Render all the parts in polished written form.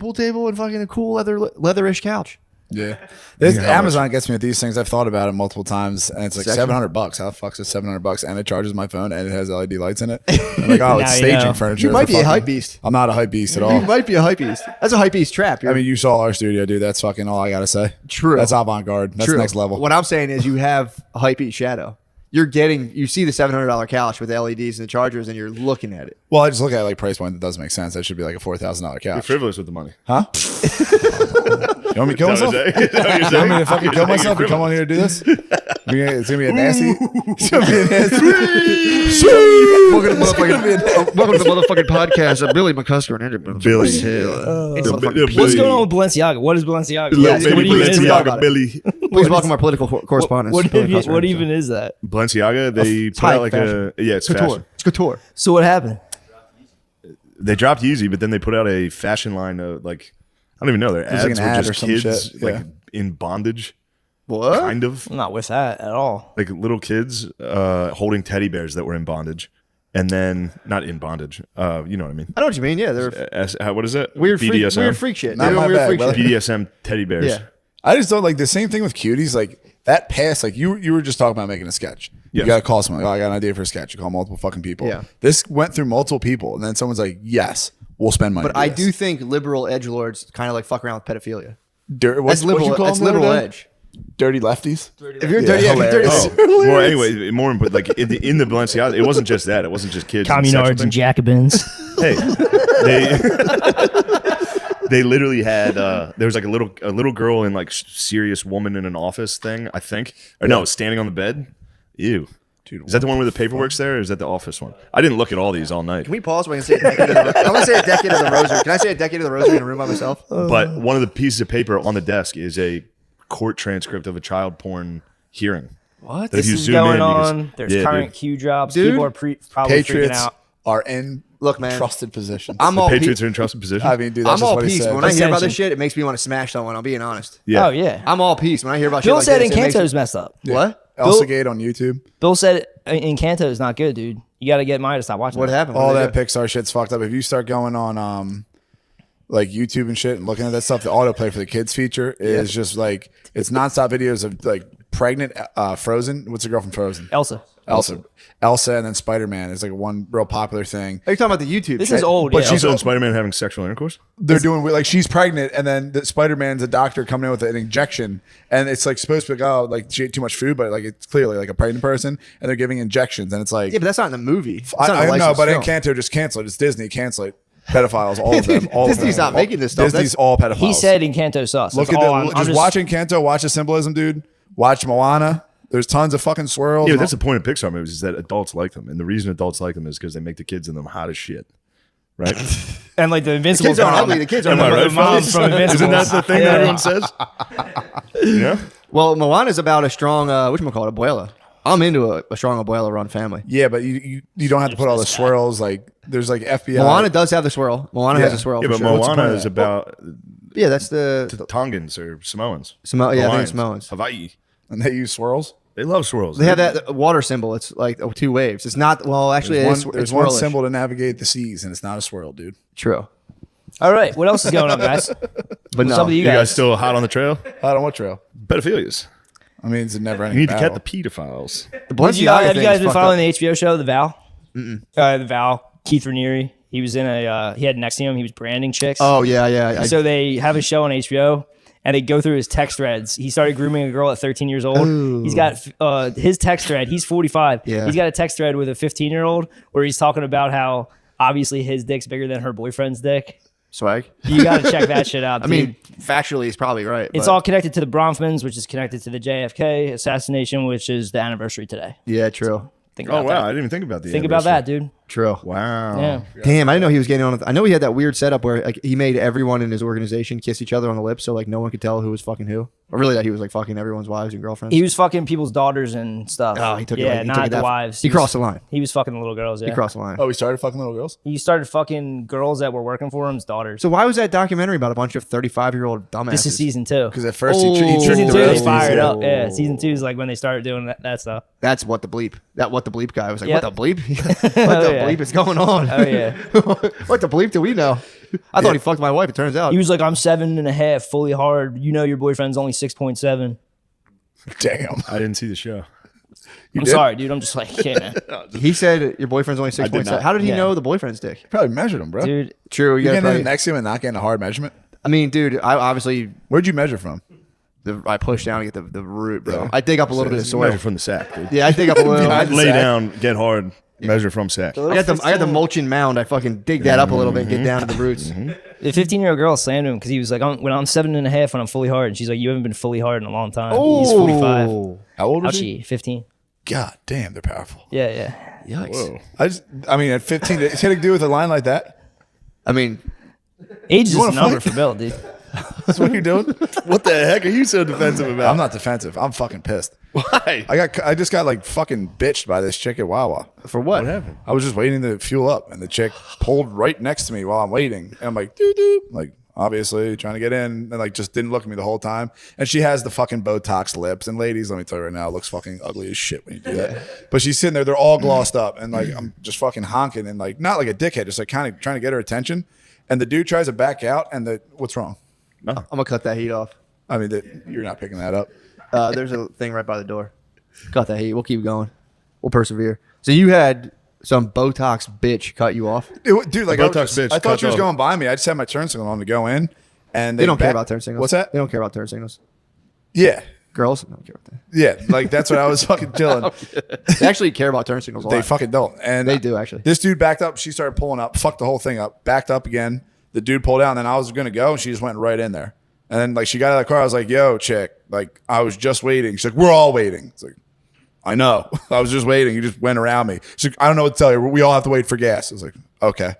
pool table and fucking a cool leatherish couch. Yeah. Amazon gets me with these things. I've thought about it multiple times, and it's like $700. How the fuck's it $700? And it charges my phone, and it has LED lights in it. I'm like, oh, it's staging furniture. You might be a hype beast. I'm not a hype beast at all. You might be a hype beast. That's a hype beast trap. I mean, you saw our studio, dude. That's fucking all I gotta say. True. That's avant-garde. That's next level. What I'm saying is, you have a hype beast shadow. You see the $700 couch with LEDs and the chargers, and you're looking at it. Well, I just look at like price point. That doesn't make sense. That should be like a $4,000 couch. You're frivolous with the money, huh? You want me to kill myself? You want me to fucking kill myself and come on here to do this? It's gonna be a nasty. It's gonna be a nasty. Welcome to the motherfucking podcast. I'm Billy McCusker and Andrew. Billy. What's going on with Balenciaga? What is Balenciaga? Yes, Baby Balenciaga, Billy. Please welcome our political correspondent. What even is that? Balenciaga, they put out like it's couture. fashion. It's couture. So what happened? They dropped Yeezy, but then they put out a fashion line of like, I don't even know. Their ads like an ad were or just some kids shit. like in bondage. What? Kind of. I'm not with that at all. Like little kids holding teddy bears that were in bondage. And then, not in bondage. You know what I mean? I know what you mean. Yeah, they're what is it? weird BDSM? weird freak shit. Not my weird bag, freak brother. shit. BDSM teddy bears. Yeah. I just don't like the same thing with cuties. Like that pass, like you were just talking about making a sketch. Yes. You got to call someone. Like, oh, I got an idea for a sketch. You call multiple fucking people. Yeah. This went through multiple people, and then someone's like, "Yes, we'll spend money." But I do think liberal edgelords kind of like fuck around with pedophilia. That's liberal. That's liberal edge. Dirty lefties. If you're dirty, if you're dirty. Oh. Well, anyway, more important, like in the Balenciaga, it wasn't just that. It wasn't just kids. Communards and Jacobins. Hey, they literally had there was like a little girl in like serious woman in an office thing, I think, or no, standing on the bed. Ew. Dude, is that the one where the paperwork's there, or is that the office one? I didn't look at all these all night. Can we pause so I can say a decade of the, I'm going to say a decade of the rosary. Can I say a decade of the rosary in a room by myself? But one of the pieces of paper on the desk is a court transcript of a child porn hearing. What? This is going on. There's current Q drops. Dude. People are probably freaking Patriots out. are in Look, man. trusted positions. I'm The all Patriots are in trusted position. I mean, dude, that's I'm just all what he peace. said. When I hear about Ascension. this shit, it makes me want to smash someone. I'm being honest. Yeah. Oh, yeah. I'm all peace. When I hear about Bill shit said like this, it makes Encanto's messed up. What? Elsa Gate on YouTube. Bill said Encanto is not good, dude. You got to get Maya to stop watching What that. happened? All What that did Pixar shit's fucked up. If you start going on like YouTube and shit and looking at that stuff, the autoplay for the kids feature is just like it's nonstop videos of like pregnant Frozen. What's the girl from Frozen? Elsa. Elsa, and then Spider-Man is like one real popular thing. Are you talking about the YouTube? This shit? is old. But yeah. she's on Spider-Man having sexual intercourse? They're doing like she's pregnant, and then the Spider-Man's a doctor coming in with an injection, and it's like supposed to be like, oh, like she ate too much food, but like it's clearly like a pregnant person, and they're giving injections, and it's like Yeah, but that's not in the movie. It's I not a know, licensed but film. Encanto just cancel it. It's Disney, cancel it. Pedophiles, all of them. All Disney's of them. not making this stuff. Disney's all pedophiles. He said Encanto sucks. Look That's at all the I'm just watch Encanto, watch the symbolism, dude. Watch Moana. There's tons of fucking swirls. Yeah, and that's the point of Pixar movies is that adults like them. And the reason adults like them is because they make the kids in them hot as shit. Right? And like the Invincible kids aren't ugly. The kids aren't Am I ugly. right, moms fellas? from Invincible. Isn't that the thing that everyone says? Yeah? Well, Moana's about a strong, whatchamacallit, abuela. I'm into a strong abuela run family. Yeah, but you don't have to put all the swirls. Like there's like FBI. Moana does have the swirl. Moana has a swirl. Yeah, for but sure. Moana is about Yeah, that's the Tongans or Samoans. yeah, I think Hawaiians, it's Samoans. Hawaii. and they use swirls. They love swirls. They have that water symbol. It's like two waves. It's not. Well, actually, There's one swirlish. symbol to navigate the seas, and it's not a swirl, dude. True, All right. What else is going on, guys? but What's no. up with you You guys guys? still hot on the trail? I don't want trail. Pedophilias. I mean, it's a never You ending need to battle. cut the pedophiles. The Have you Balenciaga guys, have you thing guys is been fucked following up. the HBO show, The Vow? The Vow. Keith Raniere. He was in he had next to him, he was branding chicks. Oh yeah. So they have a show on HBO and they go through his text threads. He started grooming a girl at 13 years old. Ooh. He's got his text thread. He's 45. Yeah. He's got a text thread with a 15-year-old where he's talking about how obviously his dick's bigger than her boyfriend's dick. Swag. You got to check that shit out, I dude. mean, factually, he's probably right. It's but- all connected to the Bronfmans, which is connected to the JFK assassination, which is the anniversary today. Yeah, true. Think Oh, about wow. I that. didn't even think about the Think about that, dude. True. Wow. Yeah. Damn, I didn't know he was getting on. I know he had that weird setup where like he made everyone in his organization kiss each other on the lips, so like no one could tell who was fucking who. Or really, that he was like fucking everyone's wives and girlfriends. He was fucking people's daughters and stuff. Oh, he took it. Yeah, like, he not took it the that- wives. He crossed the line. He was fucking the little girls. Yeah. He crossed the line. Oh, we started fucking little girls. He started fucking girls that were working for him's daughters. So why was that documentary about a bunch of 35-year-old dumbasses? This is season 2. Because at first Oh. he tricked Season the 2 rest they of fired these- up. Yeah, season 2 is like when they started doing that stuff. That's what the bleep. What the bleep guy was like. Yep. What the bleep? What the yeah. bleep is going on? Oh yeah. What the bleep do we know? I thought he fucked my wife. It turns out He was like, I'm 7.5, fully hard. You know your boyfriend's only 6.7. Damn. I didn't see the show. I'm sorry, dude. I'm just like, yeah, man. he said your boyfriend's only 6.7. not. How did he Yeah. know the boyfriend's dick? Probably measured him, bro. Dude, True. You Yeah. getting Probably, in next to him and not getting a hard measurement? I mean, dude, I obviously Where'd you measure from? I push down to get the root, bro. Yeah. I dig up a little bit of soil. Measure from the sack, dude. Yeah, I dig up a little. I I lay sack. down, get hard, measure from sack. got the mulching mound. I fucking dig that up a little bit and get down to the roots. the 15-year-old girl slammed him because he was like, when I'm 7.5 when I'm fully hard. And she's like, you haven't been fully hard in a long time. He's 45. How old was he? Ouchie, 15. God damn, they're powerful. Yeah. Yikes. Whoa. I mean, at 15, it's had to do with a line like that. I mean, Age is a wanna number fight? for Bill, dude. That's what you're doing? What the heck are you so defensive about? I'm not defensive. I'm fucking pissed. Why? I just got like fucking bitched by this chick at Wawa. for what? What happened? I was just waiting to fuel up, and the chick pulled right next to me while I'm waiting, and I'm like, doo doo, like obviously trying to get in, and like just didn't look at me the whole time. And she has the fucking Botox lips, and ladies, let me tell you right now, it looks fucking ugly as shit when you do that. But she's sitting there, they're all glossed up, and like I'm just fucking honking, and like not like a dickhead, just like kind of trying to get her attention. And the dude tries to back out, and what's wrong? I'm gonna cut that heat off. I mean, you're not picking that up. There's a thing right by the door. Cut that heat. We'll keep going. We'll persevere. So you had some Botox bitch cut you off. Dude, like Botox bitch I thought cut she was off. going by me. I just had my turn signal on to go in, and They don't care about turn signals. What's that? They don't care about turn signals. Yeah, Girls don't care about yeah. Like that's what I was fucking chilling. that. They actually care about turn signals a They lot. fucking don't. And They do, actually. This dude backed up. She started pulling up. Fucked the whole thing up. Backed up again. The dude pulled out, and then I was gonna go, and she just went right in there. And then like she got out of the car. I was like, "Yo, chick, like I was just waiting." She's like, "We're all waiting." It's like, I know. I was just waiting. You just went around me. She's like, "I don't know what to tell you. We all have to wait for gas." I was like, "Okay."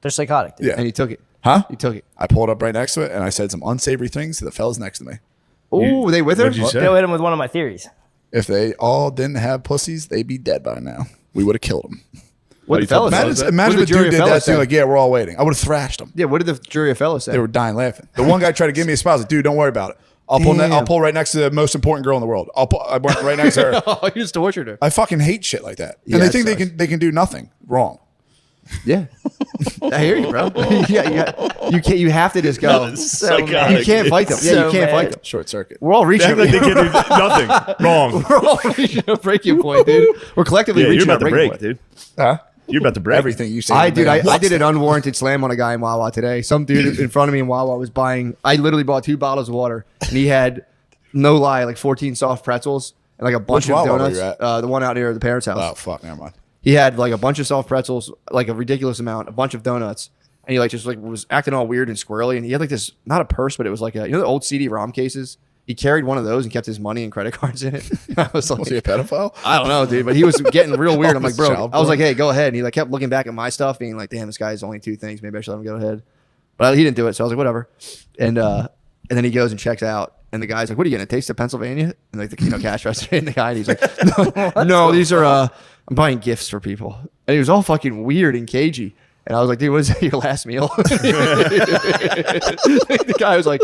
They're psychotic, dude. Yeah. And you took it. Huh? You took it. I pulled up right next to it, and I said some unsavory things to the fellas next to me. Oh, they with her? What'd you say? They'll hit him with one of my theories. If they all didn't have pussies, they'd be dead by now. We would have killed them. What Oh, the you fellas? thought- say? Imagine, imagine What if did the the dude jury did of that fellas too. say? Like, yeah, we're all waiting. I would have thrashed them. Yeah, what did the jury of fellas say? They were dying laughing. The one guy tried to give me a spot. I was like, dude, don't worry about it. I'll pull right next to the most important girl in the world. I went right next to her. Oh, you just tortured her. I fucking hate shit like that. Yeah, And they it think sucks. they can do nothing wrong. Yeah. I hear you, bro. yeah. You have to just go. Psychotic. You can't fight them. Yeah, So you can't fight mad. them. Short circuit. We're all reaching. Act like they can't do nothing. Wrong. We're all reaching a breaking point, dude. We're collectively Yeah, you're reaching about a to breaking break, point. dude. Huh? You're about to break. Everything you say. I to me, I did what's an unwarranted slam on a guy in Wawa today. Some dude in front of me in Wawa was buying. I literally bought 2 bottles of water, and he had, no lie, like 14 soft pretzels and like a bunch Which of Wawa were donuts. you at? The one out near the parents' house. Oh fuck, never mind. He had like a bunch of soft pretzels, like a ridiculous amount, a bunch of donuts, and he like just like was acting all weird and squirrely. And he had like this, not a purse, but it was like a, the old CD-ROM cases. He carried one of those and kept his money and credit cards in it. I was like, Was he a pedophile? I don't know, dude, but he was getting real weird. I'm like, bro, Child I was porn. like, hey, go ahead. And he like kept looking back at my stuff, being like, damn, this guy's only 2 things. Maybe I should let him go ahead. But he didn't do it, so I was like, whatever. And then he goes and checks out, and the guy's like, what are you gonna taste of Pennsylvania? And like the cash register, and the guy, and he's like, no, these are I'm buying gifts for people. And he was all fucking weird and cagey. And I was like, dude, what is that, your last meal? The guy was like,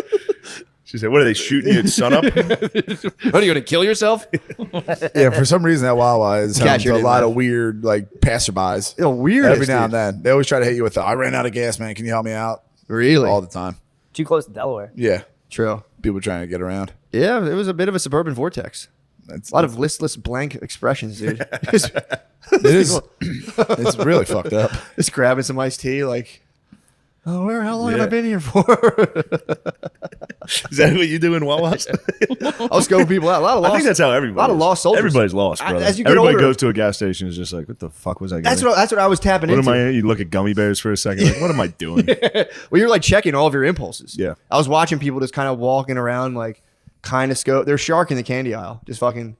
She said, "What are they shooting you at sunup?" what are you gonna kill yourself? Yeah, for some reason that Wawa is home Cashier to a didn't lot laugh. of weird like passerbys. Weird. Every now and then, they always try to hit you with, "I ran out of gas, man. Can you help me out?" Really? All the time. Too close to Delaware. Yeah, True. people trying to get around. Yeah, it was a bit of a suburban vortex. That's A lot of listless blank expressions, dude. it is. It's really fucked up. Just grabbing some iced tea, like, oh, how long have I Yeah. been here for? Is that what you do in Wawa's? I'll scope people out. A lot of I lost. think that's how everybody. A lot of lost soldiers. Everybody's lost, I- brother. as you get Everybody older- goes to a gas station and is just like, "What the fuck was I?" That's getting? what I was tapping What into. am I? You look at gummy bears for a second. Like, what am I doing? Well, you're like checking all of your impulses. Yeah. I was watching people just kind of walking around, like, kind of scope. They're sharking the candy aisle, just fucking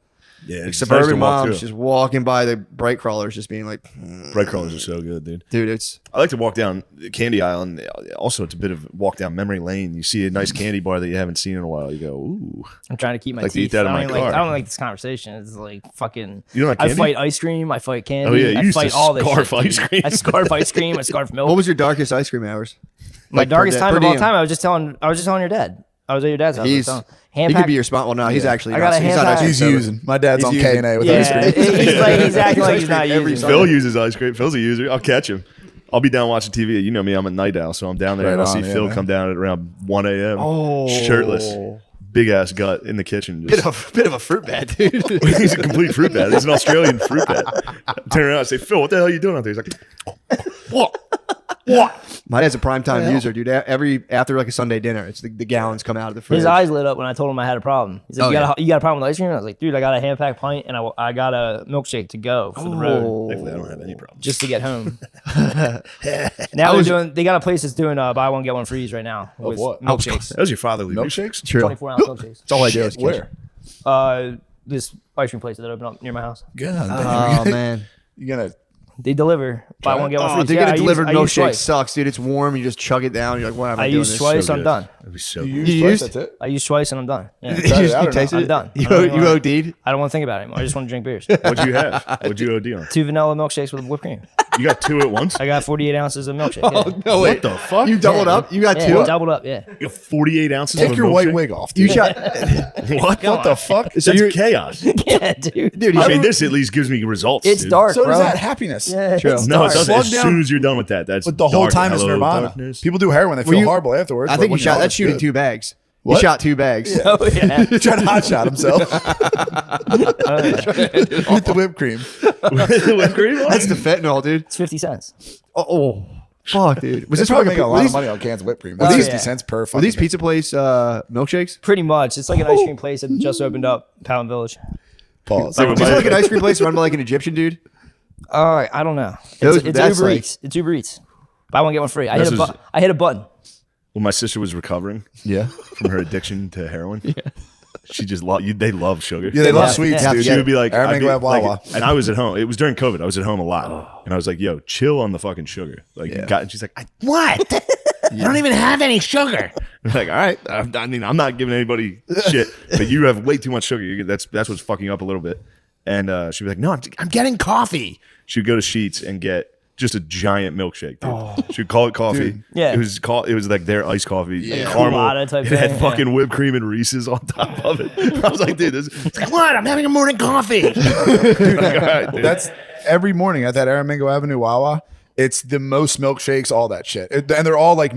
Yeah, like it's suburban nice to walk moms through. just walking by the bright crawlers, just being like, Bright crawlers are so good, dude. dude, it's I like to walk down the candy aisle, and also it's a bit of walk down memory lane. You see a nice candy bar that you haven't seen in a while. You go, "Ooh." I'm trying to keep my Like to eat teeth. that in I my don't like, car. I don't like this conversation. It's like fucking. You don't like I candy? fight ice cream. I fight candy. Oh, yeah, you I used fight to all this scarf shit, dude. ice cream. I scarf ice cream. I scarf milk. what was your darkest ice cream hours? my Like, per darkest day- time per of all diem. time? I was just telling your dad. I was at your dad's house. I was He's telling- he hand could pack- be your spot. Well, no, he's actually I got not. a He's hand not pack. actually He's sober. using. My dad's He's on using. K and A with Yeah, ice cream. he's like he's acting like he's not Every using. Sunday. Phil uses ice cream. Phil's a user. I'll catch him. I'll be down watching TV. You know me, I'm a night owl, so I'm down there Right and I'll on, see yeah, Phil man. come down at around 1 a.m. Oh. shirtless, big ass gut in the kitchen. Just, Bit of a fruit bat, dude. he's a complete fruit bat. He's an Australian fruit bat. I turn around and say, Phil, what the hell are you doing out there? He's like, what? My dad's a primetime user, dude. After like a Sunday dinner, it's the gallons come out of the fridge. His eyes lit up when I told him I had a problem. He's like, Oh, you got a problem with ice cream? I was like, dude, I got a hand packed pint and I got a milkshake to go for the road Thankfully, I don't have any problems. just to get home. Now they got a place that's doing buy one get one freeze right now with what? milkshakes. That was your fatherly Milkshakes? True. 24-ounce milkshakes. That's all I do. Is Where? This ice cream place that opened up near my house. God, Oh man. you gonna They deliver buy one get one Oh, freeze. they Yeah, get a delivered I use milkshake. twice. Sucks, dude. It's warm. You just chug it down. You're like, why am I I doing use this? twice. So I'm good. done. That'd be so you good. use You twice, used? that's it? I use twice and I'm done. Yeah. Tried it out or tasted I'm it? done. You, I don't you wanna- OD'd? I don't want to think about it anymore. I just want to drink beers. What'd you have? What'd you OD on? 2 vanilla milkshakes with whipped cream. You got 2 at once? I got 48 ounces of milkshake. Yeah. No, What the fuck? You doubled up? You got Yeah, two? doubled up. Yeah. You got 48 ounces Take of your a white milkshake? wig off, You dude. shot, What? What the fuck? That's you're- chaos. Yeah, dude. dude. I mean, this at least gives me results. It's dude. dark, So bro. is that happiness. Yeah, True. it's No, dark. it doesn't. Slug As down. soon as you're done with that, that's But the whole dark. time is Hello, nirvana. darkness. People do heroin. They feel you- horrible afterwards. I but think when he you're shot. on, That's it's shooting good. 2 bags. What? He shot 2 bags. Oh yeah. He tried to hotshot himself with the whipped cream. Whipped cream on That's it? the fentanyl, dude. It's 50 cents. Oh, fuck, dude. Was They this probably like make a lot were of these, money on cans of whipped cream. Oh, That's yeah. 50 cents per were fucking these thing. pizza place milkshakes? Pretty much. It's like an ice cream place that just opened up, Pound Village. Pause. Like, Is it like an ice cream place run by like an Egyptian dude? I don't know. Those- It's that's Uber like- Eats. It's Uber Eats. Buy one get one free. I This hit is- I hit a button. When my sister was recovering Yeah. from her addiction to heroin, she just they love sugar. Yeah, they love Yeah. sweets, Yeah. dude. She would be like, Air I'd be mango like- Wawa. and I was at home. It was during COVID. I was at home a lot, and I was like, "Yo, chill on the fucking sugar." Like, you got, and she's like, "What? I don't even have any sugar." I'm like, all right. I mean, I'm not giving anybody shit, but you have way too much sugar. That's what's fucking up a little bit. And she'd be like, "No, I'm getting coffee." She'd go to Sheetz and get just a giant milkshake, dude. She'd call it coffee. Yeah. It was like their iced coffee, Like a caramel. Culotta type It had thing, fucking whipped cream and Reese's on top of it. I was like, dude, it's like, what? I'm having a morning coffee. Like, all right, dude. That's every morning at that Aramingo Avenue Wawa. It's the most milkshakes, all that shit. And they're all like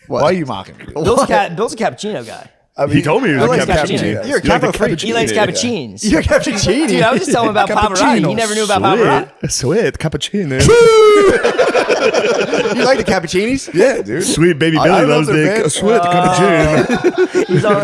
Why are you mocking me? Bill's a cappuccino guy. I mean, He told me he was I a like cappuccino. You're a You like the capo freak. He likes Yeah. cappuccinos. You're a cappuccino. Dude, I was just telling him about Pavarotti. Cappuccino. He never knew about Pavarotti. Sweet cappuccino. You like the cappuccinis? Yeah, dude. Sweet baby I Billy love loves their the band. sweet cappuccino. He's on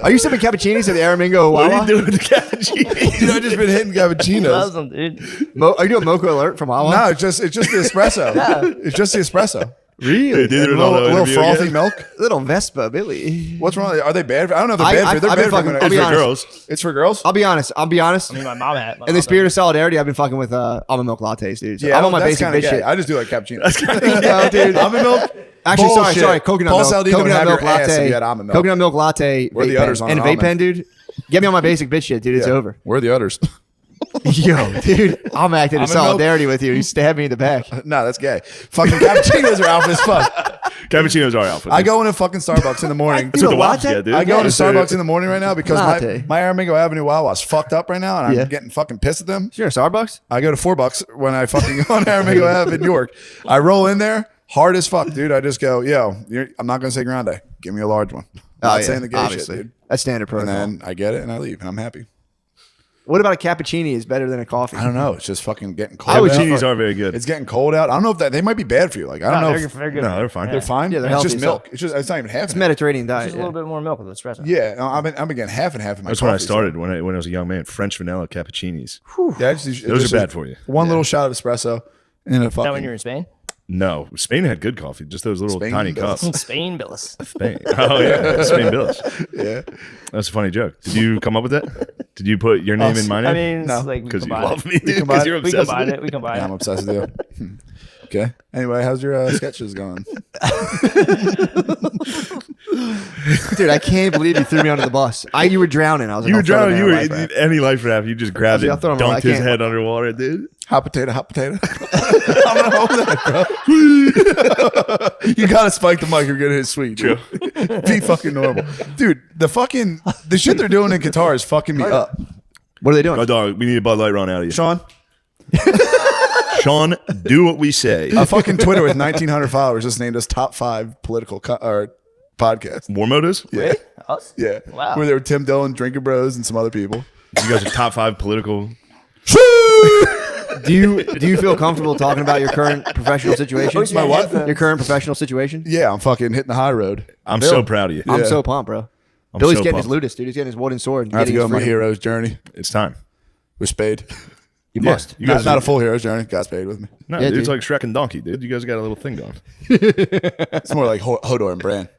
Are you sipping cappuccinis at the Aramingo What are Wawa? you doing with the cappuccino? Dude, I've just been hitting cappuccinos. loves them, dude. Are you doing Mocha Alert from Wawa? No, it's just the espresso. It's just the espresso. Really? Did it A on little, the little interview frothy again? milk. Little Vespa, Billy. What's wrong? Are they bad? I don't know if they're bad for you. They're I've been bad fucking- for I'll It's be for honest. girls. It's for girls? I'll be honest. I mean, my mom had. In the spirit of solidarity, I've been fucking with almond milk lattes, dude. So I'm on my that's basic kinda bitch gay. shit. I just do like cappuccino. No, dude. Almond milk? Actually, Bullshit. sorry. Coconut Paul milk. Saldino would Coconut have milk your ass if latte. you had almond milk. Coconut milk latte. Where are the vape udders pen. on And a an vape pen, almond? dude. Get me on my basic bitch shit, dude. It's Yeah. over. Where are the udders? Yo, dude. I'm acting in Almond milk? solidarity with you. You stabbed me in the back. No, that's gay. Fucking cappuccinos are alpha as fuck. Cappuccino's our outfit. I go into fucking Starbucks in the morning. That's what the Dude, wops latte? get, dude. I go into Just, Starbucks in the morning right now because Latte. my Aramingo Avenue Wawa's fucked up right now, and Yeah. I'm getting fucking pissed at them. You're a Starbucks? I go to $4 when I fucking go on Aramingo Ave in York. I roll in there hard as fuck, dude. I just go, yo, I'm not gonna say grande. Give me a large one. Not saying the gay obviously. shit, dude. That's standard And protocol. then I get it and I leave and I'm happy. What about a cappuccini is better than a coffee? I don't know. It's just fucking getting cold. Cappuccinos out. aren't very good. It's getting cold out. I don't know if they might be bad for you. Like I don't know. They're good. No, they're fine. They're fine. Yeah, they're it's healthy just as milk. hell. It's not even half. It's Mediterranean diet. Just a little bit more milk with espresso. Yeah, no, I've been getting half and half in my. That's when I coffee, so- started when I was a young man. French vanilla cappuccinis. Yeah, Those are bad for you. One little shot of espresso and a Is that when fucking. you were in Spain? No, Spain had good coffee. Just those little Spain tiny does. cups. Spain, Billis. Spain. Oh yeah, Spain Bills. Yeah. That's a funny joke. Did you come up with that? Did you put your name in my name? I mean, it's No, like we because you combine love it. me. combine- Because you're We obsessed. combine with it. We combine Yeah, I'm it. obsessed with you. Okay. Anyway, how's your sketches going? Dude, I can't believe you threw me under the bus. You were drowning. I was like, You were I'll throw drowning. the You man were life raft. any life raft. You just grabbed I'll it, throw him away. I dunked his can't- head underwater, dude. Hot potato, hot potato. I'm gonna hold that, bro. You gotta spike the mic. You're gonna hit sweet. Dude. Be fucking normal, dude. The shit they're doing in Qatar is fucking me up. What are they doing? Oh, dog, we need a Bud Light run out of you. Sean, Sean, do what we say. a fucking Twitter with 1,900 followers just named us top 5 political or podcast. War mode is? Yeah. Us? Yeah. Wow. Where there were Tim Dillon, Drinker Bros, and some other people. You guys are top 5 political. Do you feel comfortable talking about your current professional situation? My what? Your current professional situation? Yeah, I'm fucking hitting the high road. I'm so proud of you. I'm Yeah. so pumped, bro. I'm Billy's so getting his pumped. Ludus, dude. He's getting his wooden sword. I have to getting go his on my freedom. hero's journey It's time. with Spade. You must. You guys Not a full hero's journey. Got Spade with me. No, Yeah, dude, it's dude. like Shrek and Donkey, dude. You guys got a little thing going. It's more like Hodor and Bran.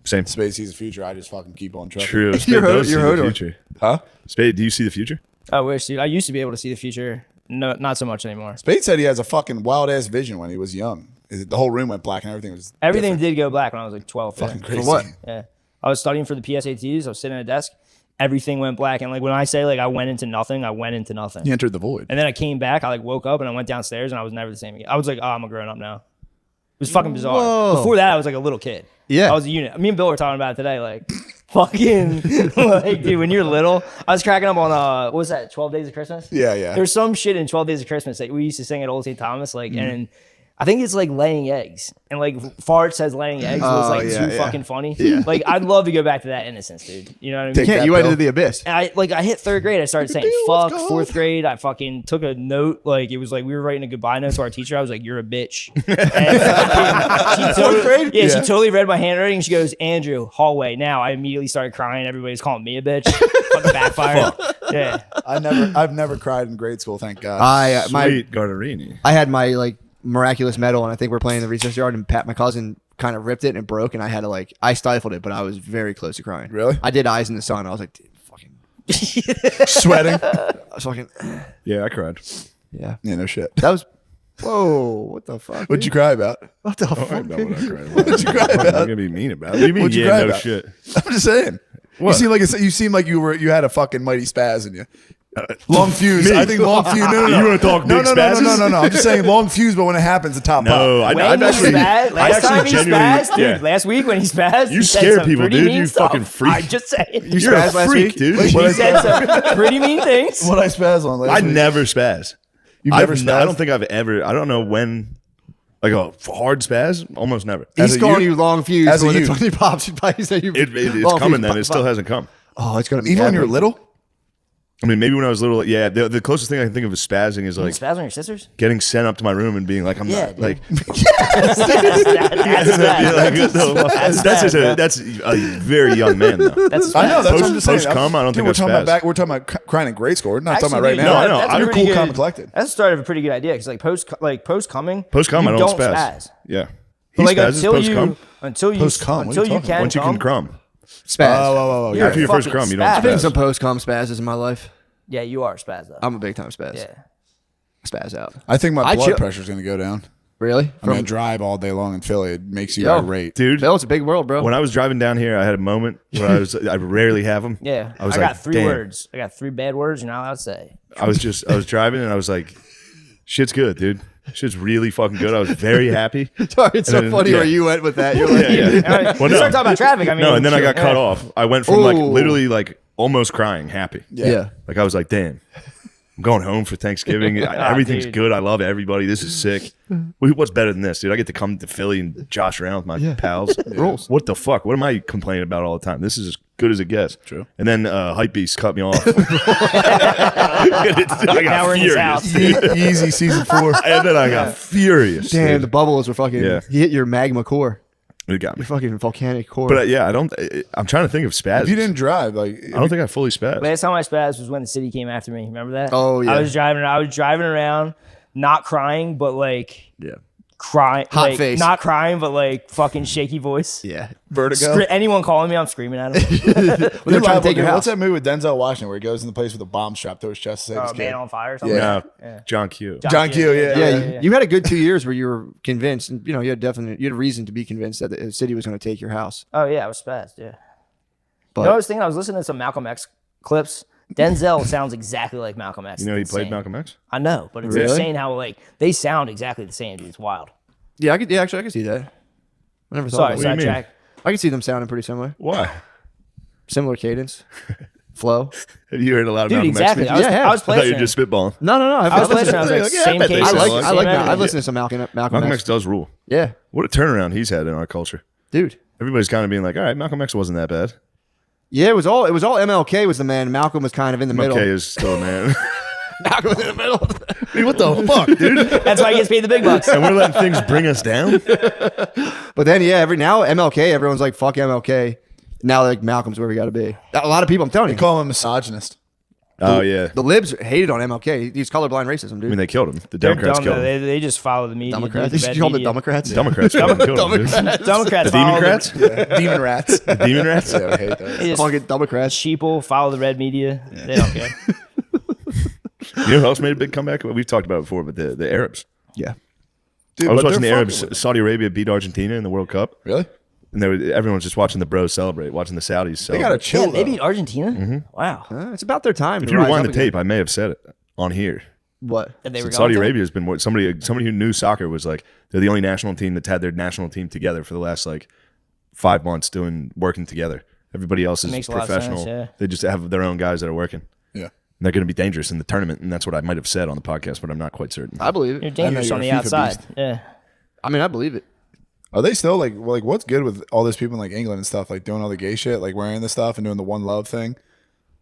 Same. Spade sees the future. I just fucking keep on trucking. True. Spade You're does see Hodor. the future. Huh? Spade, do you see the future? I wish, dude. I used to be able to see the future. No, not so much anymore. Spade said he has a fucking wild ass vision when he was young. The whole room went black and everything was Everything different. did go black when I was like 12. Fucking Yeah. crazy. For what? Yeah. I was studying for the PSATs. I was sitting at a desk. Everything went black. And like when I say like I went into nothing, I went into nothing. He entered the void. And then I came back. I like woke up and I went downstairs and I was never the same again. I was like, oh, I'm a grown up now. It was fucking bizarre. Whoa. Before that, I was like a little kid. Yeah. I was a unit. Me and Bill were talking about it today. Like, fucking, like, dude, when you're little, I was cracking up on, what was that, 12 Days of Christmas? Yeah, yeah. There's some shit in 12 Days of Christmas that we used to sing at Old St. Thomas, like, and I think it's like laying eggs. And like Fart says laying eggs was like yeah, too yeah. fucking funny. Yeah. Like, I'd love to go back to that innocence, dude. You know what I mean? Take Can't that, you went Bill. into the abyss? And I hit third grade. I started saying fuck. Fourth grade, I fucking took a note. Like it was like we were writing a goodbye note to our teacher. I was like, "You're a bitch." And fucking, she totally, grade? Yeah, Yeah. she totally read my handwriting. She goes, "Andrew, hallway." Now I immediately started crying. Everybody's calling me a bitch. Fucking backfired. Yeah. I've never cried in grade school, thank God. My Sweet Garderini. I had my like miraculous medal, and I think we're playing in the recess yard, and my cousin kind of ripped it and it broke, and I had to like I stifled it, but I was very close to crying. Really? I did Eyes in the Sun. I was like, dude, fucking, Sweating. I was fucking, Yeah, I cried. yeah. Yeah, no shit. That was, whoa, what the fuck? What'd you dude? cry about? What the I fuck? know what I cried about. What'd you cry I'm about? gonna be mean about it. What do you mean? What'd you Yeah, cry no about? shit. I'm just saying. What? You seem like you had a fucking mighty spaz in you. Long fuse. Me? I think long fuse. No. You wanna talk no, big no, no, spazzes? no. I'm just saying long fuse, but when it happens, the top No, pop. I've actually, Last I time actually he genuinely, spazzed, dude. yeah. Last week when he spazzed, You he said scare some people, pretty dude. mean You stuff. fucking freak. I just saying. You're a spazzed last freak, week? dude. Wait, He said some pretty mean things. What I spaz on last I week? never spaz. You've never I spazzed? don't think I've ever. I don't know when. Like a hard spaz, almost never. As He's a calling youth? you long fuse. As a when the youth? 20 pops. You probably say you. It's long coming fuse, then. pop, It still pop. hasn't come. Oh, it's gonna be Even when you're epic. little? I mean, maybe when I was little. Yeah, the closest thing I can think of is spazzing is like Spaz on your sisters? getting sent up to my room and being like, I'm Yeah, not dude. like. That's bad. That's a very young man though. That's I know. That's what I'm Post- just saying. post-cum, I don't think we're I've talking about spazzed. We're talking about crying in grade school. We're not talking about Actually, right now. I know. That's a You're pretty cool, good- calm, and collected. That's the start of a pretty good idea because like post coming, Post-cum, I don't spaz. Yeah. He But like spazzes post-cum. until you Post-cum, what are you talking about? Once you can crumb. Spaz. Oh, You're After your first fucking crumb, you don't spaz. I've been spaz. some post-com spazzes in my life. Yeah, you are spaz though. I'm a big time spaz. Yeah. Spaz out. I think my I blood chill- pressure's going to go down. Really? I'm going to drive all day long in Philly. It makes you Yo. irate. Dude, Phil, it's a big world, bro. when I was driving down here, I had a moment where I rarely have them. Yeah. I was I like, got 3 damn. words. I got 3 bad words you're not allowed to say. I was driving and I was like, shit's good, dude. Shit's really fucking good. I was very happy. Sorry, it's so then- funny yeah. where you went with that. You're like, Yeah. All right, Well, you start talking about traffic. I mean, No, and then I got cut yeah. off. I went from like Ooh. literally like almost crying, happy. yeah. Like I was like, damn, I'm going home for Thanksgiving. Everything's dude. good. I love everybody. This is sick. What's better than this, dude? I get to come to Philly and josh around with my pals. Rules. What the fuck? What am I complaining about all the time? This is as good as it gets. True. And then Hypebeast cut me off. I Now we're got in his house. furious. Easy season 4. And then I got furious. Damn, dude. the bubbles were fucking. Yeah. He hit your magma core. It got me. Your fucking volcanic core. But yeah, I'm trying to think of spaz. If you didn't drive, like, I don't think I fully spazzed. Last time I spazzed was when the city came after me. Remember that? Oh, yeah. I was driving around, not crying, but like yeah. crying, Hot like face. not crying, but like fucking shaky voice. Yeah. vertigo. Anyone calling me, I'm screaming at them. When they're trying to take your What's house. that movie with Denzel Washington where he goes in the place with a bomb strapped to his chest to save his kid? Man on fire or something. Yeah. No, John Q. John Q, yeah. Yeah, you had a good 2 years where you were convinced, and you had reason to be convinced that the city was going to take your house. Oh yeah, I was spazzed. Yeah. But You know, I was listening to some Malcolm X clips. Denzel sounds exactly like Malcolm X. You know he It's played insane. Malcolm X? I know, but it's Really? insane how like they sound exactly the same, dude. It's wild. yeah, I could see that. I never thought Sorry, about do you that. mean? sidetrack. I could see them sounding pretty similar. Why? Similar cadence. flow. Have you heard a lot of Dude, Malcolm exactly. X I was, speeches? yeah. I was I thought you were playing. just spitballing. No. I was listening. I was like, Yeah, I same bet they case. sound I like- like that. Same I've listened to some Malcolm Malcolm X. X does rule. Yeah, What a turnaround he's had in our culture. dude. Everybody's kind of being like, all right, Malcolm X wasn't that bad. Yeah, it was all MLK was the man. Malcolm was kind of in the middle. MLK is still a man. Malcolm was in the middle. What the fuck, dude? That's why he gets paid the big bucks. And we're letting things bring us down? But then now MLK, everyone's like fuck MLK. Now like Malcolm's where we got to be. A lot of people, I'm telling you, Call him a misogynist. Oh, yeah. the libs hated on MLK. He's colorblind racism, dude. I mean, they killed him. The They're Democrats dumb, killed though. him. They just follow the media. Democrats. The You bad call them the media. Democrats. Democrats killed him. Democrats The follow Democrats? Demon rats. The Democrats? Yeah, I hate that. They just Fucking Democrats. sheeple follow the red media. They don't care. You know who else made a big comeback? We've talked about it before, but the Arabs. Yeah. Dude, I was but watching the they're Arabs. fucking with it. Saudi Arabia beat Argentina in the World Cup. Really? And everyone was just watching the bros celebrate, watching the Saudis celebrate. They gotta chill. Yeah, they though. beat Argentina. Wow. It's about their time. If to you rise rewind up the again. tape, I may have said it on here. What? That they were Saudi going to. Arabia has been more. Somebody who knew soccer was like, they're the only national team that's had their national team together for the last like 5 months working together. Everybody else is Makes a lot of professional. sense, yeah. They just have their own guys that are working. Yeah. And they're going to be dangerous in the tournament, and that's what I might have said on the podcast, but I'm not quite certain. I believe You're it. dangerous you're on a the FIFA outside. beast. Yeah. I mean, I believe it. Are they still like what's good with all those people in like England and stuff, like doing all the gay shit, like wearing this stuff and doing the one love thing?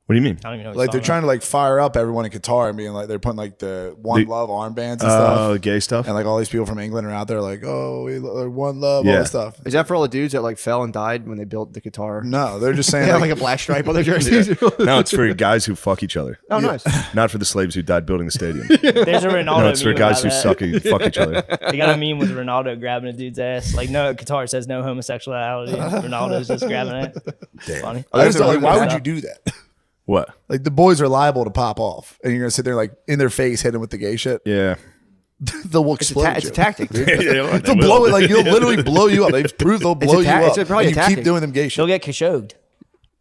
What do you mean? I don't even know what Like you're they're talking trying to like fire up everyone in Qatar and being like they're putting like the one love armbands and stuff. Gay stuff? And like all these people from England are out there like, oh, one love, all Yeah. this stuff. Is that for all the dudes that like fell and died when they built the guitar? No, they're just They saying have like, like a black stripe on their jerseys. No, it's for guys who fuck each other. Oh, nice. Not for the slaves who died building the stadium. about. There's a Ronaldo No, it's for meme guys who about suck and fuck each other. that. They got a meme with Ronaldo grabbing a dude's ass. Like, no, Qatar says no homosexuality. Ronaldo's just grabbing it. It's funny. I just really like, why good would stuff. you do that? What? Like the boys are liable to pop off, and you're gonna sit there like in their face, hitting them with the gay shit. Yeah. They'll It's explode. it's a you. tactic, dude. They'll blow it like you'll literally blow you up. They've proved they'll blow you up. it's probably and a you keep tactic. doing them gay She'll shit. get Khashoggi'd.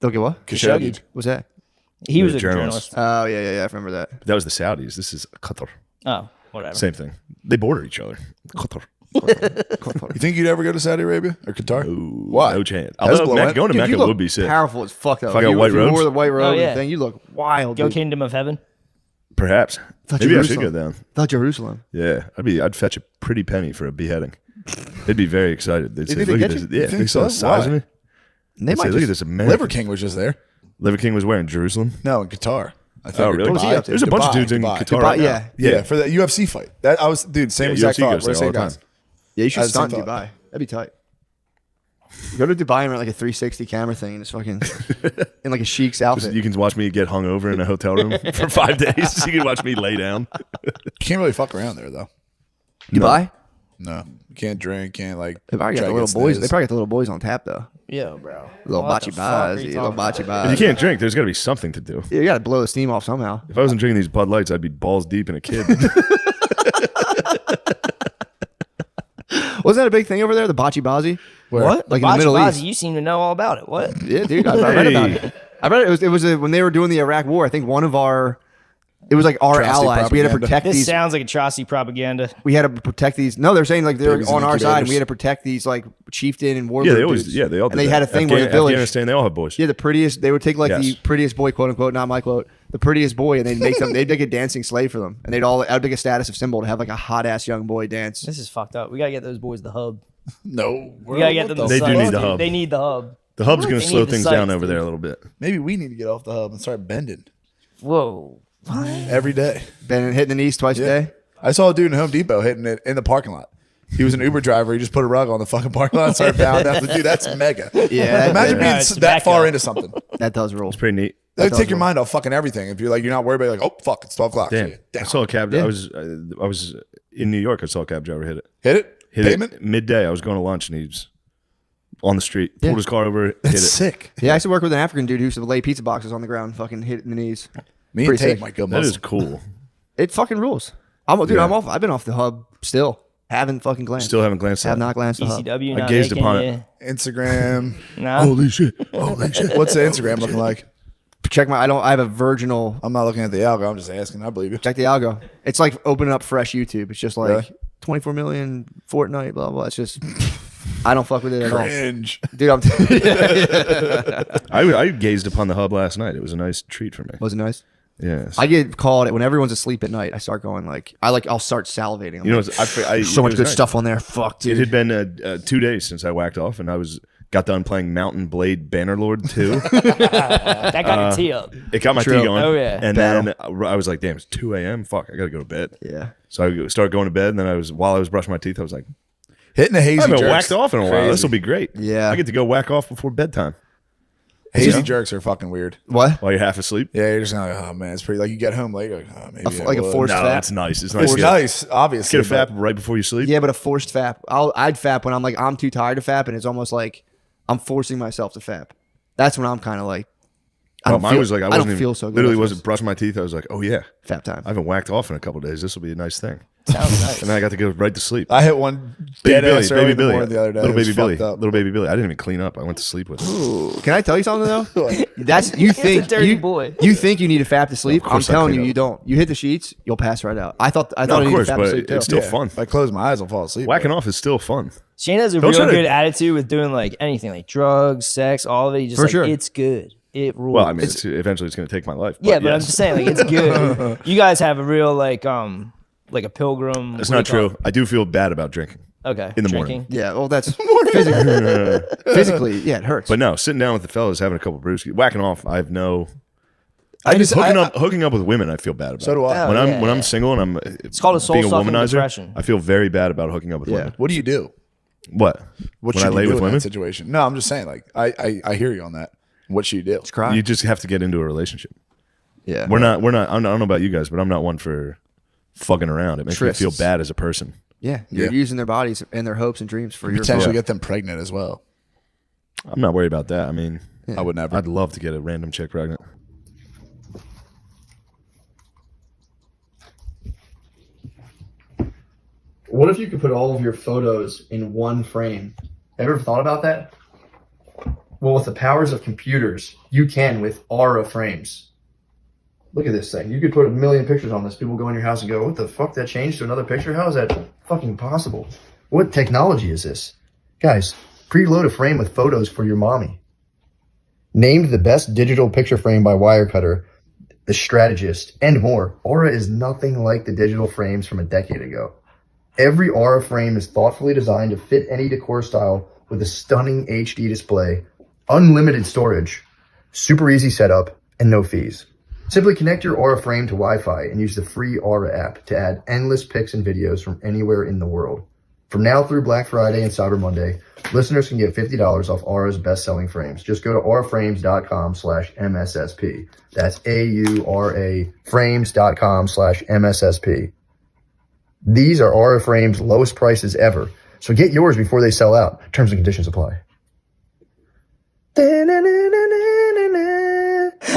They'll get what? Khashoggi. What's that? He was a journalist. journalist. Oh, yeah. I remember that. But that was the Saudis. This is Qatar. Oh, whatever. Same thing. They border each other. Qatar. You think you'd ever go to Saudi Arabia or Qatar? Why? No chance. Hezbollah Although went. going to Dude, Mecca you look would be sick. powerful as fuck, though. If I got white you robes? wore the white robe yeah. and thing, you look wild, Go dude. Kingdom of Heaven. Perhaps. Thought Maybe I should Jerusalem. go down. Thought Jerusalem. Yeah, I'd fetch a pretty penny for a beheading. They'd be very excited. They'd say, think they "Look at get this." you? Yeah, You they think saw the so? size Why? of me. And they They'd say, might look at just, this American. Liver King was just there. Liver King was wearing Jerusalem. No, in Qatar. I think Oh, or really? What was he Dubai. up to? There's a bunch of Dubai, dudes in Dubai. Qatar. Dubai, right now. yeah. Yeah, for the UFC fight. That I was, dude. Same Yeah, exact UFC thought. goes We're there the all same the guys. time. Yeah, you should I had the same stunt in thought. Dubai. That'd be tight. Go to Dubai and rent like a 360 camera thing and just fucking in like a sheik's outfit. You can watch me get hung over in a hotel room for 5 days. You can watch me lay down. You can't really fuck around there though. Dubai? No, you can't drink. Can't like. They probably got try the to little get boys. They sniz. probably got the little boys on tap though. Yo, bro. Little What bocce the fuck are bars, you little talking bocce about? If you bars. can't drink, there's got to be something to do. You got to blow the steam off somehow. If I wasn't drinking these Bud Lights, I'd be balls deep in a kid. Wasn't that a big thing over there? The bocce bazzi? What? Like in Bocce the Middle Bozzi, East? You seem to know all about it. What? Yeah, dude. I read about it. I read it. It was when they were doing the Iraq War. I think one of our. It was like our Trusty allies. We had to propaganda. protect This these. sounds like atrocity propaganda. We had to protect these. No, they're saying like they're Pigs on and our side, and we incubators. had to protect these like chieftain and yeah, warlord they always. dudes. Yeah, they all. Did And they that. had a thing where the village. Afghanistan, they all have boys. Yeah, the prettiest. They would take like the Yes. prettiest boy, quote unquote, not my quote, the prettiest boy, and they'd make them. They'd make a dancing slave for them, and they'd all. That'd be a status of symbol to have like a hot ass young boy dance. This is fucked up. We gotta get those boys the hub. No, We gotta get them. They do subs, need the dude. hub. They need the hub. The hub's going They to slow need the things sites, down over dude. there a little bit. Maybe we need to get off the hub and start bending Whoa. What? every day. Been hitting the knees twice a day. I saw a dude in Home Depot hitting it in the parking lot. He was an Uber driver. He just put a rug on the fucking parking lot and started pounding. I was like, dude, that's mega. Yeah, Imagine Yeah, being it's that far Mecca. into something. that does rule. It's pretty neat. That would does take your roll. mind off fucking everything. If you're like, you're not worried about it, like, oh fuck, it's 12 o'clock. Damn. Shit, I down. saw a cab. Yeah. I was in New York. I saw a cab driver hit it. Hit it. Hit Pavement. it midday. I was going to lunch and he was on the street. Pulled Yeah. his car over. Hit That's it. sick. Yeah, I used to work with an African dude who used to lay pizza boxes on the ground, and fucking hit it in the knees. Me and Pretty Tate sick. might go That muscle. is cool. It fucking rules. Dude, Yeah. I'm off. I've been off the hub still. Haven't fucking glanced. Still haven't glanced have at it. not glanced the hub. ECW. I Not gazed making upon it. it. Instagram. Nah. Holy shit. Holy shit. What's the Instagram looking like? Check my. I have a virginal. I'm not looking at the algo. I'm just asking. I believe you. Check the algo. It's like opening up fresh YouTube. It's just like Really? 24 million Fortnite. Blah blah. It's just I don't fuck with it at all. Cringe. Dude, I gazed upon the hub last night. It was a nice treat for me. was it nice? Yes. I get called when everyone's asleep at night. I start going I'll start salivating. I'm you know, like, it's- so much it was good nice. stuff on there. Fuck, dude. It had been 2 days since I whacked off, and got done playing Mountain Blade Bannerlord 2. That got your tee up. It got my True. tea going. Oh, yeah. And Battle. then I was like, damn, it's 2 a.m. Fuck, I got to go to bed. Yeah. So I started going to bed, and then while I was brushing my teeth, I was like, Hitting a hazy I haven't jerks. whacked off in a while. Crazy. This will be great. Yeah. I get to go whack off before bedtime Hazy jerks are fucking weird. What? while you're half asleep. Yeah, you're just like, oh man, it's pretty. Like you get home late, you're like, oh, maybe Like a I would. forced No, fap. it's nice. It's nice. It's to nice, obviously. get a fap but right before you sleep. Yeah, but a forced fap. I'd fap when I'm too tired to fap, and it's almost like I'm forcing myself to fap. That's when I'm kind of like, Mine was like, I don't feel so good. Literally after wasn't brushing my teeth. I was like, oh yeah, fap time. I haven't whacked off in a couple of days. This will be a nice thing. Sounds nice. And then I got to go right to sleep. I hit one Baby dead Billy, ass early baby in the Billy, morning the other day. little It was baby Billy, fucked up. little baby Billy. I didn't even clean up. I went to sleep with him. Ooh, can I tell you something though? That's you think dirty you, boy. you think you need a fap to sleep. I'm course I telling clean you, up. you don't. You hit the sheets, you'll pass right out. I thought No, I of needed course, a fap to but sleep too. it's still Yeah, fun. If I close my eyes, I'll fall asleep. Whacking off is still fun. Shane has a Don't real try to- good attitude with doing like anything, like drugs, sex, all of it. He just For like, sure. it's good. It rules. Well, I mean, eventually it's going to take my life. yeah, but I'm yes. just saying, like, it's good. You guys have a real like a pilgrim. It's what not do you call true. I do feel bad about drinking. it? Okay. In the drinking. morning. Yeah, well, that's physically, yeah, it hurts. But no, sitting down with the fellas, having a couple of brews, whacking off. I have no. I just Hooking up with women, I feel bad about. So do I. Oh, When yeah, I'm yeah. single and I'm It's called a being soul-sucking womanizer, depression. I feel very bad about hooking up with Yeah. women. What do you do? What? What when I should lay you do with in women? that situation? No, I'm just saying. Like I hear you on that. What should you do? Cry. You just have to get into a relationship. Yeah, We're not. I don't know about you guys, but I'm not one for fucking around. It makes me feel Trysts. bad as a person. Yeah, you're Yeah. using their bodies and their hopes and dreams for your Potentially fun. get them pregnant as well. I'm not worried about that. I mean, I would never. I'd love to get a random chick pregnant. What if you could put all of your photos in one frame? Have you ever thought about that? Well, with the powers of computers, you can with Aura frames. Look at this thing. You could put a million pictures on this. People go in your house and go, what the fuck, that changed to another picture? How is that fucking possible? What technology is this? Guys, preload a frame with photos for your mommy. Named the best digital picture frame by Wirecutter, The Strategist, and more, Aura is nothing like the digital frames from a decade ago. Every Aura frame is thoughtfully designed to fit any decor style with a stunning HD display, unlimited storage, super easy setup, and no fees. Simply connect your Aura frame to Wi-Fi and use the free Aura app to add endless pics and videos from anywhere in the world. From now through Black Friday and Cyber Monday, listeners can get $50 off Aura's best-selling frames. Just go to auraframes.com/MSSP. That's AURA frames.com/MSSP. These are Aura Frames' lowest prices ever, so get yours before they sell out. Terms and conditions apply.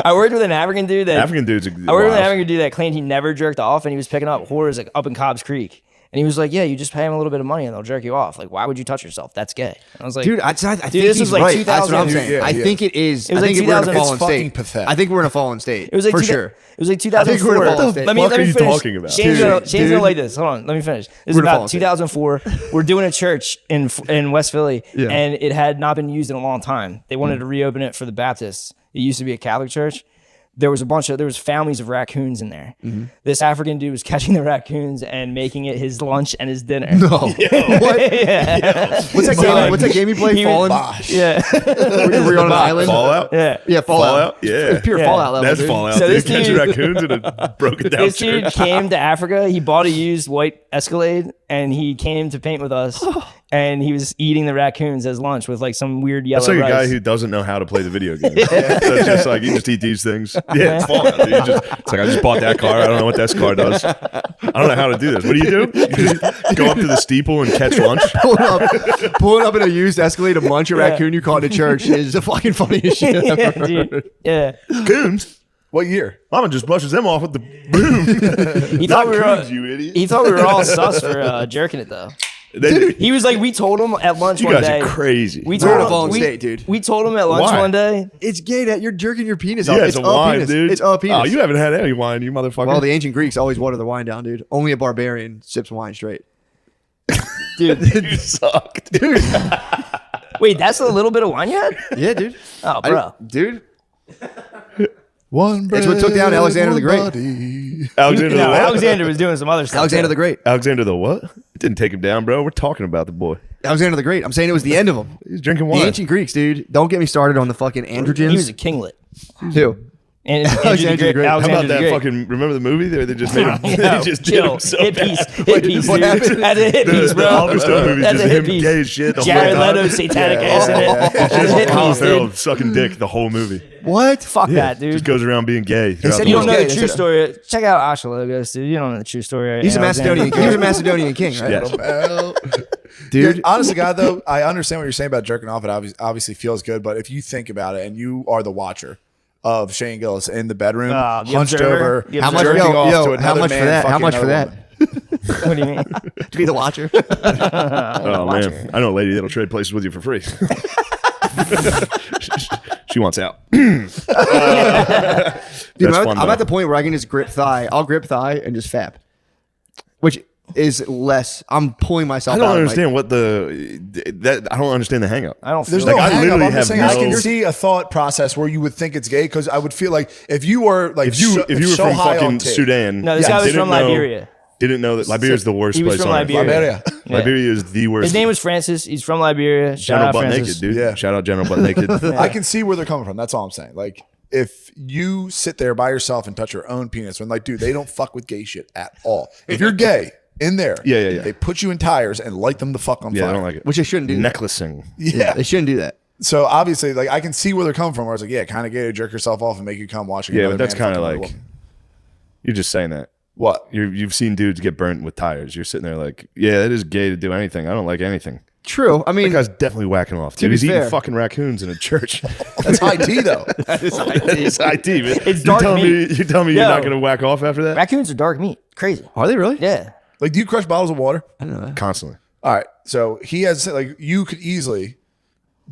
I worked with an African dude that African dudes. I worked with an African dude that claimed he never jerked off, and he was picking up whores like up in Cobb's Creek. And he was like, "Yeah, you just pay him a little bit of money, and they'll jerk you off. Like, why would you touch yourself? That's gay." And I was like, Dude, I think this he's was like right. That's what I'm 2000. saying. Yeah, I yeah. think it is. It was I like think we're in a 2000. fallen It's fucking state. pathetic. I think we're in a fallen state. It was like for 2000 sure. It was like I think we're in a 2004. fallen state. Let me What are you finish. talking about? Shane's Dude. gonna like this. Hold on, let me finish. This is We're in a about fallen state. 2004. We're doing a church in West Philly, Yeah. and it had not been used in a long time. They wanted to reopen it for the Baptists. It used to be a Catholic church. There was families of raccoons in there. Mm-hmm. This African dude was catching the raccoons and making it his lunch and his dinner. No. What? What's that game? What's that game you play? He- Fallen. Yeah, Were you on an island? Fallout. yeah. Yeah, Fallout. Yeah. It's pure Yeah. Fallout level. That's dude. Fallout. So Dude, this catching dude- raccoons in a broken down This dude church. came to Africa. He bought a used white Escalade, and he came to paint with us. And he was eating the raccoons as lunch with like some weird yellow That's like a guy rice. who doesn't know how to play the video game. That's just like, you just eat these things. Yeah, it's Fallout. Dude. It's like, I just bought that car. I don't know what this car does. I don't know how to do this. What do? You just go up to the steeple and catch lunch. Pulling up in a used Escalade to munch a raccoon you caught in a church is the fucking funniest shit I've yeah, ever heard. dude. Yeah. Coons. What year? Mama just brushes them off with the boom. He Not thought we were. coons, you idiot. He thought we were all sus for jerking it though. He was like, we told him at lunch You one guys day. are crazy. We We're told in a him, fallen we, state, dude. we told him at lunch Why? one day. It's gay that you're jerking your penis up. Yeah, It's it's a a wine, penis. dude. It's a penis. Oh, you haven't had any wine, you motherfucker. Well, the ancient Greeks always water the wine down, dude. Only a barbarian sips wine straight. dude. You suck, dude. Wait, that's a little bit of wine you had? Yeah, dude. Oh, bro. Dude. One bread, It's what took down Alexander the Great. Alexander the No, what? Alexander was doing some other stuff. Alexander too. the Great. Alexander the what? It didn't take him down, bro. We're talking about the boy. Alexander the Great. I'm saying it was the end of him. He's drinking The wine. ancient Greeks, dude. Don't get me started on the fucking androgens. He was a kinglet. Too. And Alexander the Great. How Alexander about the that Great. fucking? Remember the movie? They just made him. No, They just did chill. him so Hit bad. piece. Hit piece, what dude. happened? That's a hit piece, The bro. Oliver Stone movie is That's just a hit him piece. gay as shit. The Jared whole time. Leto's satanic ass in it. That's a hit Colin piece, Farrell dude. sucking dick the whole movie. What? Fuck that, dude. Just goes around being gay. throughout said the he You was don't movie. know gay. the They true said- story. Check out Ashalogos, dude. You don't know the true story. He's a Alexander. Macedonian. He was a Macedonian king, right? Yes. Dude. Yeah, honest to God, though, I understand what you're saying about jerking off. It obviously feels good, but if you think about it, and you are the watcher of Shane Gillis in the bedroom, The hunched observer. over, The How much? observer. jerking off to Yo, another how much man, for that? How fucking much for another that? woman. What do you mean? To be the watcher. Oh man, I know a lady that'll trade places with you for free. She wants out. Dude, That's fun, I'm though. at the point where I can just grip thigh. I'll grip thigh and just fap, which is less. I'm pulling myself. I don't out understand what I don't understand the hang up. I don't. There's feel no Like, I hang up. literally I'm just have saying I no- can see a thought process where you would think it's gay because I would feel like if you were like If you were so from high on fucking tit- Sudan, No, this Yeah, guy was didn't from know- Liberia. Didn't know that Liberia's the worst He was place from on earth. Liberia. Liberia. Yeah. Liberia is the worst. His name was Francis. He's from Liberia. Shout General out Butt Francis. Naked, dude. Yeah. Shout out General Butt Naked. I can see where they're coming from. That's all I'm saying. Like, if you sit there by yourself and touch your own penis, when like, dude, they don't fuck with gay shit at all. If you're gay in there, Yeah. they put you in tires and light them the fuck on Yeah, fire. I don't like it. Which they shouldn't do. Necklacing. Yeah. They shouldn't do that. So obviously, like, I can see where they're coming from. Where it's like, yeah, kind of gay to jerk yourself off and make you come watching. Yeah, another but that's man kind of fucking like another woman. you're just saying that. What? You've seen dudes get burnt with tires. You're sitting there like, yeah, it is gay to do anything. I don't like anything. True. I That mean, guy's definitely whacking off. To Dude, be he's eating fair. fucking raccoons in a church. That's high tea though. It's IT, man. It's dark meat. You tell me you're Yo. not gonna whack off after that? Raccoons are dark meat. Crazy. are they really? Yeah. Like, do you crush bottles of water? Constantly. All right. So he has like you could easily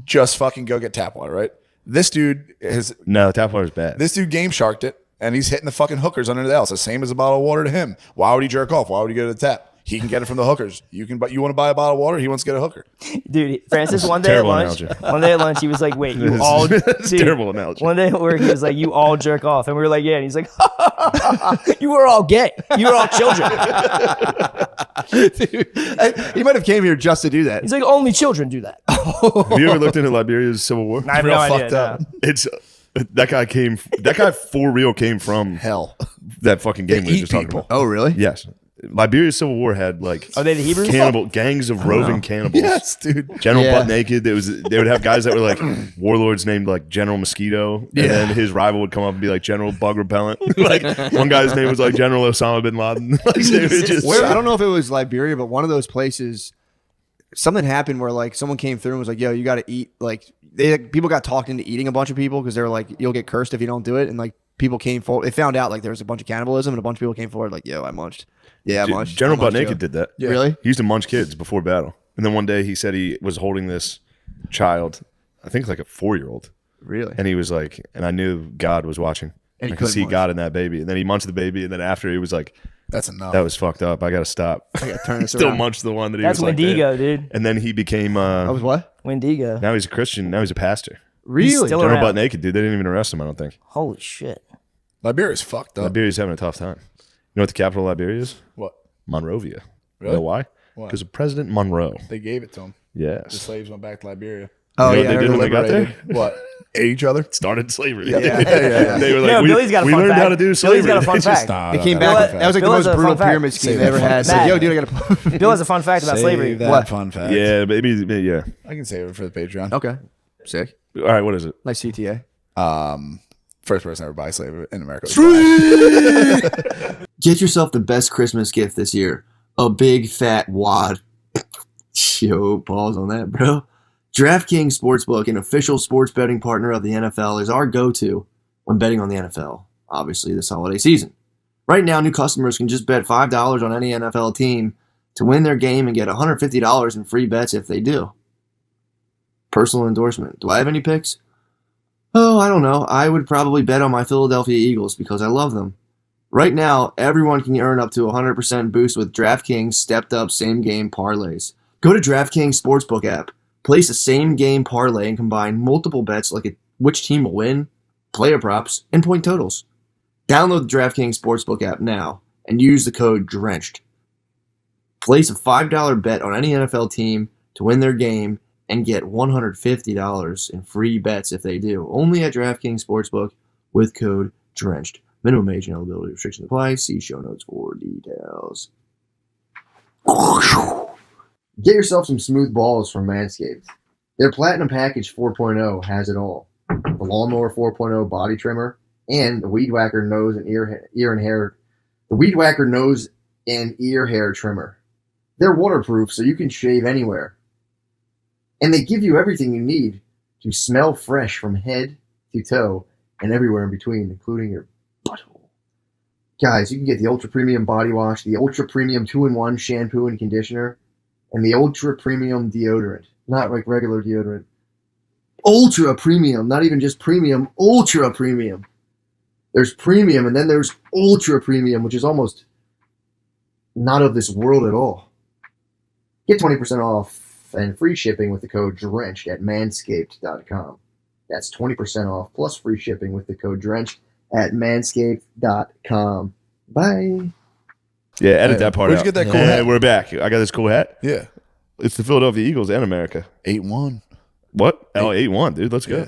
just fucking go get tap water, right? This dude has No, tap water's bad. this dude game sharked it and he's hitting the fucking hookers under the house. The same as a bottle of water to him. Why would he jerk off? Why would he go to the tap? He can get it from the hookers. You can, but you want to buy a bottle of water? He wants to get a hooker. Dude, Francis, one day at Terrible lunch, analogy. one day at lunch, he was like, wait, you It's- all, it's a dude, terrible analogy. One day at work, he was like, you all jerk off. And we were like, yeah. And he's like, you were all gay. You were all children. He might have came here just to do that. He's like, only children do that. Have you ever looked into Liberia's civil war? I have Real no idea. fucked up. no. It's that guy for real came from Hell. that fucking game we were eat just talking people. about. Oh, really? Yes. Liberia's civil war had like Are they the Hebrews? cannibal gangs of roving cannibals. Yes, dude. General Yeah. Butt Naked. They would have guys that were like warlords named like General Mosquito, and then his rival would come up and be like General Bug Repellent. Like one guy's name was like General Osama bin Laden. Like they would just Where, I don't know if it was Liberia, but one of those places, something happened where like someone came through and was like, "Yo, you got to eat." Like people got talked into eating a bunch of people because they were like, "You'll get cursed if you don't do it." And like people came forward. They found out like there was a bunch of cannibalism, and a bunch of people came forward like, "Yo, I munched." Yeah, I munched. General I Butt munched, Naked yo. did that. Really? He used to munch kids before battle, and then one day he said he was holding this child, I think like a 4-year-old, Really? and he was like, and I knew God was watching. And he I could couldn't see munch. God in that baby, and then he munched the baby, and then after he was like, That's enough. "That was fucked up. I got to stop." I got to turn this Still around. munched the one that he That's was like, Wendigo, "Damn." dude. And then he became. I was what? Wendigo. Now he's a Christian. Now he's a pastor. Really? still General around. Butt Naked, dude. They didn't even arrest him. I don't think. Holy shit. Liberia's fucked up. Liberia's having a tough time. You know what the capital of Liberia is? What? Monrovia. Really? You know why? Why? Because of President Monroe. They gave it to him. The Yes. slaves went back to Liberia. Oh You know yeah, what they I did heard when they got there? Liberated. What? Ate each other? Started slavery. Yeah. They were like, No, we, Billy's got a we fun learned fact. how to do Billy's slavery. got a fun They just- fact. They came Bill- back. That was like the Bill most has a brutal fun fact. pyramid scheme Say they ever that had. fun Like, fact. yo, dude, I got Bill has a fun fact about slavery. Save that What? fun fact. Yeah, maybe, yeah. I can save it for the Patreon. to. Okay, sick. All right, what is it? Nice CTA. First person ever buy a slave in America. Get yourself the best Christmas gift this year. A big fat wad. Yo, pause on that, bro. DraftKings Sportsbook, an official sports betting partner of the NFL, is our go-to when betting on the NFL, obviously this holiday season. Right now, new customers can just bet $5 on any NFL team to win their game and get $150 in free bets if they do. Personal endorsement. Do I have any picks? Oh, I don't know. I would probably bet on my Philadelphia Eagles because I love them. Right now, everyone can earn up to 100% boost with DraftKings stepped-up same-game parlays. Go to DraftKings Sportsbook app. Place a same-game parlay and combine multiple bets like which team will win, player props, and point totals. Download the DraftKings Sportsbook app now and use the code DRENCHED. Place a $5 bet on any NFL team to win their game and get $150 in free bets if they do. Only at DraftKings Sportsbook with code DRENCHED. Minimum age and eligibility restrictions apply. See show notes for details. Get yourself some smooth balls from Manscaped. Their Platinum Package 4.0 has it all. The Lawnmower 4.0 body trimmer and the Weed Whacker nose and ear hair trimmer. They're waterproof so you can shave anywhere. And they give you everything you need to smell fresh from head to toe and everywhere in between, including your butthole. Guys, you can get the Ultra Premium Body Wash, the Ultra Premium 2-in-1 shampoo and conditioner, and the Ultra Premium deodorant. Not like regular deodorant. Ultra Premium, not even just premium, Ultra Premium. There's premium and then there's Ultra Premium, which is almost not of this world at all. Get 20% off and free shipping with the code DRENCHED at manscaped.com. That's 20% off plus free shipping with the code DRENCHED at manscaped.com. Bye. Yeah, edit that part Where'd out. you get that cool Yeah, hat? we're back. I got this cool hat. Yeah. It's the Philadelphia Eagles and America. 8-1. What? Oh, 8-1, dude. Let's go. Yeah.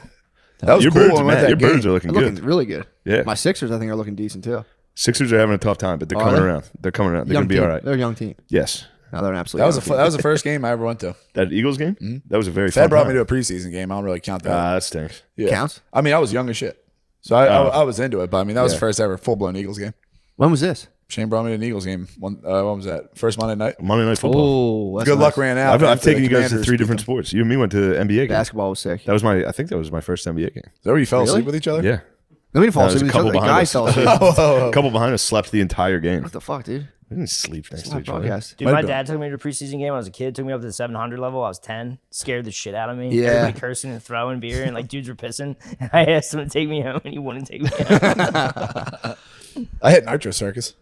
That was Your cool birds, when we went man. that Your game. birds are looking They're good. looking really good. Yeah. My Sixers, I think, are looking decent too. Sixers are having a tough time, but they're Are coming they? around. They're coming around. They're Young going to be team. all right. They're a young team. Yes. No, they're an absolute. That was young that was the first game I ever went to. That Eagles game? Mhm. That was a very Fed fun brought time. me to a preseason game. I don't really count that. That stinks. Yeah. Counts? I mean, I was young as shit. So I was into it, but I mean, that was the first ever full-blown Eagles game. When was this? Shane brought me to an Eagles game. When was that? First Monday night? Monday Night Football. Oh, that's Good luck nice. ran out. I've after taken the you guys to Commanders 3 beat different them. sports. You and me went to the NBA game. Basketball was sick. That was I think that was my first NBA game. Is that where you fell Really? asleep with each other? Yeah. No, we didn't fall There was asleep a with each couple other. The behind guys us. fell asleep. A couple behind us slept the entire game. What the fuck, dude? We didn't sleep next It's to not each other. broadcast. Dude, Might my be. dad took me to a preseason game when I was a kid. Took me up to the 700 level. I was 10. Scared the shit out of me. Yeah. Everybody cursing and throwing beer and like dudes were pissing. And I asked him to take me home and he wouldn't take me home. I hit Nitro Circus.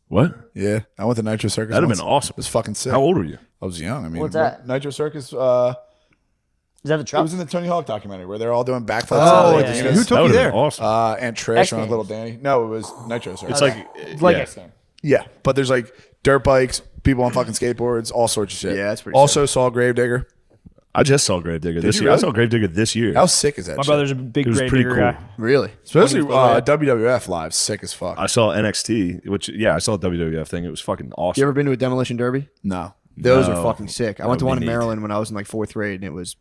What? Yeah, I went to Nitro Circus. That'd have once. been awesome. It was fucking sick. How old were you? I was young. I mean, What's that? Nitro Circus. Is that the It truck? was in the Tony Hawk documentary where they're all doing backflips. Oh, and yeah, like, yeah. you know, Who That took you would've been there? awesome. and Trish X and Games. little Danny. No, it was Nitro Circus. It's like like yeah. X Games. Yeah, but there's like dirt bikes, people on fucking skateboards, all sorts of shit. Yeah, that's pretty Also saw Gravedigger. I just saw Gravedigger this you year. I really? saw Gravedigger this year. How sick is that? My shit? brother's a big It was grave pretty digger cool. guy. Really? Especially Fucking WWF live, sick as fuck. I saw NXT, which I saw the WWF thing. It was fucking awesome. You ever been to a demolition derby? No, Those No. are fucking sick. I That went to would one be in neat. Maryland when I was in like 4th grade, and it was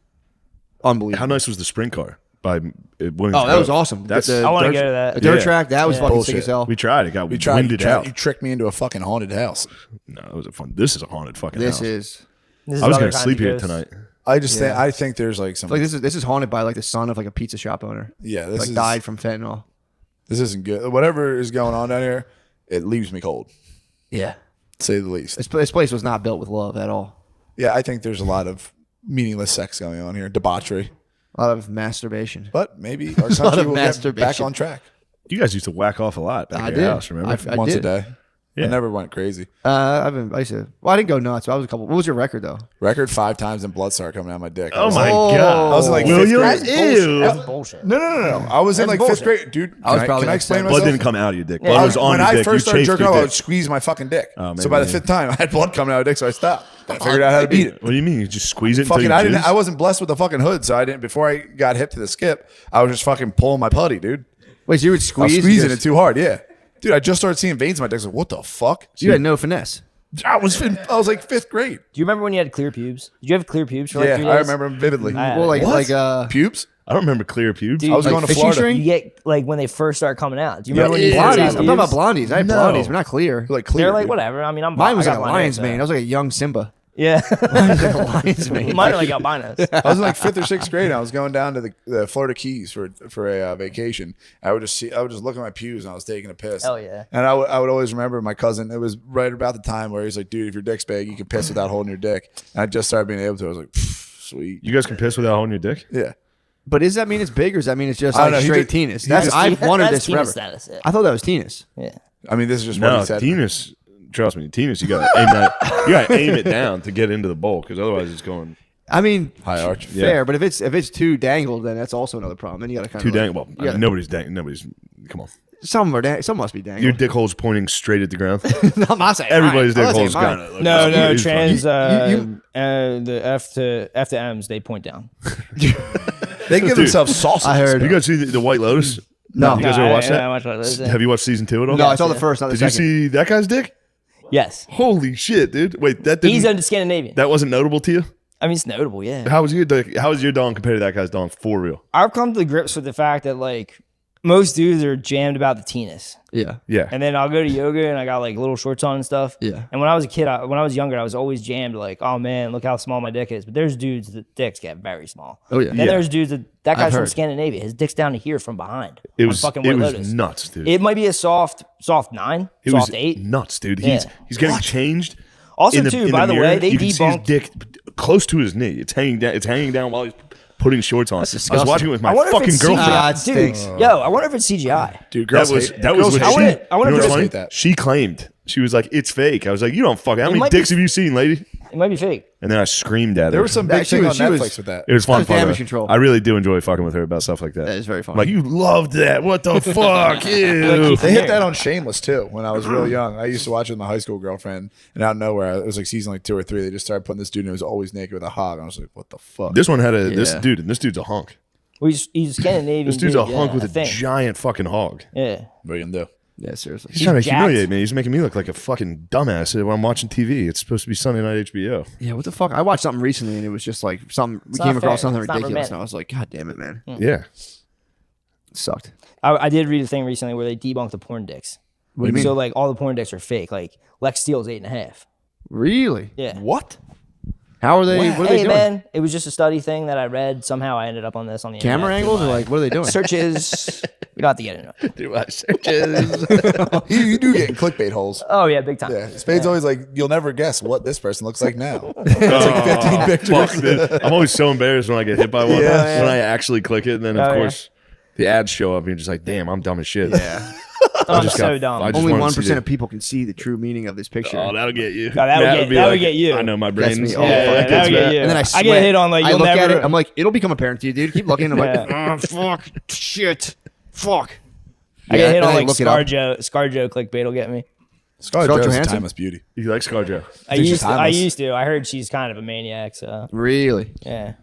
unbelievable. How nice was the sprint car by Williams? Oh, that was Grove? awesome. That's The I want to dirt- go to that. The dirt Yeah. track, that was Yeah. fucking Bullshit. sick as hell. we tried. It got you tried. winded out. You tricked me into a fucking haunted house. No, it was a fun. This is a haunted fucking This house. is This is I was other gonna kind sleep of here ghost. tonight. I just think Yeah. I think there's like some. like this is haunted by like the son of like a pizza shop owner. yeah, this Like is died from fentanyl. This isn't good. Whatever is going on down here, it leaves me cold, Yeah. to say the least. This place was not built with love at all. Yeah, I think there's a lot of meaningless sex going on here, debauchery. A lot of masturbation. But maybe our lot country of will get back masturbation. on track You guys used to whack off a lot back I at did. your house, remember? I once did. a day. Yeah. I never went crazy. I used to. Well, I didn't go nuts. But I was a couple. What was your record though? Record 5 times and blood started coming out of my dick. oh my Oh. god! I was in like William? fifth grade. Ew. That's bullshit. No. I was in That's like 5th bullshit. grade, dude. I was Can probably can I like explain seven. Blood myself? didn't come out of your dick. Yeah. Blood was on when your I dick. first You started chafed jerking your off, I dick. would squeeze my fucking dick. Oh, So by the maybe. 5th time, I had blood coming out of my dick, so I stopped. I figured out how to beat it. What do you mean? You just squeeze it until Fucking, you I didn't. jizz? I wasn't blessed with the fucking hood, so I didn't. Before I got hip to the skip, I was just fucking pulling my putty, dude. Wait, so you would I was squeeze? squeezing just- it too hard. Yeah, dude. I just started seeing veins in my dick. I was like, what the fuck? You had no finesse. I was like 5th grade. Do you remember when you had clear pubes? Did you have clear pubes for like Yeah, 3 days? I remember them vividly. I- Well, like What? Pubes? I don't remember clear pubes. Dude, I was like going to fishing Florida. string? You get like when they first start coming out. Do you Yeah. remember when you Yeah. first Blondies. had I'm talking about pubes? blondies. I had No. blondies. We're not clear. Like clear. They're like dude. whatever. I mean, I'm. Mine was I like got a mine lion's so- mane. I was like a young Simba. Yeah, Mine was like a lion's mane. mine are like albinos. I was in like 5th or 6th grade. And I was going down to the Florida Keys for a vacation. I would just look at my pews and I was taking a piss. Hell yeah. And I would always remember my cousin. It was right about the time where he's like, "Dude, if your dick's big, you can piss without holding your dick." And I just started being able to. I was like, "Sweet." You guys can piss without holding your dick? Yeah. But does that mean it's big, or does that mean it's just I don't like know, straight he just- tennis? I've wanted That's this penis forever. status. Yeah. I thought that was tennis. Yeah. I mean, this is just what No, he said. penis. trust me, tennis, you gotta aim it down to get into the bowl because otherwise it's going I mean, High arch. fair, but if it's too dangled, then that's also another problem. Then you got to kind too of dangled. Well, I mean, nobody's. Come on, some must be dangled. your dick hole's pointing straight at the ground. No, I'm not saying Everybody's mine. dick I'm not hole's saying got mine. it. No, It's trans. fine. The F to M's, they point down. They give themselves sausage. I heard. You guys see the White Lotus? No. you guys ever watched that? I watched those. Have you watched season 2 at all? No, I saw the first, not the Did you second. see that guy's dick? Yes, Holy shit, dude! Wait, that he's didn't. a Scandinavian. That wasn't notable to you? I mean, it's notable. Yeah, How was your dick? How was your dong compared to that guy's dong for real? I've come to the grips with the fact that like most dudes are jammed about the penis. Yeah. Yeah. And then I'll go to yoga and I got like little shorts on and stuff. Yeah. And when I was a kid, when I was younger, I was always jammed like, oh man, look how small my dick is. But there's dudes that dicks get very small. Oh, yeah. Then there's dudes that guy's from heard. Scandinavia. His dick's down to here from behind. It on was fucking it White was Lotus. nuts, dude. It might be a soft 9, It soft was 8. nuts, dude. Yeah. He's getting changed. Also, in the, too, in by the mirror, way, they you can see his debunked. dick close to his knee. It's hanging down. It's hanging down while he's putting shorts on. I was disgusting. watching it with my I wonder if fucking it's girlfriend. Ah, it CGI. Dude, stinks. yo, I wonder if it's CGI. Dude, That girls was hate, that was girls what hate she. I wonder you know if what's it's- funny? that. She claimed she was like, "It's fake." I was like, "You don't fuck. How many might be- dicks have you seen, lady?" It might be fake. And then I screamed at her. There was some big She thing was- on she Netflix was- with that. It was fun. That's fucking damage with her. control. I really do enjoy fucking with her about stuff like that. That is very fun. Like you loved that. What the fuck? Ew. They hit that on Shameless too. When I was real young, I used to watch it with my high school girlfriend, and out of nowhere, it was like season like 2 or 3. They just started putting this dude who was always naked with a hog. And I was like, what the fuck? This one had a this Yeah. dude, and this dude's a hunk. Well, he's Scandinavian. This dude's dude, a hunk yeah, with I a think. giant fucking hog. Yeah. What are you gonna do? Yeah, seriously. He's trying to jacked. humiliate me. He's making me look like a fucking dumbass when I'm watching TV. It's supposed to be Sunday night HBO. Yeah, what the fuck? I watched something recently and it was just like something. We not came across fair. something It's not ridiculous, romantic. and I was like, God damn it, man, Yeah. it sucked. I did read a thing recently where they debunked the porn dicks. What do you mean? So like all the porn dicks are fake. Like Lex Steele's 8.5. Really? Yeah. What? How are they? What are they Hey doing? man, it was just a study thing that I read. Somehow I ended up on this on the Camera internet. angles or like what are they doing? Searches. We don't have to get into it. Do I searches? You do get in clickbait holes. Oh yeah, big time. Yeah, Spade's always like, you'll never guess what this person looks like now. Oh, 15 pictures. fuck, dude. I'm always so embarrassed when I get hit by one. Yeah. When I actually click it, and then of Oh, yeah. course the ads show up, and you're just like, "Damn, I'm dumb as shit." Yeah. I'm just so got- dumb. I just Only wanted to see 1% the- of people can see the true meaning of this picture. Oh, that'll get you. that would get you. I know my Gets brain's. me all Yeah, fucked that up. would get you. And then I I sweat. get hit on like I you'll look at never. it. I'm like, it'll become apparent to you, dude. Keep looking. I'm like, Yeah. oh fuck, shit, fuck. I get hit and on I like look it up. SCARJO clickbait will get me. Scarlett Scarlett Johansson's Johansson? timeless beauty. You like ScarJo? I she's used timeless. to. I heard she's kind of a maniac. So Really? yeah.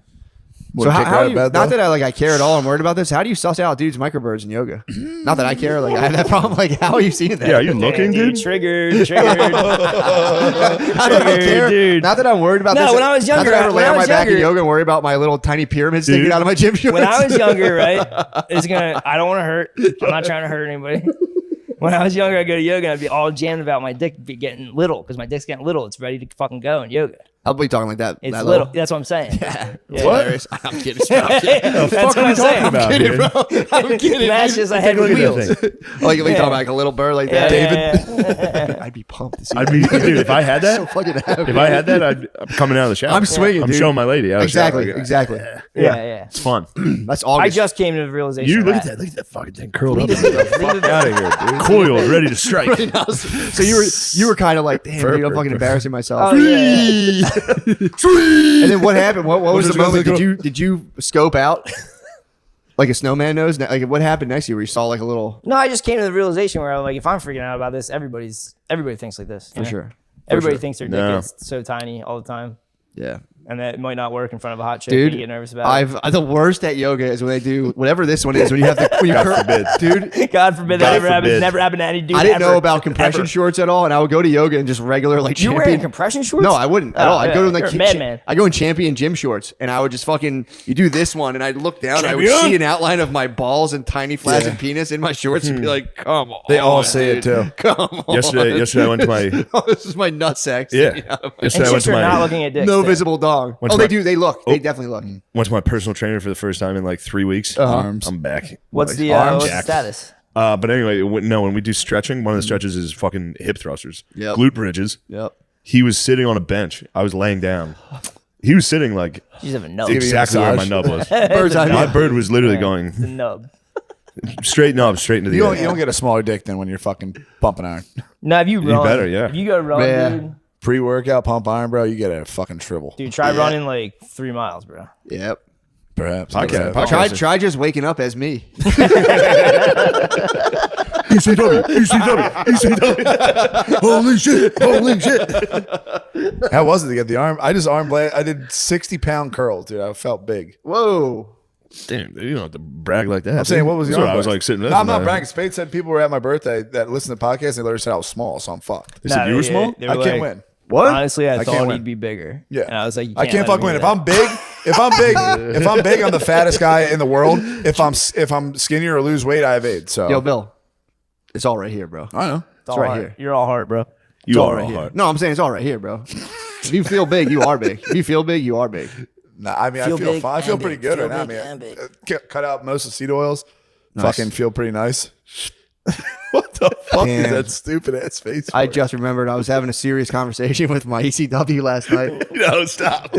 So Would how, kick her how out do of you, bed, not though? that I care at all. I'm worried about this. How do you suss out dudes microbirds in yoga? Not that I care. Like I have that problem. Like how are you seeing that? Yeah, are you looking, dude? Triggered. Not that I care. dude. Not that I'm worried about No, this. when I was Not younger- that I ever lay when I on my was back in younger- yoga and worry about my little tiny pyramid sticking Dude. out of my gym shorts. When I was younger, right? It's gonna. I don't want to hurt. I'm not trying to hurt anybody. When I was younger, I'd go to yoga and I'd be all jammed about my dick be getting little because my dick's getting little. It's ready to fucking go in yoga. I'll be talking like that. It's that little. That's what I'm saying. Yeah. What? I'm kidding. I'm kidding. That's fuck what are I'm we talking saying. about, kidding, dude? bro. I'm kidding. That's just a head with Look at wheels. that thing. Like if we Yeah. talk about like a little bird like that, David. I'd be pumped to see. I'd that. be, dude. If I had so that, fucking happy. if I had that, I'm coming out of the shower. I'm swinging, I'm dude. showing my lady. Out of the shower. Exactly. Exactly. Yeah. It's fun. That's I August. just came to the realization. You of look at that. Look at that fucking thing curled up. Leave it Out of here, dude. Coiled, ready to strike. So you were kind of like, damn, dude, I'm fucking embarrassing myself. Oh, yeah. And then what happened? What was the this gonna moment? look Did you scope out like a snowman nose? Like what happened next to you where you saw like a little? No, I just came to the realization where I'm like, if I'm freaking out about this, everybody thinks like this. For sure. Everybody thinks their dick No. is so tiny all the time, Yeah. and that it might not work in front of a hot chick. Dude, you get nervous about it. the worst at yoga is when they do whatever this one is when you have the when you forbid. dude. God forbid that God ever happens. forbid. Never happened to any dude. I didn't ever. know about compression Ever. shorts at all, and I would go to yoga and just regular like You champion. wearing compression shorts? No, I wouldn't at Oh, all. I'd go to like you're a madman. I go in champion gym shorts, and I would just fucking you do this one, and I'd look down, and I would see an outline of my balls and tiny flaccid penis in my shorts, and be like, "Come on!" They all say it dude. too. Come on. Yesterday I went to my Oh, this is my nutsack. yeah. sticking out of my- Yesterday And I went chicks to are not my looking at dicks. No too. visible dong. Went Oh, to they my- do. They look. They definitely look. went to my personal trainer for the first time in like 3 weeks. Arms. I'm back. What's the Arms what's the jacked. status? But anyway, when we do stretching, one of the stretches is fucking hip thrusters, Yep. glute bridges. Yep. He was sitting on a bench. I was laying down. He was sitting like You just have a nub. exactly where my massage. nub was. Bird's eye My view. bird was literally The going. nub. Straight into the You edge. don't get a smaller dick than when you're fucking pumping iron. No, if you run, better, yeah. If you go run, Yeah. dude, Pre-workout pump iron, bro, you get a fucking shrivel. dude, try running like 3 miles, bro. Yep. Perhaps. Podcast. Perhaps. Try just waking up as me. ECW. Holy shit. How was it to get the arm? I just arm blade. I did 60-pound curls, dude. I felt big. Whoa. Damn, dude, you don't have to brag like that. I'm saying, what was the That's arm what I was blade? like sitting there. No, I'm not bragging. Spade said people were at my birthday that listened to the podcast and they literally said I was small, so I'm fucked. They said you were small? They I were can't like, win. What? Honestly, I can't thought win. he'd be bigger. Yeah. And I was like, I can't let fucking him win. do If I'm big, if I'm big, I'm the fattest guy in the world. If I'm skinnier or lose weight, I have AIDS. So Yo, Bill. It's all right here, bro. I know. It's right heart. here. You're all heart, bro. You all are right all here. hard. No, I'm saying it's all right here, bro. If you feel big, you are big. If you feel big, you are big. Nah, I mean, Feel I feel big fine. I feel and pretty big. good Feel right now, big man. and big. Cut out most of the seed oils. Nice. Fucking feel pretty nice. What the fuck Damn. is that stupid ass face? I for? just remembered I was having a serious conversation with my ECW last night. No, stop.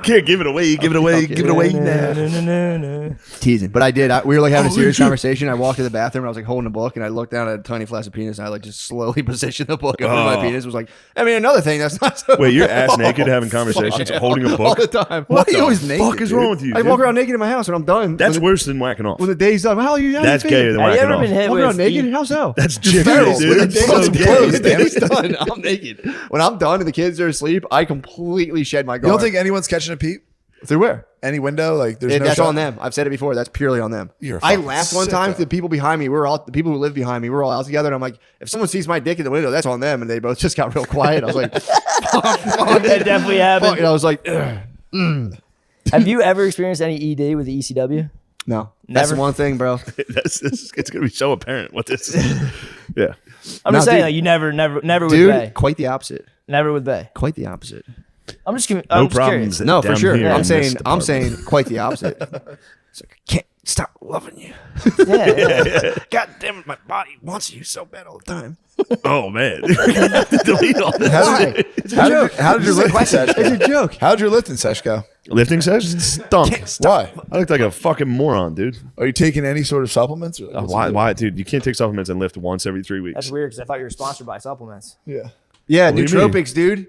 Can't give it away. Give it away. Give it away now. Teasing. But I did. We were like having a serious conversation. I walked to the bathroom and I was like holding a book and I looked down at a tiny flaccid penis and I like just slowly positioned the book over my penis. It was like, I mean, another thing that's not so. Wait, you're ass naked having conversations, holding a all book? the time. What Why are you the always naked? fuck is dude? wrong with you, I dude? walk around naked in my house when I'm done. That's when worse than whacking off. when the day's done. How are you? That's gayer than Have you whacking ever off. been hit Walking around with naked? E- How so? That's Feral, gyppy, dude. dude. They That's so close gay. the The day's done. I'm naked. When I'm done and the kids are asleep, I completely shed my You guard. don't think anyone's catching a peep? through where? Any window? Like there's no That's shot? on them. I've said it before. That's purely on them. You're a I fucking laughed one time sicko. to the people behind me. The people who live behind me. We're all out together, and I'm like, if someone sees my dick in the window, that's on them. And they both just got real quiet. I was like, That definitely fuck. happened. And I was like, Have you ever experienced any ED with the ECW? no, that's the Never. one thing, bro. It's gonna be so apparent what this is. Yeah. I'm No, just saying, dude. like, you never with Dude, Bay. quite the opposite. Never with Bay. Quite the opposite. I'm just curious. No problems. No, for down sure. here in I'm this saying department. quite the opposite. It's like, I can't stop loving you. Yeah. God damn it, my body wants you so bad all the time. Oh man. Delete all this. Why? It's a joke. How did your lifting sesh go? It's a joke. How'd your lifting sesh go? Lifting session stunk. Why? I looked like a fucking moron, dude. Are you taking any sort of supplements? Or what's Why? it? Why, dude? You can't take supplements and lift once every 3 weeks. That's weird because I thought you were sponsored by supplements. Yeah. Yeah, What do you mean? nootropics, dude.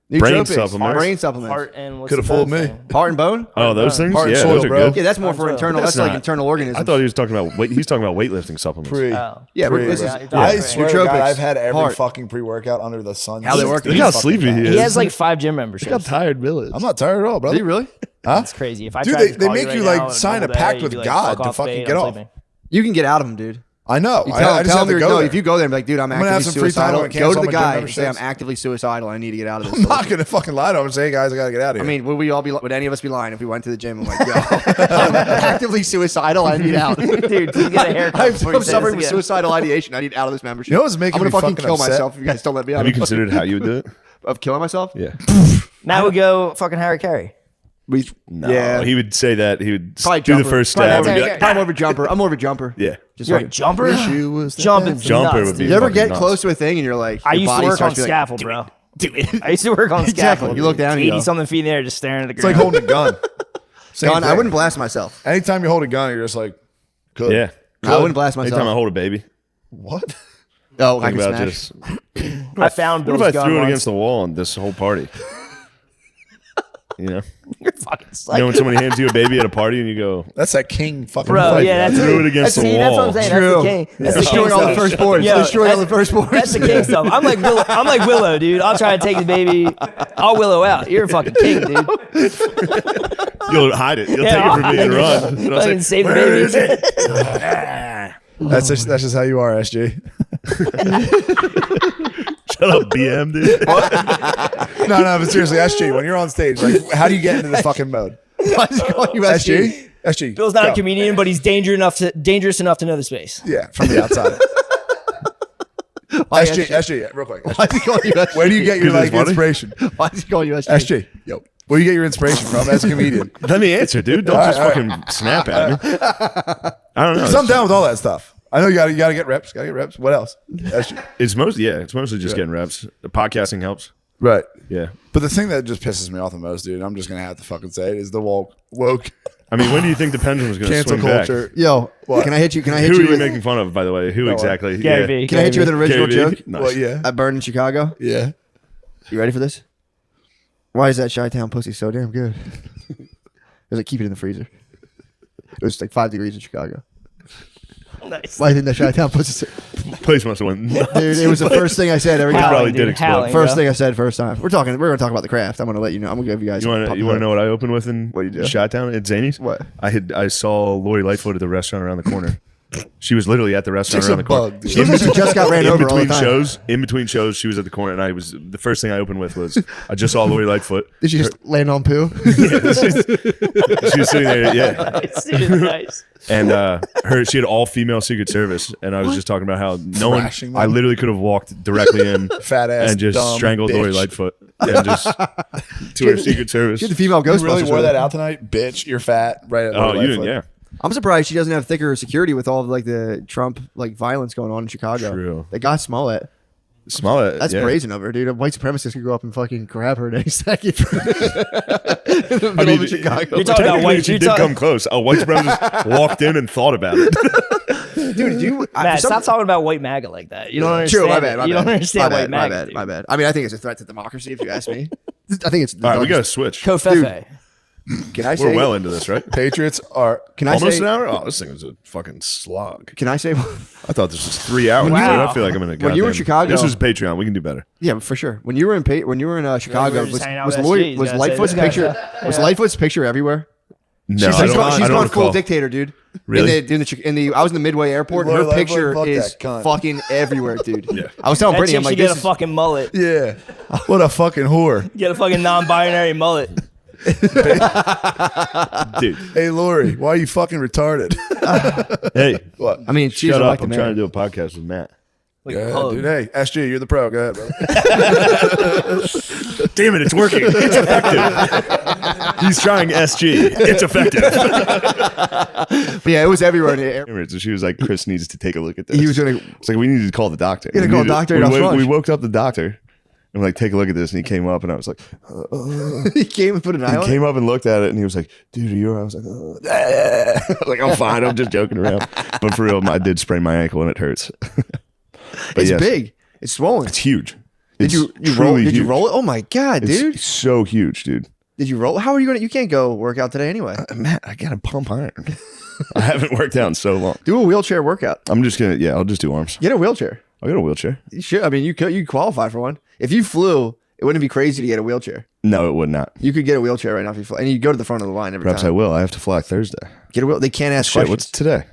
Brain Nootropics. supplements. Brain supplements. Heart and what's Coulda the fooled bone me. thing? Heart and bone? Oh, those things? Heart and Yeah, soil, those are bro. good. Yeah, that's more for Soil. internal. That's That's like not- internal organisms. I thought he was talking about weight. He's talking about weightlifting supplements. Pre. Oh. Yeah, but this is Yeah, you're talking I about swear to God, nootropics, I've had every heart. fucking pre-workout under the sun. How they work? Look how sleepy he is. He has like 5 gym memberships. Look how tired Bill is. I'm not tired at all, brother. Did you really? That's crazy. If I Dude, tried they to call make right you, now like, on sign a normal pact day, with you'd be God fuck to off, fucking Fade, get I'm off. sleeping. You can get out of them, dude. I know. You I just have to go there. if you go there and be like, dude, I'm gonna have actively some free time, suicidal. I'm gonna Go to cancel the my gym guy and say I'm memberships. actively suicidal. I need to get out of this. I'm not gonna fucking lie to him and say, hey guys, I gotta get out of here. I mean, would any of us be lying if we went to the gym and like, yo, I'm actively suicidal. I need out. Dude, you get a haircut. before you I'm say suffering this with again. suicidal ideation. I need out of this membership. You know what's making I'm gonna me fucking fucking kill upset? myself if you guys don't let me out. Have you considered how you would do it? of killing myself? Yeah. Now we go fucking Harry Carey. No, Yeah. he would say that. He would Probably do the jumper. first Probably stab. not And be Harry like, Carey. I'm more of a jumper. I'm more of a jumper. yeah. Just You're a like, jumper? Issue was that Jumping bad. Jumper nuts, would be dude. you ever fucking get nuts. close to a thing and you're like, I your used to body work starts on to be like, scaffold, bro. I used to work on Exactly. scaffold. You look down and you 80 go. something feet in the air, just staring at the It's like ground. holding a gun. Same Gun, I thing. wouldn't blast myself. Anytime you hold a gun, you're just like, good. Yeah. I wouldn't blast myself. Anytime I hold a baby, What? Oh, I think can about smash. just. I found What Bill's if I gun threw it once. against the wall on this whole party? You know, You're fucking you psycho. know when somebody hands you a baby at a party and you go, That's that king fucking Bro, fight. yeah, that's threw it against the see, wall. That's what I'm saying. That's the king. That's the king Destroying all the stuff. firstborns. Yo, Destroying all the that's- firstborns. That's the king stuff. I'm like Willow, dude. I'll try to take the baby. I'll Willow out. You're a fucking king, dude. you'll hide it. You'll take it from me and run. You know what I'm Fucking saying? save the Where baby. is it? That's just how you are, SG. Shut up, BM, dude. No, but seriously, SG, when you're on stage, like, how do you get into the fucking mode? Why does he call you SG? SG. Bill's not go. a comedian, but he's dangerous enough to know the space. Yeah, from the outside. Why SG, real quick. Why does he call you SG? Where do you get your 'Cause it's like funny? inspiration? Why does he call you SG? SG, yo. Where do you get your inspiration from as a comedian? Let me answer, dude. Don't just all right. fucking snap at me. I don't know. Because I'm down with all that stuff. I know you gotta get reps. Gotta get reps. What else? SG. It's mostly just getting reps. The podcasting helps. Right. Yeah. But the thing that just pisses me off the most, dude, I'm just gonna have to fucking say it, is the woke I mean, when do you think the pendulum is going to Cancel swing back? culture. Yo, What? can I hit you? Can I hit Who you are you with? making fun of, by the way? Who exactly? Gary V. Can I hit you with an original KV? joke? Nice. Well, yeah. I burned in Chicago. Yeah. You ready for this? Why is that Chi-Town pussy so damn good? It was like, keep it in the freezer. It was like 5 degrees in Chicago. Nice. Why didn't that Chi-Town pussy so... Place must have went nuts. Dude, it was the first thing I said every Howling, time. probably did dude, explode. howling, First bro. thing I said first time. We're going to talk about the craft. I'm going to let you know. I'm going to give you guys. You want to know what I opened with in What you do? Chi-Town at Zany's? What? I saw Lori Lightfoot at the restaurant around the corner. She was literally at the restaurant She's around a the corner. bug, dude. She looks like she just got ran in over all the between time. in between shows, she was at the corner, and the first thing I opened with was I just saw Lori Lightfoot. Did she just land on poo? She was sitting there, yeah, Nice, dude, nice. and she had all female Secret Service, and I was just talking about how no one. Thrashing I them. literally could have walked directly in, Fat ass and just dumb strangled bitch. Lori Lightfoot, and just to her Secret Service. She had the female You Ghostbusters. really wore with that her. out tonight? Bitch, you're fat. Right at Oh, Lori you Lightfoot. yeah. I'm surprised she doesn't have thicker security with all of like the Trump like violence going on in Chicago. True. They got Smollett. Smollett. That's yeah. brazen of her, dude. A white supremacist could go up and fucking grab her at any second. In the middle mean, of Chicago. You're talking about Technically, white. she You're did talking, come close. A white supremacist walked in and thought about it. Dude, you Matt, stop talking about white MAGA like that. You don't understand. True, my it. bad. My You bad. don't understand my white bad, MAGA. my bad. dude. My bad. I mean, I think it's a threat to democracy, if you ask me. I think it's. All right, we got to switch. Kofefe. Can I say? We're well into this, right? Patriots are. Can I Almost say? an hour? Oh, this thing was a fucking slog. Can I say? I thought this was 3 hours. Wow. I feel like I'm in a When you were in goddamn- Chicago- This is Patreon. We can do better. Yeah, for sure. When you were in Chicago, just hanging out was with Lloyd, SGs, was gotta say Lightfoot's this guy's picture a- was yeah. Lightfoot's picture everywhere? No, She's I don't, gone, I she's don't gone full recall. dictator, dude. Really? I was in the Midway Airport, and Lori her Lightfoot, picture fuck is that cunt. fucking everywhere, dude. Yeah. I was telling That Brittany, chick I'm should like, get this a is, fucking mullet. Yeah. What a fucking whore. Get a fucking non-binary mullet. Dude. Hey, Lori, why are you fucking retarded? Hey. What? I mean, she's Shut a up. like the I'm man. trying to do a podcast with Matt. Like, Yeah, hug. dude. Hey, SG, you're the pro. Go ahead, brother. Damn it, it's working. It's effective. He's trying SG. It's effective. But yeah, it was everywhere in the air. So she was like, Chris needs to take a look at this. He was gonna. It's like, we need to call the doctor. You gotta call a doctor and I'll We flush. woke up the doctor and we're like, take a look at this. And he came up and I was like, He came and put an eye he on came it. up and looked at it and he was like, dude, are you all right? I was like, I was like, I'm fine. I'm just joking around. But for real, I did sprain my ankle and it hurts. But It's yes, big. It's swollen. It's huge. Did you It's roll? truly Did you huge. roll it? Oh my god, It's dude! so huge, dude. Did you roll? How are you gonna? You can't go work out today anyway. Matt, I got to pump iron. I haven't worked out in so long. Do a wheelchair workout. I'm just going to, I'll just do arms. Get a wheelchair. I'll get a wheelchair. You should. I mean, you could. You qualify for one. If you flew, it wouldn't be crazy to get a wheelchair. No, it would not. You could get a wheelchair right now if you fly, and you go to the front of the line every Perhaps I time. will. I have to fly Thursday. Get a wheel. They can't ask Shit, questions. what's today?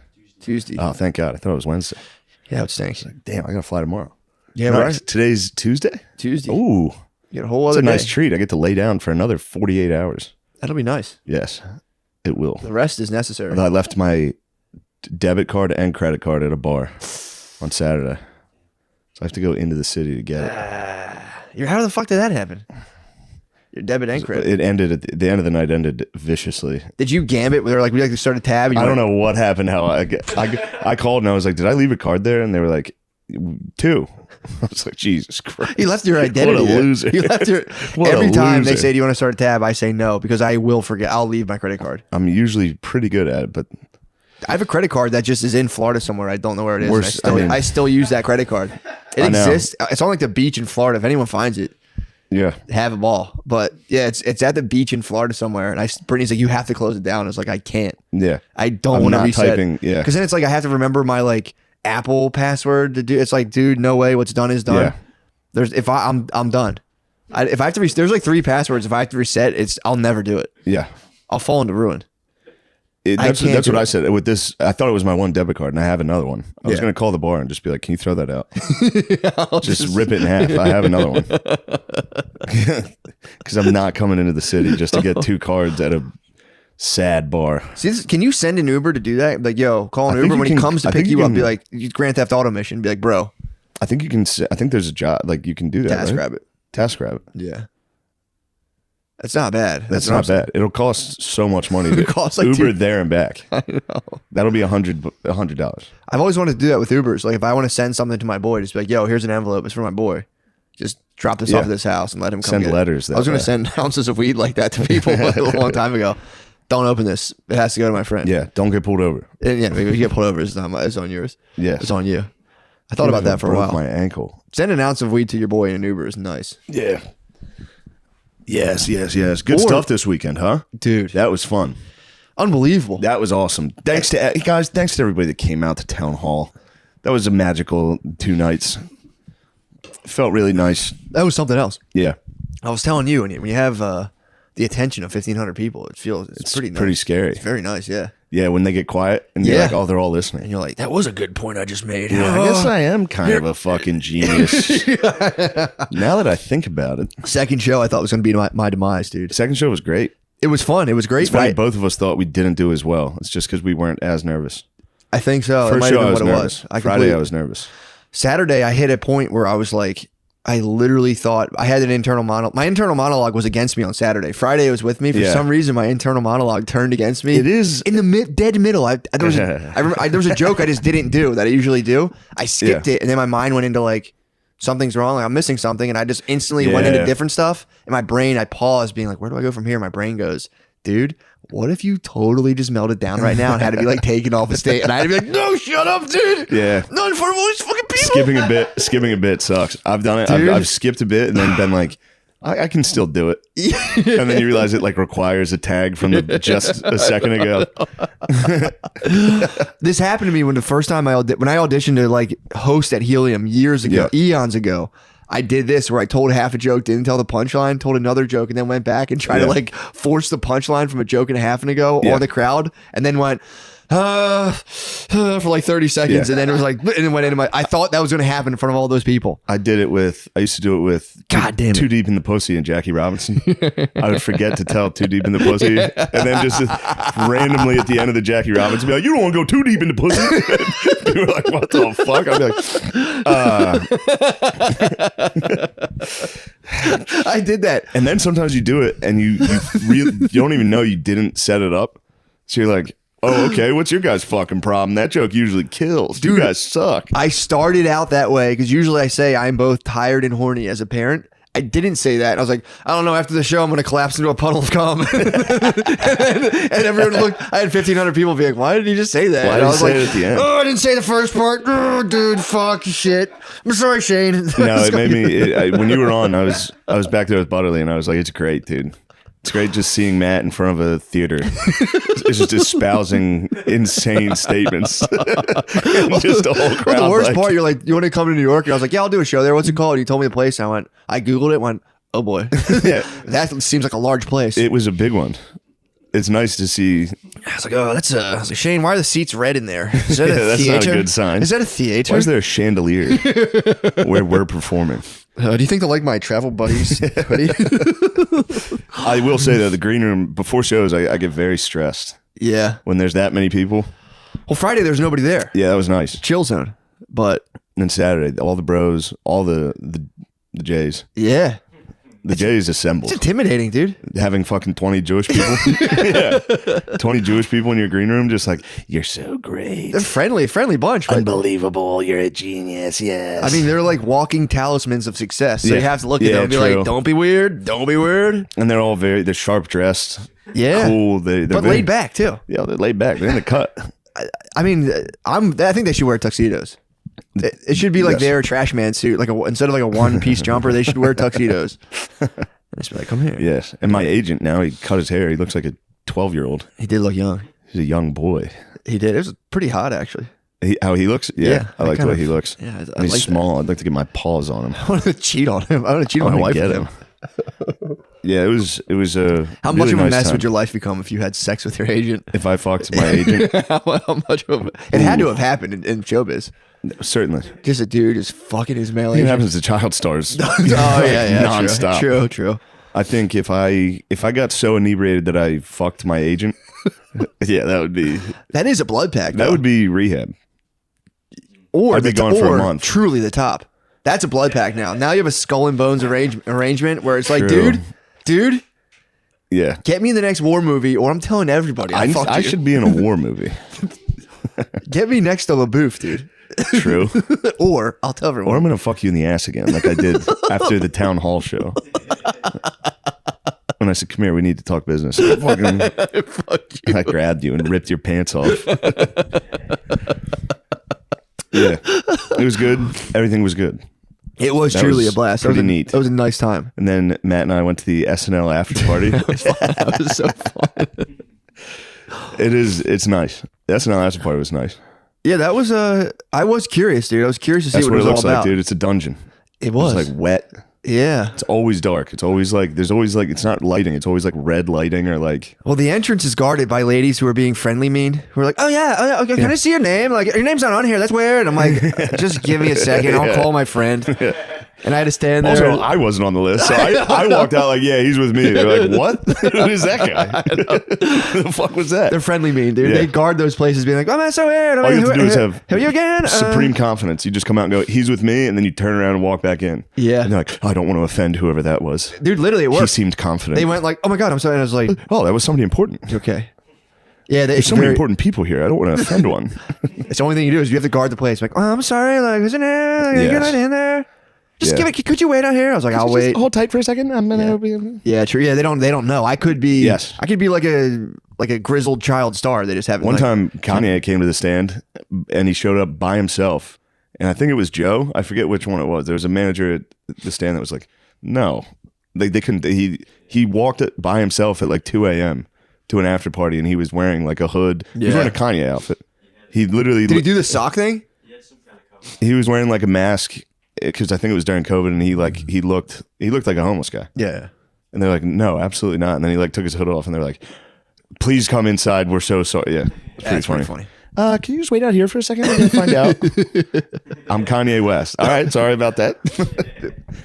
Tuesday? Oh, thank God. I thought it was Wednesday. Yeah, it stinks. Damn, I got to fly tomorrow. Yeah, Nice. right. Today's Tuesday? Tuesday. Ooh, You get a whole it's other a nice day. treat. I get to lay down for another 48 hours. That'll be nice. Yes, it will. The rest is necessary. I left my debit card and credit card at a bar on Saturday. So I have to go into the city to get it. How the fuck did that happen? Your debit and credit. It ended at the end of the night, ended viciously. Did you gambit? Where like we like to start a tab? And you I don't went, know what happened. How I called and I was like, "Did I leave a card there?" And they were like, 2. I was like, "Jesus Christ!" You left your identity. What a there. loser. You left your. What a Every time they loser. say, "Do you want to start a tab?" I say no because I will forget. I'll leave my credit card. I'm usually pretty good at it, but I have a credit card that just is in Florida somewhere. I don't know where it is. Worse, And I mean- I still use that credit card. It I know. exists. It's on like the beach in Florida. If anyone finds it, yeah, have a ball. But yeah, it's at the beach in Florida somewhere. And Brittany's like, you have to close it down. It's like I can't. yeah. I don't I'm want to not reset. typing, yeah. Because then it's like I have to remember my like Apple password to do. It's like, dude, no way. What's done is done. Yeah. There's I'm done. If I have to there's like 3 passwords. If I have to reset, I'll never do it. Yeah. I'll fall into ruin. That's can't do what it. I said. With this, I thought it was my one debit card, and I have another one. I was Yeah. going to call the bar and just be like, "Can you throw that out? just rip it in half. I have another one." Because I'm not coming into the city just to get 2 cards at a sad bar. See, can you send an Uber to do that? Like, yo, call an I think Uber you when he can- comes to I pick think you you up. can- Be like, Grand Theft Auto mission. Be like, bro, I think you can. I think there's a job like you can do that. task right? grab it. Task grab it. Yeah, that's not bad. That's what I'm not saying. bad. It'll cost so much money to costs like Uber 2 there and back. I know. That'll be $100. I've always wanted to do that with Ubers. Like, if I want to send something to my boy, just be like, yo, here's an envelope. It's for my boy. Just drop this Yeah. off at this house and let him come Send get it. letters I was that going to way. send ounces of weed like that to people a long time ago. don't open this. It has to go to my friend. Yeah, don't get pulled over. And yeah, maybe you get pulled over. It's not it's on yours. Yes. It's on you. I thought about that for a Broke while. my ankle. Send an ounce of weed to your boy in an Uber is nice. Yeah. Yes. Good stuff this weekend, huh? Dude. That was fun. Unbelievable. That was awesome. Thanks to guys. Thanks to everybody that came out to town hall. That was a magical 2 nights. It felt really nice. That was something else. Yeah. I was telling you, when you have the attention of 1,500 people, it's pretty nice. Pretty scary. It's very nice, yeah. Yeah, when they get quiet and you're like, oh, they're all listening. And you're like, that was a good point I just made. Yeah, I guess I am kind of a fucking genius. Now that I think about it. Second show I thought was going to be my demise, dude. Second show was great. It was fun. It was great. It's funny, both of us thought we didn't do as well. It's just because we weren't as nervous. I think so. First it might show have I been was what nervous. it was. Friday I was nervous. Saturday I hit a point where I was like, I literally thought I had an internal monologue. My internal monologue was against me on Saturday. Friday it was with me. For some reason, my internal monologue turned against me. It is in the dead middle. There was a joke I just didn't do that I usually do. I skipped it, and then my mind went into like something's wrong. Like I'm missing something, and I just instantly went into different stuff. In my brain, I paused, being like, "Where do I go from here?" My brain goes, "Dude, what if you totally just melted down right now and had to be like taken off the stage?" And I had to be like, "No, shut up, dude. Yeah, not in front of all these fucking people." Skipping a bit sucks. I've done it. I've skipped a bit and then been like, I can still do it. And then you realize it like requires a tag from just a second ago. This happened to me when the first time when I auditioned to like host at Helium years ago, eons ago. I did this where I told half a joke, didn't tell the punchline, told another joke, and then went back and tried to like force the punchline from a joke and a half ago on the crowd, and then went for like 30 seconds, and then it was like, and it went into my. I thought that was going to happen in front of all those people. I used to do it with God damn it. Too Deep in the Pussy and Jackie Robinson. I would forget to tell Too Deep in the Pussy, and then just randomly at the end of the Jackie Robinson, be like, "You don't want to go too deep in the pussy." People were like, "What the fuck?" I'd be like, I did that, and then sometimes you do it, and you don't even know you didn't set it up, so you're like, "Oh, okay. What's your guys' fucking problem? That joke usually kills. Dude, you guys suck." I started out that way because usually I say I'm both tired and horny as a parent. I didn't say that. I was like, I don't know. After the show, I'm going to collapse into a puddle of cum. and everyone looked. I had 1,500 people be like, "Why did he just say that?" Why and did I he was say like, it at the end? "Oh, I didn't say the first part. Oh, dude, fuck shit. I'm sorry, Shane." No, it made me. When you were on, I was back there with Butterly, and I was like, "It's great, dude. It's great just seeing Matt in front of a theater. It's just espousing insane statements. Just a whole crowd. Well, the worst part, you're like, "You want to come to New York?" And I was like, "Yeah, I'll do a show there. What's it called?" And you told me the place. And I Googled it, went, "Oh boy." Yeah. That seems like a large place. It was a big one. It's nice to see. I was like, "Oh, that's I was like, Shane, why are the seats red in there? Is that a that's theater? not a good sign. Is that a theater? Why is there a chandelier where we're performing?" Do you think they like my travel buddies? I will say though, the green room before shows, I get very stressed. Yeah. When there's that many people. Well, Friday there's nobody there. Yeah, that was nice. Chill zone. But then Saturday, all the bros, all the Jays. Yeah. The Jays assembled. It's intimidating, dude. Having fucking 20 Jewish people. Yeah. 20 Jewish people in your green room, just like, "You're so great. They're friendly bunch. But, Unbelievable. You're a genius. Yes." I mean, they're like walking talismans of success. So Yeah. you have to look at Yeah, them and be true. like, "Don't be weird. Don't be weird." And they're all they're sharp dressed. Yeah. Cool. They're But very- laid back too. Yeah, they're laid back. They're in the cut. I mean, I think they should wear tuxedos. It should be like Yes. their trash man suit. Like instead of like a one-piece jumper, they should wear tuxedos. And just be like, "Come here." Yes. And my agent now, he cut his hair. He looks like a 12-year-old. He did look young. He's a young boy. He did. It was pretty hot, actually. How he looks? Yeah. I like the kind way of- he looks. Yeah, I And he's like small. I'd like to get my paws on him. I want to cheat on him. I want to cheat on my wanna wife get with him. him. Yeah, it was a How really much of a nice mess time. would your life become if you had sex with your agent? If I fucked my agent? How much of it had to have happened in showbiz? Certainly. Just a dude just fucking his male It agent. happens to child stars. Oh yeah, nonstop. True. I think if I got so inebriated that I fucked my agent, yeah, that would be That is a blood pack. that though. would be rehab. or I'd be the- going for a or month. Truly the top. That's a blood pack now. Now you have a skull and bones arrangement where it's like, True. dude, Yeah. get me in the next war movie, or I'm telling everybody I fucked I you. should be in a war movie. Get me next to LaBouffe, dude. True. Or I'll tell everyone. Or I'm gonna fuck you in the ass again, like I did after the town hall show. When when I said, "Come here, we need to talk business." I fucking, Fuck you. I grabbed you and ripped your pants off. Yeah, it was good. Everything was good. It was That truly was a blast. pretty That was neat. That was a nice time. And then Matt and I went to the SNL after party. That was so fun. It's nice. The SNL after party was nice. Yeah, that was I was curious, dude. I was curious to see That's what what it it was looks all like, about. dude. It's a dungeon. It was It's like wet. yeah. It's always dark. It's always like there's always like it's not lighting. It's always like red lighting or like Well, the entrance is guarded by ladies who are being friendly mean. Who are like, oh yeah, okay, can I see your name? Like, your name's not on here. That's weird. I'm like, just give me a second. I'll call my friend. And I had to stand there. Also, I wasn't on the list, so I walked out like, yeah, he's with me. They're like, what? Who is that guy? Who the fuck was that? They're friendly mean, dude. Yeah. They guard those places, being like, oh, that's so weird. I'm All like, you have to do is have who are you again? supreme confidence. You just come out and go, he's with me, and then you turn around and walk back in. Yeah. And they're like, I don't want to offend whoever that was. Dude, literally, it He worked. seemed confident. They went like, oh my God, I'm sorry. And I was like, oh, that was somebody important. okay. Yeah, There's so many important people here. I don't want to offend one. It's the only thing you do is you have to guard the place. Like, oh, I'm sorry. Like, isn't there? Like, Yes. Get right in there. Just Yeah. give it. Could you wait out here? I was like, I'll wait. Hold tight for a second. I'm gonna be. Yeah, true. Yeah, they don't know. I could be. Yes. I could be like a grizzled child star. They just haven't. One like, time, Kanye came to the stand, and he showed up by himself. And I think it was Joe. I forget which one it was. There was a manager at the stand that was like, "No, they couldn't." He walked it by himself at like 2 a.m. to an after party, and he was wearing like a hood. He was Yeah. wearing a Kanye outfit. He literally Did he do the sock thing? he was wearing like a mask because I think it was during COVID, and he looked like a homeless guy. Yeah. And they're like, "No, absolutely not." And then he like took his hood off, and they're like, "Please come inside. We're so sorry." Yeah, it's That's pretty funny. funny. Can you just wait out here for a second? I'm gonna find out. I'm Kanye West. All right, sorry about that.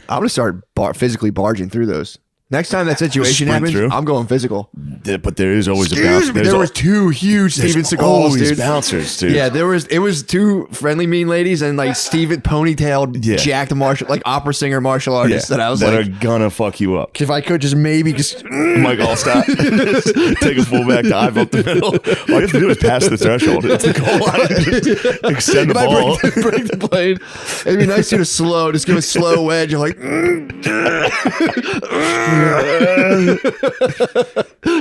I'm gonna start physically barging through those. Next time that situation Sprint happens, through? I'm going physical. But there is always a Excuse bouncer. me, there was two huge Steven Seagals, always dude. bouncers, dude. Yeah, it was two friendly mean ladies and like Steven ponytailed, Yeah. jacked martial, like opera singer martial artists that I was like, are gonna fuck you up. if I could just maybe just Mike Allstott, take a full back dive up the middle. All you have to do is pass the threshold. It's the goal line. Just extend the if I ball. break the plane, it'd be nice to do a slow, just give a slow wedge. You're like,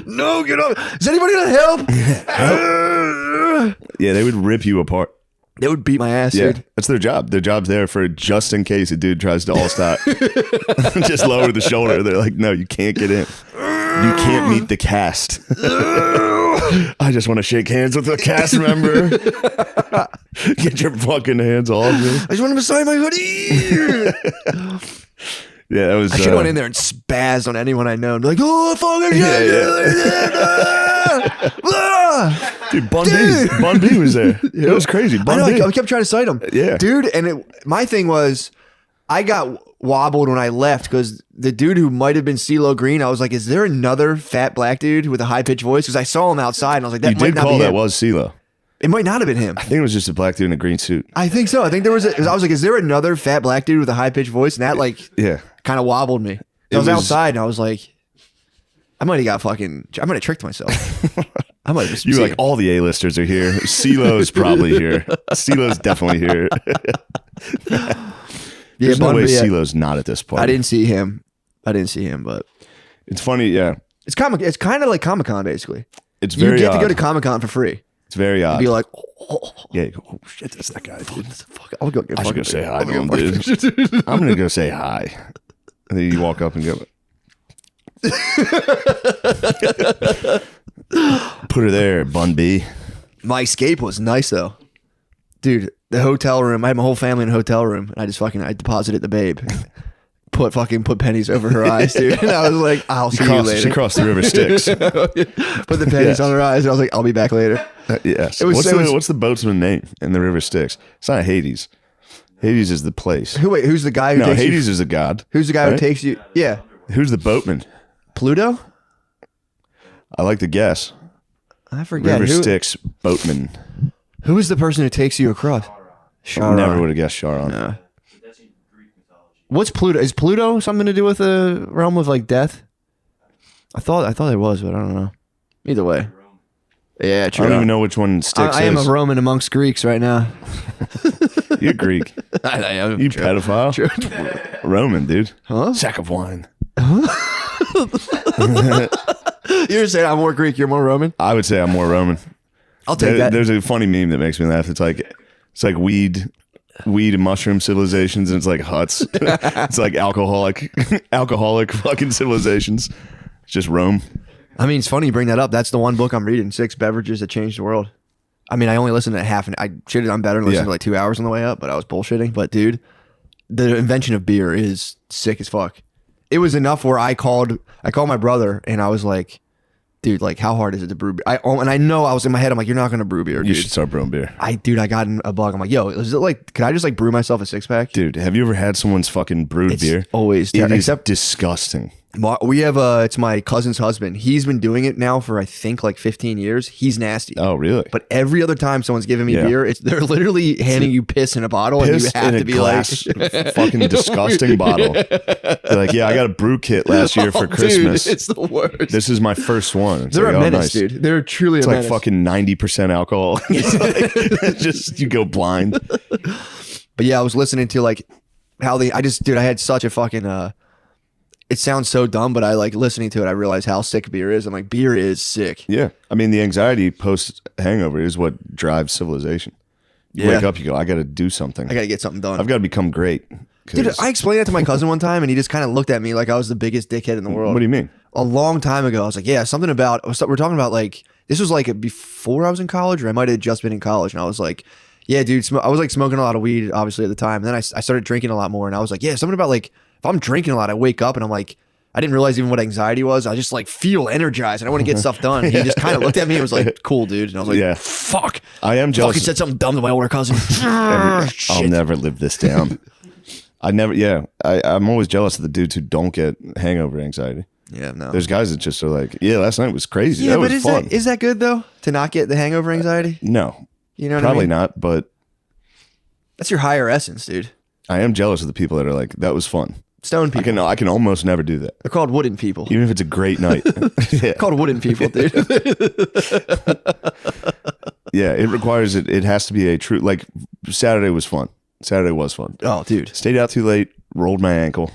no, get up. Is anybody gonna help? Yeah, they would rip you apart. They would beat my ass, Yeah, dude. that's their job. Their job's there for just in case a dude tries to all stop. Just lower the shoulder. They're like, no, you can't get in. You can't meet the cast. I just want to shake hands with a cast member. Get your fucking hands off me. I just want him to sign my hoodie. Yeah, that was. I should have went in there and spazzed on anyone I know and be like, oh, fucking Dude, Bun Dude. B. Bun B was there. It was crazy. I Bun know, B. I kept trying to cite him. Yeah. Dude, and my thing was, I got wobbled when I left because the dude who might have been CeeLo Green, I was like, is there another fat black dude with a high-pitched voice? Because I saw him outside and I was like, that You might did not call be that him. was CeeLo. It might not have been him. I think it was just a black dude in a green suit. I think so. I think there was I was like, is there another fat black dude with a high-pitched voice? And that like Yeah. kind of wobbled me. I was outside and I was like, I might have tricked myself. I might have just You were like, all the A-listers are here. CeeLo's probably here. CeeLo's definitely here. There's no way CeeLo's not at this point. I didn't see him, but It's funny, yeah. it's kind of like Comic-Con basically. It's You very get odd. to go to Comic-Con for free. It's very odd. Be like, Yeah, you go, oh shit, that's that guy, dude. fuck, I'll go get I should fucking go say hi to him, dude. I'm gonna go say hi. And then you walk up and go, put her there, Bun B. My escape was nice though, dude. The hotel room. I had my whole family in a hotel room, and I deposited the babe. Put pennies over her eyes, dude. And I was like, I'll see you later. She crossed the river Styx. Put the pennies Yes. on her eyes. And I was like, I'll be back later. Yes. It was- What's the boatman's name in the river Styx? It's not Hades. Hades is the place. Who's the guy who No, takes Hades you? is a god. Who's the guy who right? takes you? Yeah, Who's the boatman? Pluto. I like to guess. I forget River who. Styx boatman. Who is the person who takes you across? Charon. Never would have guessed Charon. No. What's Pluto? Is Pluto something to do with the realm of like death? I thought it was, but I don't know. Either way. Yeah, I true. don't even know which one Styx I am is. a Roman amongst Greeks right now. You're Greek. I am. You pedophile. Roman, dude. Huh? Sack of wine. You're saying I'm more Greek, you're more Roman? I would say I'm more Roman. I'll take that. There's a funny meme that makes me laugh. It's like weed and mushroom civilizations, and it's like huts. It's like alcoholic fucking civilizations. It's just Rome. I mean, it's funny you bring that up. That's the one book I'm reading, 6 Beverages That Changed the World. I mean, I only listened to half, and I should have done better and listened to like 2 hours on the way up, but I was bullshitting. But dude, the invention of beer is sick as fuck. It was enough where I called my brother, and I was like, dude, like, how hard is it to brew beer? And I know I was in my head, I'm like, you're not going to brew beer, dude. You should start brewing beer. I got in a bug. I'm like, yo, is it like, could I just like brew myself a 6-pack? Dude, have you ever had someone's fucking brewed beer? Always. It is Except disgusting. we have it's my cousin's husband. He's been doing it now for I think like 15 years. He's nasty. Oh, really? But every other time someone's giving me beer, they're literally handing you piss in a bottle, and you have to be glass, like, fucking disgusting bottle. They're like, yeah, I got a brew kit last year for Christmas. Dude, it's the worst. This is my first one. It's They're like, a menace, nice. dude. They're truly It's a like menace. fucking 90% alcohol. It's just you go blind. But yeah, I was listening to like how I had such a fucking it sounds so dumb, but I like listening to it, I realize how sick beer is. I'm like, beer is sick. Yeah. I mean, the anxiety post hangover is what drives civilization. You wake up, you go, I got to do something. I got to get something done. I've got to become great. Dude, I explained that to my cousin one time, and he just kind of looked at me like I was the biggest dickhead in the world. What do you mean? A long time ago, I was like, yeah, something about, we're talking about like, this was like before I was in college, or I might have just been in college. And I was like, yeah, dude, I was like smoking a lot of weed, obviously, at the time. And then I started drinking a lot more. And I was like, yeah, something about like, if I'm drinking a lot, I wake up and I'm like, I didn't realize even what anxiety was. I just like feel energized and I want to get stuff done. He just kind of looked at me and was like, cool, dude. And I was like, Yeah. fuck. I am jealous. Fucking said something dumb to my older cousin. I'll Shit. never live this down. I'm always jealous of the dudes who don't get hangover anxiety. Yeah, no. There's guys that just are like, yeah, last night was crazy. Yeah, That but was fun. is that good though? To not get the hangover anxiety? No, You know what probably I mean? not. But That's your higher essence, dude. I am jealous of the people that are like, that was fun. Stone people. I can almost never do that, They're called wooden people. even if it's a great night. Yeah. Called wooden people, dude. Yeah, it requires it. It has to be a true. Like Saturday was fun. Saturday was fun. Oh, dude. Stayed out too late, rolled my ankle,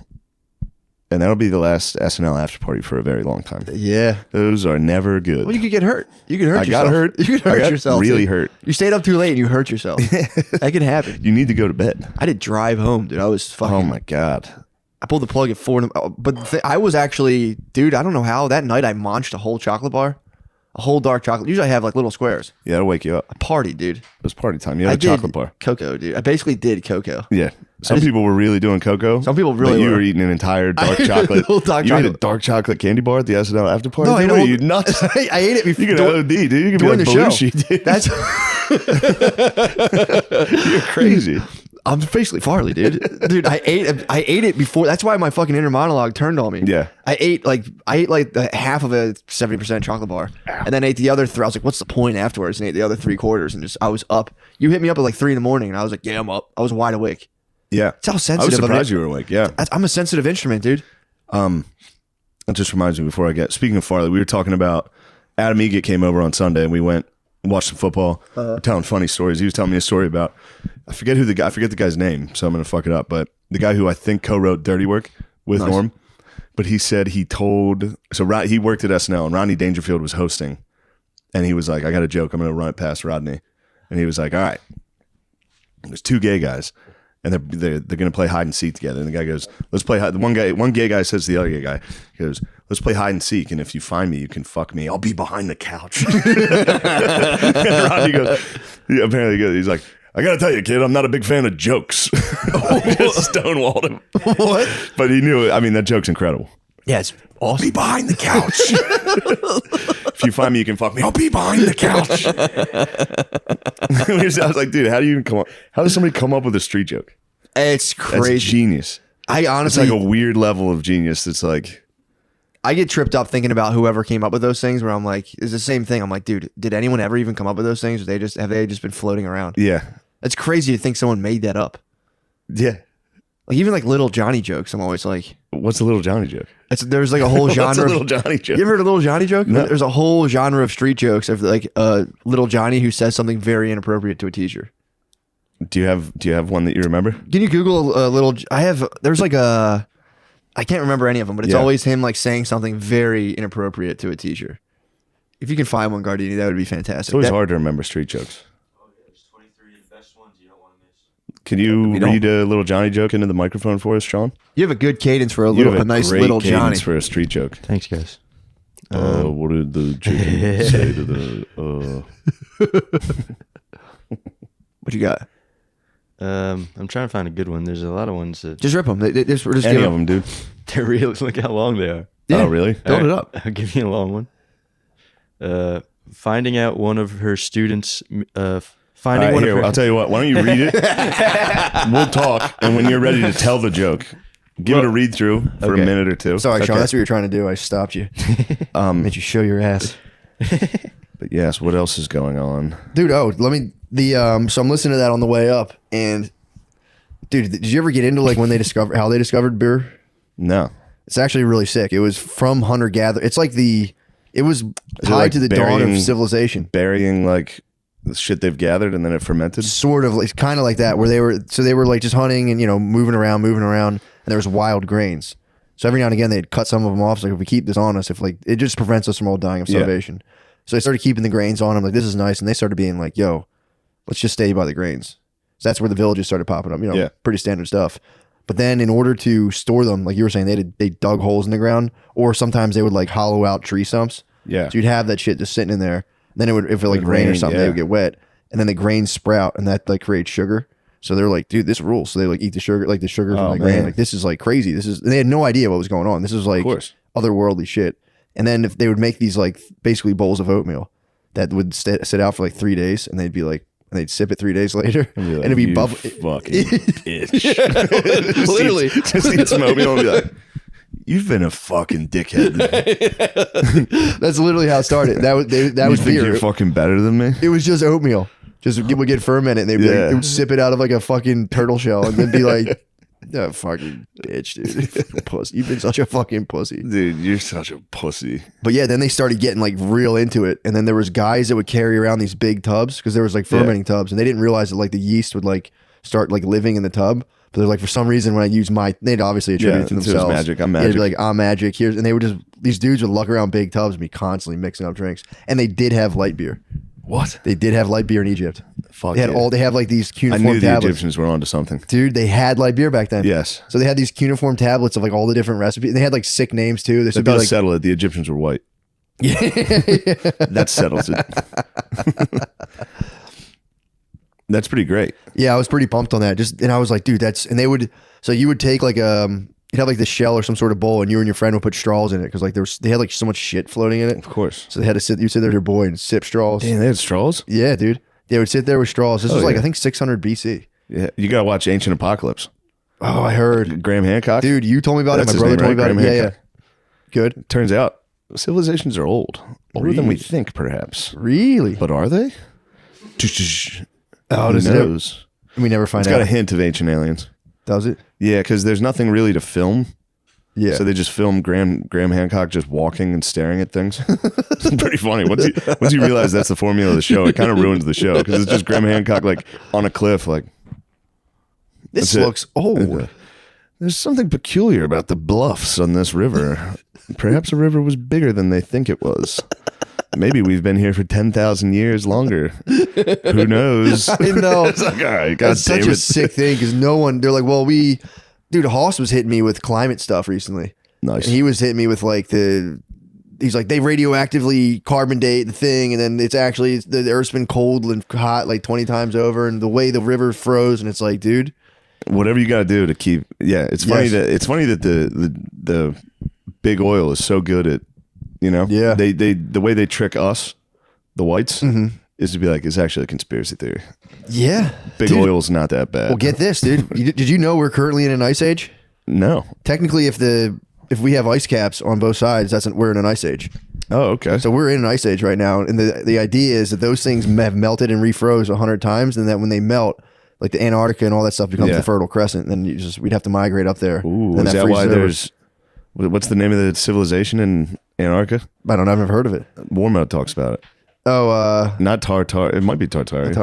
and that'll be the last SNL after party for a very long time. Yeah. Those are never good. Well, you could get hurt. You could hurt I yourself. got hurt. You could I hurt got yourself. really dude. hurt. You stayed up too late and you hurt yourself. That could happen. You need to go to bed. I did drive home, dude. I was fucking. Oh my god. I pulled the plug at 4. But I was actually, dude, I don't know how. That night I munched a whole chocolate bar. A whole dark chocolate. Usually I have like little squares. Yeah, that'll wake you up. A party, dude. It was party time. You I had a did chocolate bar. cocoa, dude. I basically did cocoa. Yeah. Some people were really doing cocoa. Some people really but you were. were eating an entire dark chocolate. Little dark you ate a chocolate. dark chocolate candy bar at the SNL after party? No, I Dude, don't. what are you nuts? I ate it before. You can OD, dude. You can be during like the show. Belushi, dude. That's. You're crazy. I'm basically Farley, dude. Dude, I ate it before. That's why my fucking inner monologue turned on me. Yeah. I ate like the half of a 70% chocolate bar, and then ate the other 3. I was like, "What's the point?" Afterwards, and ate the other 3/4, and just I was up. You hit me up at like 3 a.m, and I was like, "Yeah, I'm up." I was wide awake. Yeah. That's how I was sensitive. surprised you were awake. Yeah. I'm a sensitive instrument, dude. That just reminds me before I get, speaking of Farley, we were talking about Adam Egget came over on Sunday and we went and watched some football. We're telling funny stories. He was telling me a story about, I forget the guy's name, so I'm going to fuck it up, but the guy who I think co-wrote Dirty Work with Norm, but he said he worked at SNL and Rodney Dangerfield was hosting and he was like, I got a joke. I'm going to run it past Rodney. And he was like, all right, there's 2 gay guys. And they're going to play hide and seek together. And the guy goes, let's play hide. One gay guy says to the other gay guy, he goes, let's play hide and seek. And if you find me, you can fuck me. I'll be behind the couch. And Rodney goes, apparently he's like, I got to tell you, kid, I'm not a big fan of jokes. Just stonewalled him. What? But he knew it. I mean, that joke's incredible. Yeah, it's awesome. Be behind the couch. If you find me, you can fuck me. I'll be behind the couch. I was like, dude, how do you even come up? How does somebody come up with a street joke? It's That's crazy. genius. I It's honestly, like a weird level of genius. That's like, I get tripped up thinking about whoever came up with those things. Where I'm like, it's the same thing. I'm like, dude, did anyone ever even come up with those things? Or have they just been floating around? yeah, It's crazy to think someone made that up. yeah. Like even like Little Johnny jokes. I'm always like, What's a Little Johnny joke? there's like a whole What's a genre. Little Johnny joke? You ever heard a Little Johnny joke? No. There's a whole genre of street jokes of like Little Johnny who says something very inappropriate to a teacher. Do you have one that you remember? Can you Google Little? There's like a. I can't remember any of them, but it's Yeah. always him like saying something very inappropriate to a teacher. If you can find one, Gardini, that would be fantastic. It's always That- hard to remember street jokes. There's 23 of the best ones you don't want to miss. Can you We don't- read a little Johnny joke into the microphone for us, Sean? You have a good cadence for a You little, have a nice great little cadence Johnny. for a street joke. Thanks, guys. What did the chicken say to the? What you got? I'm trying to find a good one. There's a lot of ones that Just rip them. Just Any give of them, dude. they're real. Look how long they are. Yeah. Oh, really? Build it up. I'll give you a long one. Finding out one of her students. All Finding right, one here, of her. I'll tell you what. Why don't you read it? We'll talk, and when you're ready to tell the joke, give it a read through for Okay. a minute or two. Sorry, Sean. Okay. That's what you're trying to do. I stopped you. Made you show your ass, But yes, what else is going on? dude. Oh, let me. So I'm listening to that on the way up, and dude, did you ever get into like when they discovered how they discovered beer? No. It's actually really sick. It was from hunter gatherer. It's like it was tied like to the dawn burying- of civilization. Burying like the shit they've gathered and then it fermented. Sort of, like kind of like that, where they were like just hunting and moving around, and there was wild grains. So every now and again they'd cut some of them off. So like, if we keep this on us, if like it just prevents us from all dying of Yeah. starvation. So they started keeping the grains on them. Like, this is nice, and they started being like, "Yo, let's just stay by the grains." So that's where the villages started popping up. Yeah. Pretty standard stuff. But then in order to store them, like you were saying, they dug holes in the ground, or sometimes they would like hollow out tree stumps. Yeah. So you'd have that shit just sitting in there. Then if it like Would rain or rain, something, yeah. they would get wet, and then the grains sprout, and that like creates sugar. So they're like, dude, this rules. So they like eat the sugar, like the sugar Oh, from the grain. man. Like, this is like crazy. And they had no idea what was going on. This is like course. otherworldly shit. And then if they would make these like basically bowls of oatmeal that would sit out for like 3 days, and they'd be like, and they'd sip it 3 days later, And and it'd be "You bubbly. fucking bitch. Literally. Just eat some oatmeal and be like, you've been a fucking dickhead. That's literally how it started. That was you think beer. you're fucking better than me? It was just oatmeal. Just would get fermented, and they'd be Yeah. like, they would sip it out of like a fucking turtle shell, and then be like, "Oh, fucking bitch, dude, pussy. You've been such a fucking pussy." Dude, you're such a pussy. But yeah, then they started getting like real into it, and then there was guys that would carry around these big tubs because there was like fermenting tubs, and they didn't realize that like the yeast would like start like living in the tub. But they're like, for some reason, when I use they'd obviously attribute it to it was themselves. magic. I'm Yeah, they'd be magic. like, I'm magic. And they would just, these dudes would luck around big tubs and be constantly mixing up drinks. And they did have light beer. What? They did have light beer in Egypt. Fuck They had yeah. they have like these I cuneiform knew the tablets. Egyptians were onto something. Dude, they had light beer back then. Yes. So they had these cuneiform tablets of like all the different recipes. They had like sick names too. This That would be does like, settle it. The Egyptians were white. That settles it. That's pretty great. yeah, I was pretty pumped on that. And I was like, dude, and they would, so you would take like you'd have like the shell or some sort of bowl, and you and your friend would put straws in it because like they had like so much shit floating in it. Of course. So they had to you sit there with your boy and sip straws. Damn, they had straws? Yeah, dude. They would sit there with straws. This was like, yeah. I think 600 BC. Yeah. You got to watch Ancient Apocalypse. Oh, I heard. Graham Hancock. Dude, you told me about That's it. his My brother name, told me right? about it. Graham Yeah, Hancock. yeah. Good. Turns out civilizations are old. Older than we Really? think, perhaps. Really? But are they? Oh, Who does it? knows? We never find It's got out. a hint of ancient aliens. Does it? Yeah, because there's nothing really to film. Yeah. So they just film Graham Hancock just walking and staring at things. It's pretty funny. Once you realize that's the formula of the show, it kind of ruins the show because it's just Graham Hancock like on a cliff, like This that's it. looks old. there's something peculiar about the bluffs on this river. Perhaps the river was bigger than they think it was. Maybe we've been here for 10,000 years longer. Who knows? I know. It's like, all right, God That's such damn a it. sick thing because they're like, well, dude, Hoss was hitting me with climate stuff recently. Nice. And he was hitting me with like he's like, they radioactively carbon date the thing, and then it's actually the Earth's been cold and hot like 20 times over, and the way the river froze, and it's like, dude, Whatever you got to do to keep. Yeah, it's funny Yes. that the big oil is so good at, Yeah. They the way they trick us, the whites, Mm-hmm. is to be like, it's actually a conspiracy theory. yeah, Big Dude, oil's not that bad. Well, get this, dude. Did you know we're currently in an ice age? No. Technically, if we have ice caps on both sides, we're in an ice age. Oh, okay. So we're in an ice age right now, and the idea is that those things have melted and refroze 100 times, and that when they melt, like the Antarctica and all that stuff becomes Yeah. the Fertile Crescent, and then we'd have to migrate up there. Ooh, and is that freezes why over. there's? What's the name of the civilization in Antarctica? I don't know. I've never heard of it. Warmouth talks about it. Oh, Not Tartar. It might be Tartary.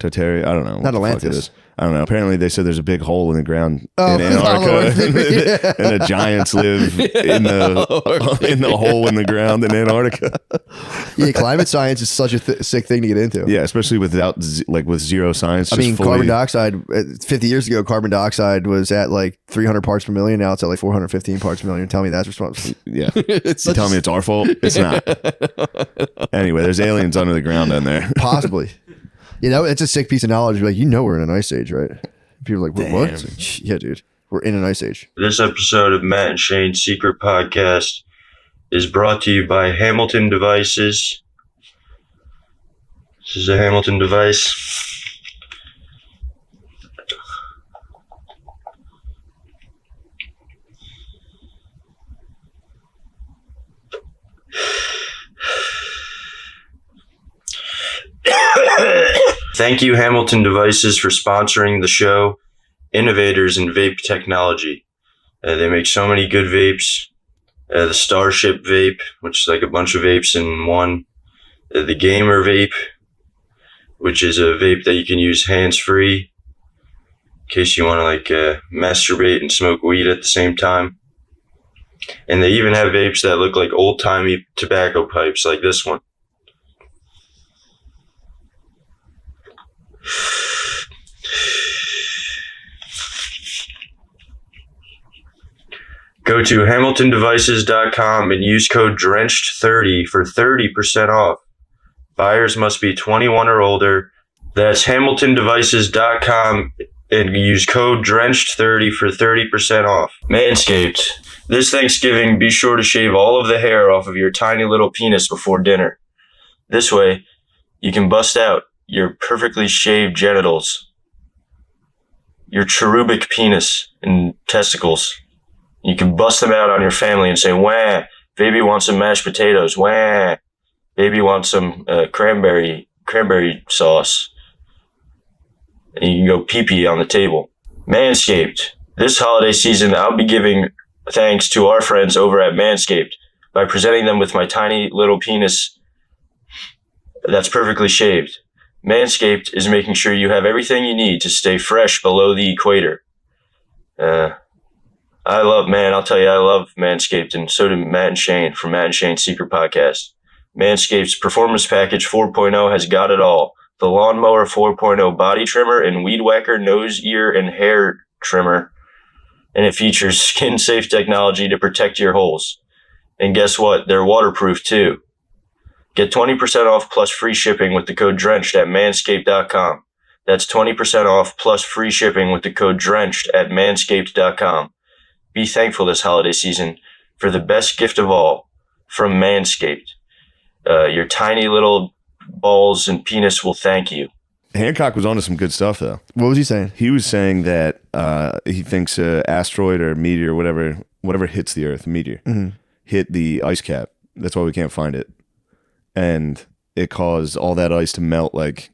Tartaria. I don't know. Not what the fuck it Atlantis. is. I don't know. Apparently, they said there's a big hole in the ground Oh, in Antarctica, yeah. and the giants live in the hole in the ground in Antarctica. Yeah, climate science is such a sick thing to get into. Yeah, especially with zero science. I mean, fully, carbon dioxide, 50 years ago, carbon dioxide was at like 300 parts per million. Now it's at like 415 parts per million. Tell me that's responsible. Yeah. You telling me it's our fault? It's not. Anyway, there's aliens under the ground down there. Possibly. You know, it's a sick piece of knowledge. You're like, we're in an ice age, right? People are like, what? It's like, yeah, dude. We're in an ice age. This episode of Matt and Shane's Secret Podcast is brought to you by Hamilton Devices. This is a Hamilton device. Thank you, Hamilton Devices, for sponsoring the show. Innovators in vape technology. They make so many good vapes. The Starship vape, which is like a bunch of vapes in one. The Gamer vape, which is a vape that you can use hands-free in case you want to like masturbate and smoke weed at the same time. And they even have vapes that look like old-timey tobacco pipes, like this one. Go to hamiltondevices.com and use code DRENCHED30 for 30% off. Buyers must be 21 or older. That's hamiltondevices.com and use code DRENCHED30 for 30% off. Manscaped. This Thanksgiving, be sure to shave all of the hair off of your tiny little penis before dinner. This way, you can bust out your perfectly shaved genitals, your cherubic penis and testicles. You can bust them out on your family and say, wah, baby wants some mashed potatoes. Wah, baby wants some cranberry sauce. And you can go pee-pee on the table. Manscaped. This holiday season, I'll be giving thanks to our friends over at Manscaped by presenting them with my tiny little penis that's perfectly shaved. Manscaped is making sure you have everything you need to stay fresh below the equator. I love Manscaped, and so do Matt and Shane from Matt and Shane's Secret Podcast. Manscaped's Performance Package 4.0 has got it all. The Lawnmower 4.0 body trimmer and Weed Whacker nose, ear, and hair trimmer. And it features skin-safe technology to protect your holes. And guess what? They're waterproof too. Get 20% off plus free shipping with the code DRENCHED at manscaped.com. That's 20% off plus free shipping with the code DRENCHED at manscaped.com. Be thankful this holiday season for the best gift of all from Manscaped. Your tiny little balls and penis will thank you. Hancock was onto some good stuff, though. What was he saying? He was saying that he thinks an asteroid or meteor, whatever hits the Earth, hit the ice cap. That's why we can't find it. And it caused all that ice to melt like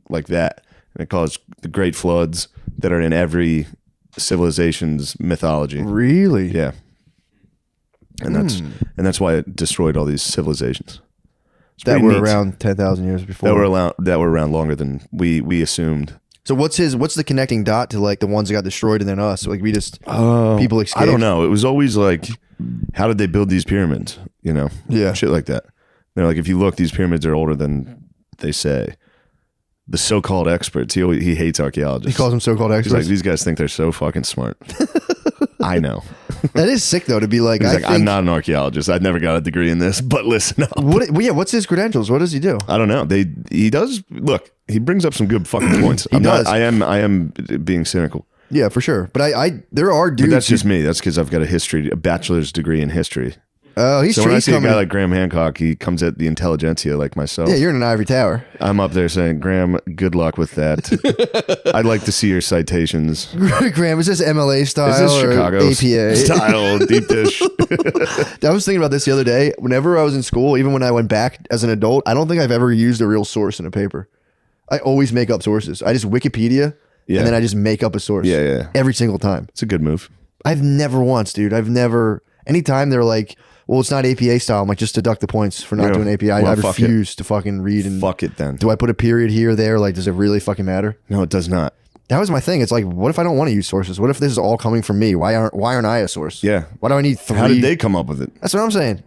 that. And it caused the great floods that are in every civilization's mythology. Really? Yeah. And that's why it destroyed all these civilizations. That were around 10,000 years before. That were around longer than we assumed. So what's the connecting dot to like the ones that got destroyed and then us? Like we just people escaped. I don't know. It was always like, how did they build these pyramids? You know, Yeah. shit like that. You know, like if you look, these pyramids are older than they say. The so-called experts. He hates archaeologists. He calls them so-called He's experts. like, these guys think they're so fucking smart. I know. That is sick though to be like. He's like, I'm not an archaeologist. I never got a degree in this, but listen up. What's his credentials? What does he do? I don't know. He does look. He brings up some good fucking points. I am being cynical. Yeah, for sure. But there are dudes. But that's just me. That's because I've got a bachelor's degree in history. Oh, so when I see coming. a guy like Graham Hancock, he comes at the intelligentsia like myself. Yeah, you're in an ivory tower. I'm up there saying, Graham, good luck with that. I'd like to see your citations. Graham, is this MLA style? Is this Chicago APA style deep dish? I was thinking about this the other day. Whenever I was in school, even when I went back as an adult, I don't think I've ever used a real source in a paper. I always make up sources. I just Wikipedia, and then I just make up a source. Yeah. Every single time. It's a good move. I've never once, dude. Anytime they're like, well, it's not APA style. I'm like, just deduct the points for not Yeah. doing APA. Well, I fuck refuse to fucking read. And Fuck it then. do I put a period here or there? Like, does it really fucking matter? No, it does not. That was my thing. It's like, what if I don't want to use sources? What if this is all coming from me? Why aren't I a source? Yeah. Why do I need 3? How did they come up with it? That's what I'm saying.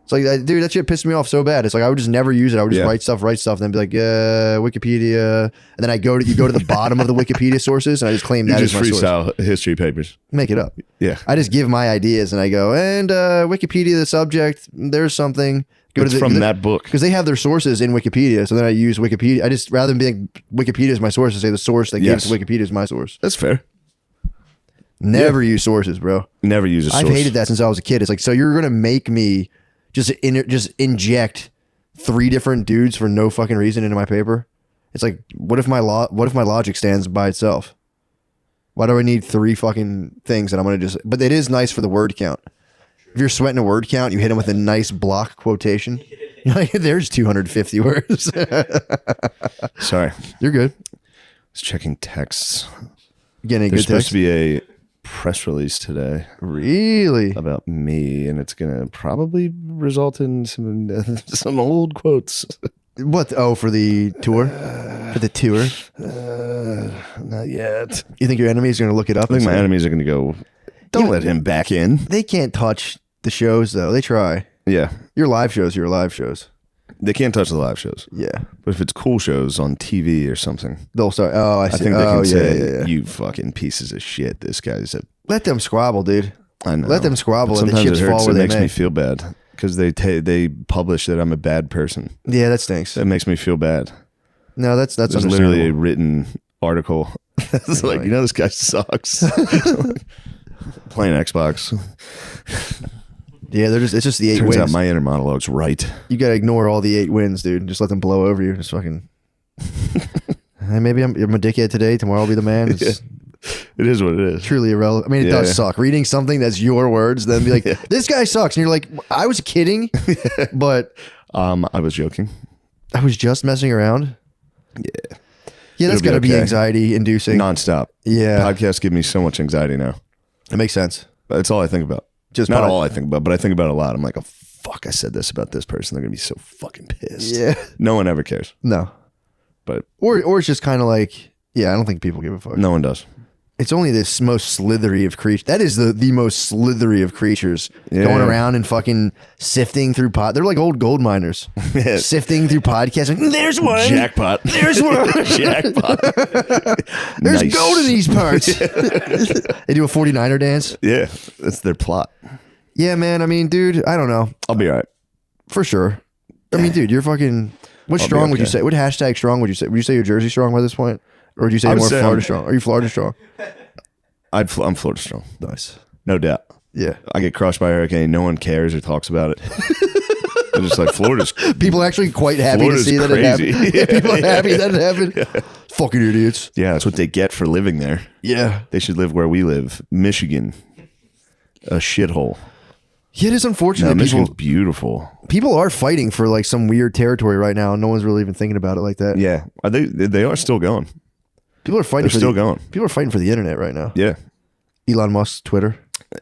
It's like, dude, that shit pissed me off so bad. It's like I would just never use it. I would just Yeah. write stuff, and then be like, Wikipedia, and then you go to the bottom of the Wikipedia sources, and I just claim You that just as my source. freestyle history papers. Make it up. Yeah. I just give my ideas, and I go, and Wikipedia, the subject, there's something. It's from that book. Because they have their sources in Wikipedia, so then I use Wikipedia. I just, rather than being Wikipedia is my source, I say the source that Yes. gives Wikipedia is my source. That's fair. Never use sources, bro. Never use a source. I've hated that since I was a kid. It's like, so you're gonna make me just inject 3 different dudes for no fucking reason into my paper? It's like, what if my logic stands by itself? Why do I need 3 fucking things that I'm gonna just? But it is nice for the word count. If you're sweating a word count, you hit them with a nice block quotation. You're like, there's 250 words. Sorry. You're good. Just checking texts. Getting a There's good supposed text. to be a press release today Really? about me, and it's gonna probably result in some old quotes. What? Oh, for the tour? For the tour? Not yet. You think your enemies are gonna look it up? I think and my say- enemies are gonna go. Don't let him back in. They can't touch the shows though. They try. Yeah, Your live shows. Your live shows. they can't touch the live shows. Yeah. But if it's cool shows on TV or something, They'll start. Oh, I I see. think they can Oh, say, yeah. "You fucking pieces of shit." This guy's a. Let them squabble, dude. I know. Let them squabble But and the sometimes chips it hurts. fall where It they makes may. me feel bad because they publish that I'm a bad person. Yeah, that stinks. That makes me feel bad. No, that's There's understandable. literally a written article. It's like, you know, this guy sucks. Playing Xbox. Yeah, it's just the 8 Turns wins. out my inner monologue's right. You gotta ignore all the 8 wins, dude. And just let them blow over you. Just fucking. Hey, maybe I'm a dickhead today. Tomorrow I'll be the man. It's It is what it is. truly irrelevant. I mean, it Yeah, does yeah. suck. Reading something that's your words, then be like, this guy sucks. And you're like, I was kidding, but I was joking. I was just messing around. Yeah. Yeah, that's It'll be gotta be okay. anxiety inducing. Nonstop. Yeah. Podcasts give me so much anxiety now. It makes sense. That's all I think about. Just Not pod- all I think about, but I think about it a lot. I'm like, oh, fuck, I said this about this person. They're going to be so fucking pissed. Yeah. No one ever cares. No. But Or it's just kind of like, yeah, I don't think people give a fuck. no one does. It's only this most slithery of creatures. That is the most slithery of creatures Yeah. going around and fucking sifting through They're like old gold miners. Yeah. Sifting through podcasts. Like, there's one. Jackpot. There's one. Jackpot. There's Nice. gold in these parts. They do a 49er dance. Yeah, that's their plot. Yeah, man. I mean, dude, I don't know. I'll be all right. For sure. I mean, dude, you're fucking. What I'll be strong would you okay. say? What hashtag strong would you say? Would you say you're Jersey strong by this point? Or would you say I would more say Florida I'm- strong? Are you Florida strong? I'm Florida strong. Nice. No doubt. Yeah. I get crushed by a hurricane. No one cares or talks about it. They're just like, Florida's People are actually quite happy Florida's to see that it crazy. happened. Yeah, people are happy that it happened. Fucking idiots. Yeah, that's what they get for living there. Yeah. They should live where we live. Michigan. A shithole. Yeah, it is unfortunate. No, that Michigan's people, beautiful. people are fighting for like some weird territory right now. And no one's really even thinking about it like that. Yeah. Are they are still going. People are fighting They're for still the, going. People are fighting for the internet right now. Yeah. Elon Musk's Twitter.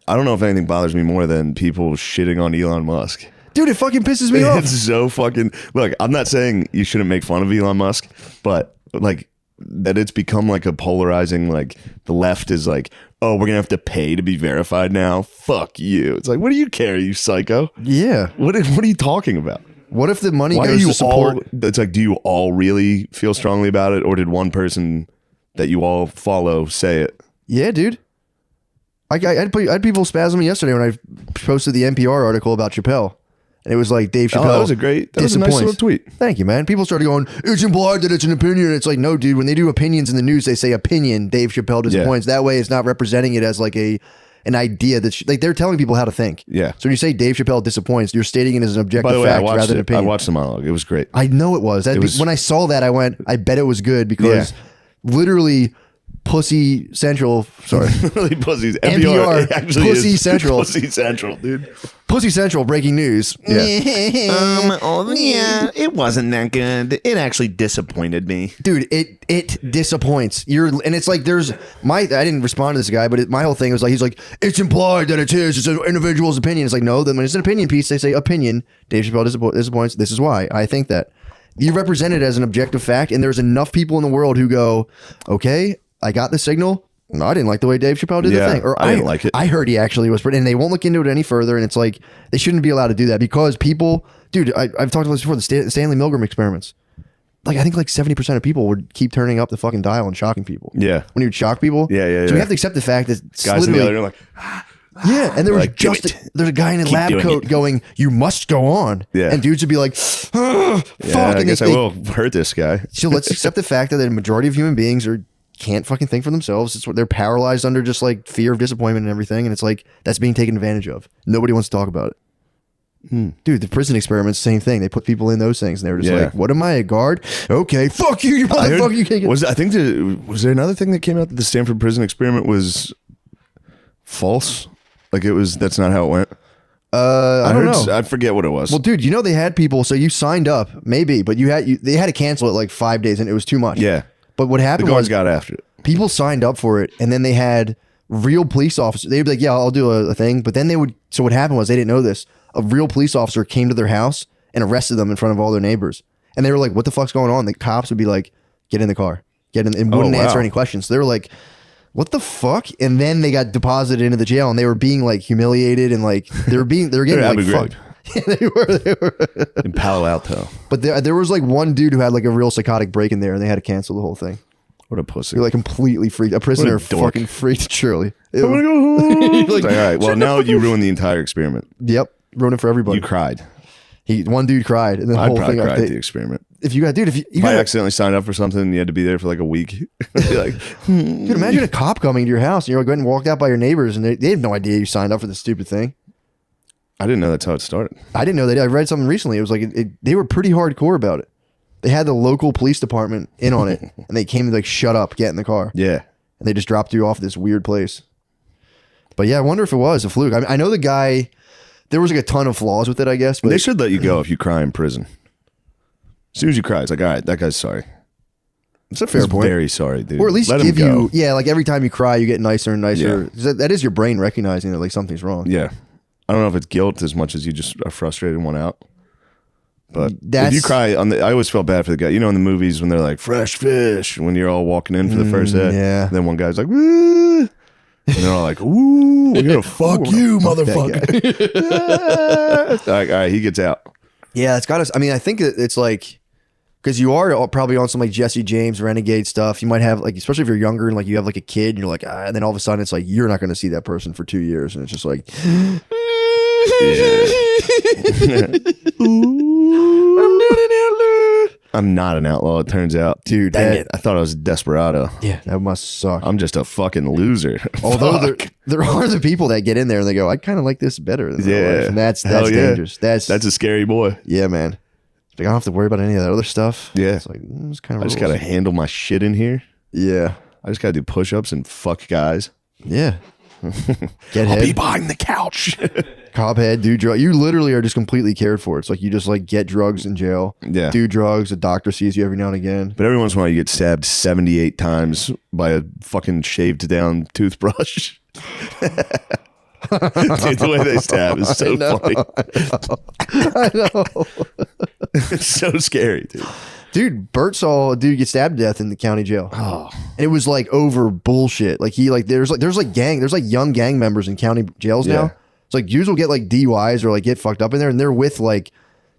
I don't know if anything bothers me more than people shitting on Elon Musk. Dude, it fucking pisses me off. It's so fucking. Look, I'm not saying you shouldn't make fun of Elon Musk, but like that it's become like a polarizing, like the left is like, oh, we're gonna have to pay to be verified now. Fuck you. It's like, what do you care, you psycho? Yeah. What are you talking about? What if the money Why are goes you to support? all? It's like, do you all really feel strongly about it, or did one person that you all follow say it? Yeah, dude. I had people spasming yesterday when I posted the NPR article about Chappelle. And it was like Dave Chappelle. Oh, that was a nice disappoints. little tweet. Thank you, man. People started going, it's implied that it's an opinion. It's like, no, dude, when they do opinions in the news, they say opinion, Dave Chappelle disappoints. That way it's not representing it as like an idea that like they're telling people how to think. Yeah. So when you say Dave Chappelle disappoints, you're stating it as an objective By the way, I fact watched rather than it. I opinion. watched the monologue. It was great. I know it was. When I saw that, I went, I bet it was good because literally Pussy Central. Sorry. Really pussies. NPR, actually Pussy is Central. Pussy Central, dude. Pussy Central breaking news. Yeah. Yeah, it wasn't that good. It actually disappointed me. Dude, it disappoints. And it's like I didn't respond to this guy, but my whole thing was like, he's like, it's implied that it's an individual's opinion. It's like, no, then when it's an opinion piece, they say opinion. Dave Chappelle disappoints. This is why I think that. You represent it as an objective fact, and there's enough people in the world who go, okay, I got the signal. No, I didn't like the way Dave Chappelle did the thing. Or I didn't like it. I heard he actually was, and they won't look into it any further. And it's like, they shouldn't be allowed to do that because people, dude, I've talked about this before, the Stanley Milgram experiments. Like, I think like 70% of people would keep turning up the fucking dial and shocking people. Yeah. When you would shock people. Yeah. So we have to accept the fact that Guys in the other are like, yeah, and there was like, do just it. there's a guy in a Keep lab doing coat it. going, "You must go on." Yeah. And dudes would be like, "Fuck." I And guess I will hurt this guy. So let's accept the fact that the majority of human beings can't fucking think for themselves. It's what they're paralyzed under, just like fear of disappointment and everything. And it's like that's being taken advantage of. Nobody wants to talk about it. Dude, the prison experiments, same thing. They put people in those things, and they were just like, "What am I, a guard? Okay, fuck you, you motherfucker. You can't get." Was there another thing that came out that the Stanford prison experiment was false? Like that's not how it went. I don't know. I forget what it was. Well, dude, they had people. So you signed up, maybe, but they had to cancel it like 5 days, and it was too much. Yeah. But what The happened guards was got after it. people signed up for it, and then they had real police officers. They'd be like, "Yeah, I'll do a thing," but then they would. So what happened was they didn't know this. A real police officer came to their house and arrested them in front of all their neighbors, and they were like, "What the fuck's going on?" The cops would be like, "Get in the car, get in," and wouldn't answer any questions. So they were like, "What the fuck?" And then they got deposited into the jail, and they were being like humiliated, and like they were getting like Abu fucked. Yeah, they were. In Palo Alto. But there was like one dude who had like a real psychotic break in there, and they had to cancel the whole thing. What a pussy. You're like completely freaked. A prisoner dork. fucking freaked, surely. I'm gonna go home. Like, All right. Well, now you ruined the entire experiment. Yep. Ruined it for everybody. You cried. One dude cried, and then the I whole probably thing. cried at the experiment. If you got, dude, if you If I got, accidentally signed up for something and you had to be there for like a week, be like, dude, imagine a cop coming to your house and you're going and walked out by your neighbors, and they have no idea you signed up for this stupid thing. I didn't know that's how it started. I didn't know that. I read something recently. It was like they were pretty hardcore about it. They had the local police department in on it, and they came and like, "Shut up, get in the car," Yeah. and they just dropped you off at this weird place. But yeah, I wonder if it was a fluke. I know the guy. There was like a ton of flaws with it, I guess. But They should let you go if you cry in prison. As soon as you cry, it's like, all right, that guy's sorry. it's a fair He's point. very sorry, dude. Or at least Let him give go. you, like every time you cry, you get nicer and nicer. That is your brain recognizing that like something's wrong. Yeah. I don't know if it's guilt as much as you just are frustrated and want out. But That's- if you cry I always felt bad for the guy. You know, in the movies when they're like fresh fish, when you're all walking in for the first day, yeah. then one guy's like, woo, and they're all like, ooh, we're gonna fuck you, motherfucker. All right, he gets out. Yeah, it's got us. I mean, I think it's like, because you are probably on some like Jesse James renegade stuff. You might have like, especially if you're younger and like you have like a kid and you're like, and then all of a sudden it's like, you're not going to see that person for 2 years. And it's just like, I'm not an outlaw, it turns out. Dude, Dang that- it. I thought I was a desperado. yeah, that must suck. I'm just a fucking loser. Although Fuck. there are the people that get in there and they go, I kind of like this better than my life. And that's Hell yeah. dangerous. That's a scary boy. yeah, man. It's like, I don't have to worry about any of that other stuff. Yeah. It's like, it's kind of I just gotta handle my shit in here. yeah. I just gotta do push-ups and fuck guys. Yeah. Get head, behind the couch. cop head, do drugs. You literally are just completely cared for. It's like you just like get drugs in jail. Yeah. Do drugs. A doctor sees you every now and again. But every once in a while you get stabbed 78 times by a fucking shaved down toothbrush. Dude, the way they stab is so funny. I know. It's so scary, dude. Dude, Bert saw a dude get stabbed to death in the county jail. Oh. And it was like over bullshit. Like there's young gang members in county jails Yeah. now. It's like dudes will get like DUIs or like get fucked up in there, and they're with like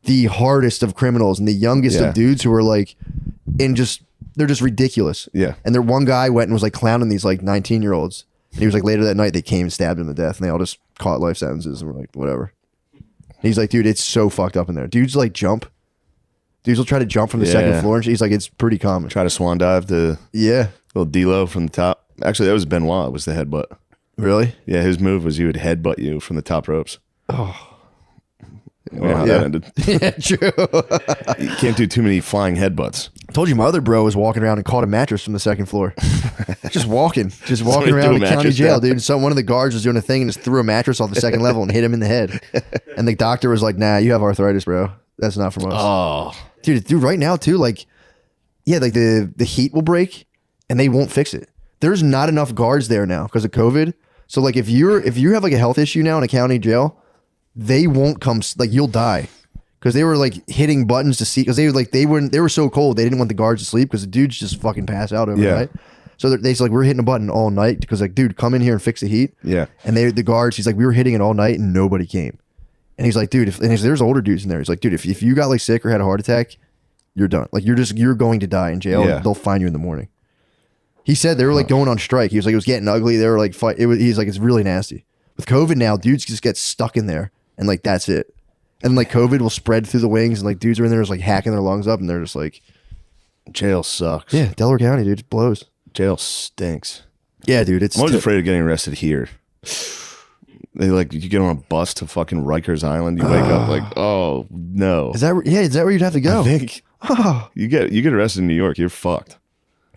the hardest of criminals and the youngest Yeah. of dudes who are like they're just ridiculous. Yeah. And there one guy went and was like clowning these like 19-year-olds. And he was like, later that night they came and stabbed him to death, and they all just caught life sentences and were like, whatever. And he's like, dude, it's so fucked up in there. Dudes like jump. Dudes will try to jump from the second Yeah. floor, and he's like, it's pretty common. Try to swan dive to Yeah. little D-Lo from the top. Actually, that was Benoit, was the headbutt. Really? Yeah, his move was he would headbutt you from the top ropes. Oh. You know how yeah. that ended. Yeah, true. You can't do too many flying headbutts. Told you my other bro was walking around and caught a mattress from the second floor. just walking Somebody around threw a the county mattress jail, down. dude. So one of the guards was doing a thing and just threw a mattress off the second level and hit him in the head. And the doctor was like, "Nah, you have arthritis, bro. That's not from us." Oh, Dude, right now too, like, yeah, like the heat will break and they won't fix it. There's not enough guards there now because of COVID. So like if you have like a health issue now in a county jail, they won't come, like you'll die. Because they were like hitting buttons to see, because they were so cold they didn't want the guards to sleep because the dudes just fucking pass out overnight. So they're like, we're hitting a button all night because like, dude, come in here and fix the heat. yeah. And the guards, he's like, we were hitting it all night and nobody came. And he's like, dude, there's older dudes in there. He's like, dude, if you got like sick or had a heart attack, you're done. Like you're going to die in jail. Yeah. They'll find you in the morning. He said they were like going on strike. He was like, it was getting ugly. They were like, he's like, it's really nasty. With COVID now, dudes just get stuck in there and like that's it. And like COVID will spread through the wings and like dudes are in there just like hacking their lungs up and they're just like, Jail sucks. yeah, Delaware County, dude, it blows. Jail stinks. Yeah, dude, it's I'm always afraid of getting arrested here. They like, you get on a bus to fucking Rikers Island. You wake up like, oh no. Is that where you'd have to go? I think Oh, you get arrested in New York, you're fucked.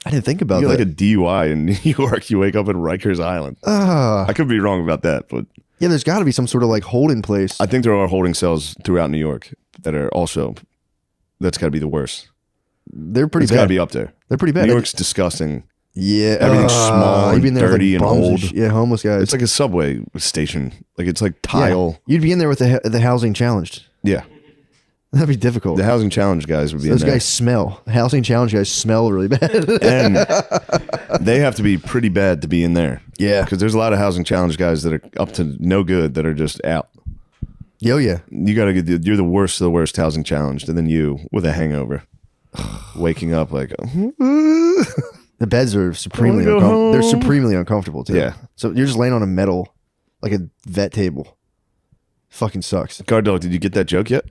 I didn't think about You that. get like a DUI in New York, you wake up in Rikers Island. I could be wrong about that, but Yeah, there's got to be some sort of like holding place. I think there are holding cells throughout New York that are also, that's got to be the worst. They're pretty It's got to bad. be up there. They're pretty bad. New York's disgusting. Yeah, Everything's small you'd be and in there with, dirty and bums old. yeah, homeless guys. It's like a subway station. Like it's like Yeah. tile. You'd be in there with the housing challenged. Yeah. That'd be difficult. The housing challenge guys would be Those in there. guys smell. The housing challenge guys smell really bad. And they have to be pretty bad to be in there. Yeah. Because there's a lot of housing challenge guys that are up to no good that are just out. Yo, yeah. You got to get, you're the worst of the worst housing challenged. And then you with a hangover, waking up like, The beds are supremely I wanna go home. They're supremely uncomfortable too. Yeah. So you're just laying on a metal, like a vet table. Fucking sucks. Guard dog, did you get that joke yet?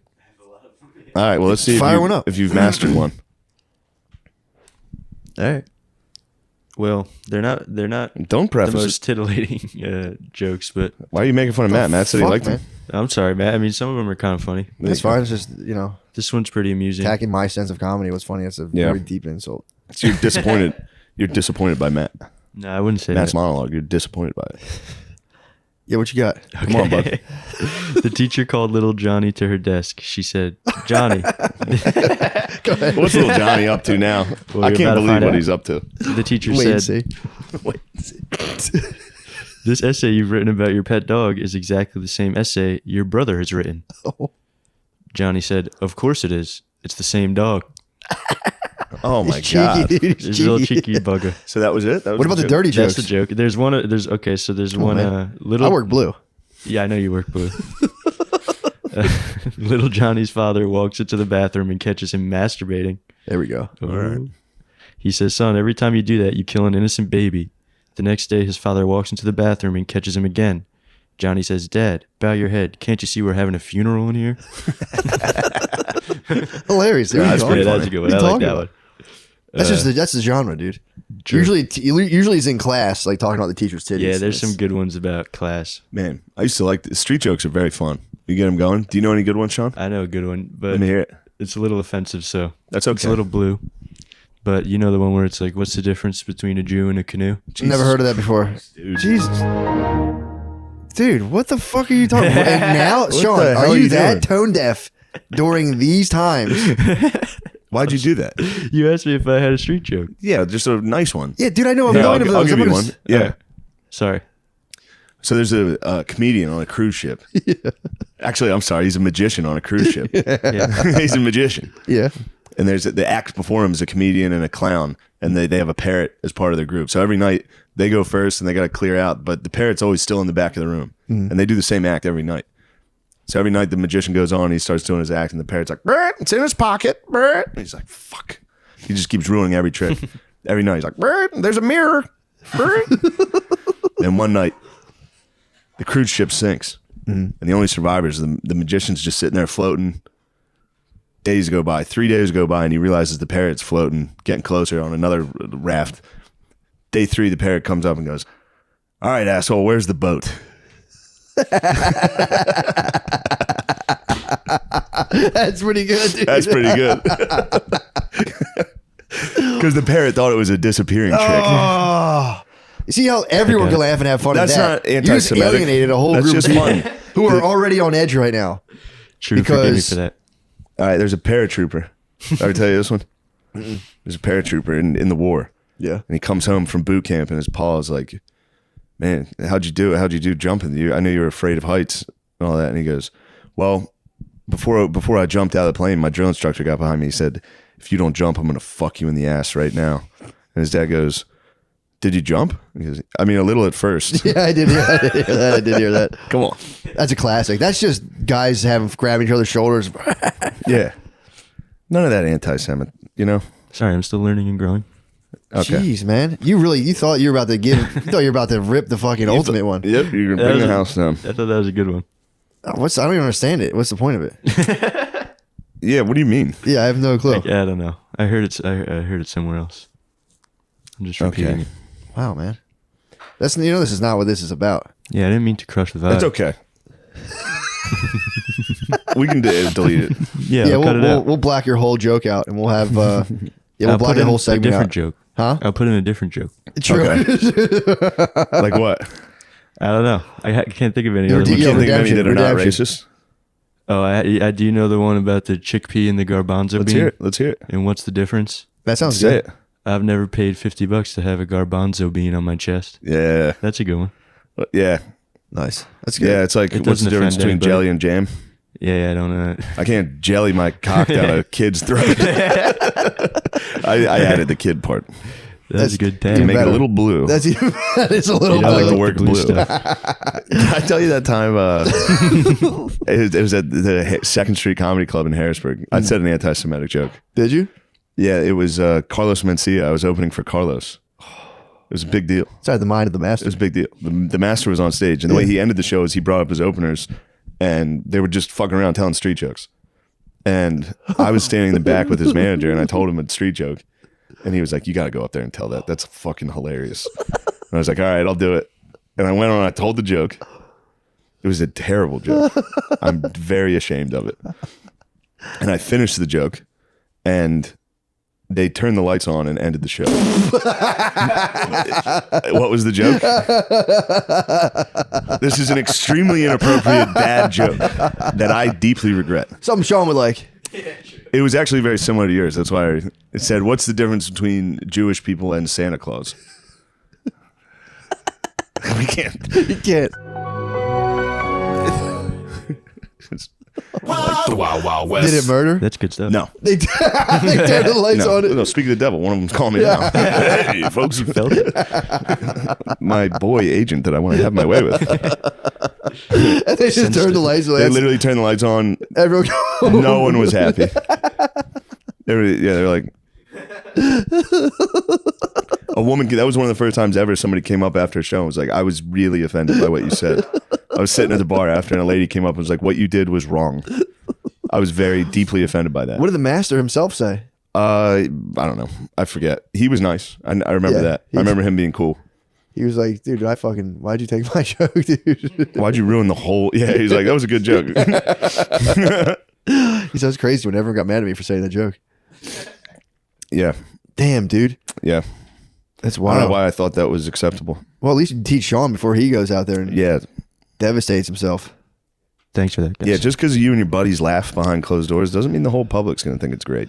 All right, well, let's see Fire one up. if you've mastered one. All right. Well, they're not Don't the preface most it. titillating jokes, but Why are you making fun of Matt? Matt said he Fuck, liked man. it. I'm sorry, man. I mean, some of them are kind of funny. That's fine. It's just, This one's pretty amusing. attacking my sense of comedy was funny. It's a Yeah. very deep insult. So you're disappointed. You're disappointed by Matt. No, I wouldn't say Matt's that. monologue. You're disappointed by it. Yeah, what you got? Come on, bud. The teacher called little Johnny to her desk. She said, "Johnny." What's little Johnny up to now? Well, I you're can't about to believe find what out. he's up to. The teacher Wait and said, see. "This essay you've written about your pet dog is exactly the same essay your brother has written." Oh. Johnny said, "Of course it is. It's the same dog." Oh my He's god! cheeky, dude. He's There's a little cheeky. cheeky bugger. So that was it. That was What about the joke? dirty jokes? That's the joke. There's one. There's okay. So there's one. man. Little. I work blue. Yeah, I know you work blue. Little Johnny's father walks into the bathroom and catches him masturbating. There we go. All right. He says, "Son, every time you do that, you kill an innocent baby." The next day, his father walks into the bathroom and catches him again. Johnny says, "Dad, bow your head. Can't you see we're having a funeral in here?" Hilarious. Dude. That's What are you a talking good about? one. I What are you like talking that about? one. That's the genre, dude. Usually he's in class, like talking about the teacher's titties. Yeah, there's some good ones about class. Man, I used to like street jokes are very fun. You get them going. Do you know any good ones, Sean? I know a good one, but Let me hear it. it's a little offensive, so That's it's okay. a little blue. But you know the one where it's like, what's the difference between a Jew and a canoe? Never heard of that before. Dude. Jesus. Dude, what the fuck are you talking about? And now, Sean, the hell are are you you that doing? tone deaf during these times? Why'd you do that? You asked me if I had a street joke. Yeah, just a nice one. Yeah, dude, I know a Yeah, million of I'll those. give I'm you gonna one. Yeah. Sorry. So there's a comedian on a cruise ship. Actually, I'm sorry. He's a magician on a cruise ship. Yeah. He's a magician. Yeah. And there's the act before him is a comedian and a clown, and they have a parrot as part of their group. So every night they go first and they got to clear out, but the parrot's always still in the back of the room, and they do the same act every night. So every night the magician goes on, he starts doing his act, and the parrot's like, "Bert, it's in his pocket, Bert." And he's like, "Fuck." He just keeps ruining every trick. Every night he's like, "Bert, there's a mirror, Bert." And one night the cruise ship sinks, and the only survivors, the magician's just sitting there floating. Days go by, 3 days go by, and he realizes the parrot's floating, getting closer on another raft. Day 3, the parrot comes up and goes, "All right, asshole, where's the boat?" That's pretty good, dude. That's pretty good. Because the parrot thought it was a disappearing trick. Oh. You see how everyone can laugh and have fun That's at that? not You just anti-Semitic. alienated a whole That's group just of people fun. who are already on edge right now. True, forgive me Because- for that. All right, there's a paratrooper. Did I ever tell you this one? There's a paratrooper in the war. Yeah. And he comes home from boot camp and his pa is like, man, how'd you do it? How'd you do jumping? I know you were afraid of heights and all that. And he goes, well, before I jumped out of the plane, my drill instructor got behind me. He said, if you don't jump, I'm going to fuck you in the ass right now. And his dad goes, did you jump? He goes, I mean, a little at first. Yeah, I did hear that. I did hear that. Come on. That's a classic. That's just guys grabbing each other's shoulders. Yeah. None of that anti-Semitic, you know? Sorry, I'm still learning and growing. Okay. Jeez, man. You thought you were about to rip the fucking ultimate one. Yep, you're going to bring the house down. I thought that was a good one. I don't even understand it. What's the point of it? Yeah, what do you mean? Yeah, I have no clue. Yeah, I don't know. I heard it somewhere else. I'm just repeating Okay. it. Wow, man. This is not what this is about. Yeah, I didn't mean to crush the vibe. That's okay. We can delete it. Yeah, Yeah, I'll cut it out. we'll black your whole joke out, and we'll have we'll I'll black put your in whole a segment different out. joke. Huh? I'll put in a different joke. True. Like what? I don't know. I can't think of any. Your other ones. Yeah, Can't think of any redemption, that are not redemption. racist. Oh, I do know the one about the chickpea and the garbanzo Let's bean. hear it. Let's hear it. And what's the difference? That sounds Say good. it. I've never paid $50 to have a garbanzo bean on my chest. Yeah. That's a good one. Yeah. Nice. That's good. Yeah. It's like, It what's the doesn't difference offend between anybody. jelly and jam? Yeah, I don't know. I can't jelly my cock down a kid's throat. I added the kid part That's a good to tag. make it better. a little blue. That is a little. You I know, like the better. word blue. stuff. Did I tell you that time? It was at the Second Street Comedy Club in Harrisburg. I said an anti-Semitic joke. Did you? Yeah, it was Carlos Mencia. I was opening for Carlos. It was a big deal. Sorry, the mind of the It master. was a big deal. The master was on stage, and the way he ended the show is he brought up his openers, and they were just fucking around telling street jokes. And I was standing in the back with his manager, and I told him a street joke, and he was like, "You got to go up there and tell that. That's fucking hilarious." And I was like, "All right, I'll do it." And I went on. And I told the joke. It was a terrible joke. I'm very ashamed of it. And I finished the joke, and they turned the lights on and ended the show. What was the joke? This is an extremely inappropriate, bad joke that I deeply regret. Something Sean would like. It was actually very similar to yours. That's why it said, "What's the difference between Jewish people and Santa Claus?" We can't. You can't. Like the Wild Wild West. Did it murder? That's good stuff. No. They turned the lights No, on it. no, speak of the devil. One of them's calling me now. Hey, folks, you felt it? My boy agent that I want to have my way with. And they just turned the lights on. They literally turned the lights on. Everyone. No one was happy. They're like, a woman. That was one of the first times ever somebody came up after a show and was like, "I was really offended by what you said." I was sitting at the bar after, and a lady came up and was like, "What you did was wrong." I was very deeply offended by that. What did the master himself say? I don't know. I forget. He was nice. I remember Yeah, that. I remember him being cool. He was like, "Dude, why'd you take my joke, dude?" Why'd you ruin the whole? Yeah, he's like, that was a good joke. He said it's crazy when everyone got mad at me for saying that joke. Yeah, Damn, dude. yeah. That's I don't know wild. why I thought that was acceptable. Well, at least you can teach Sean before he goes out there and Yeah, devastates himself. Thanks for that, guys. yeah. Just because you and your buddies laugh behind closed doors doesn't mean the whole public's gonna think it's great.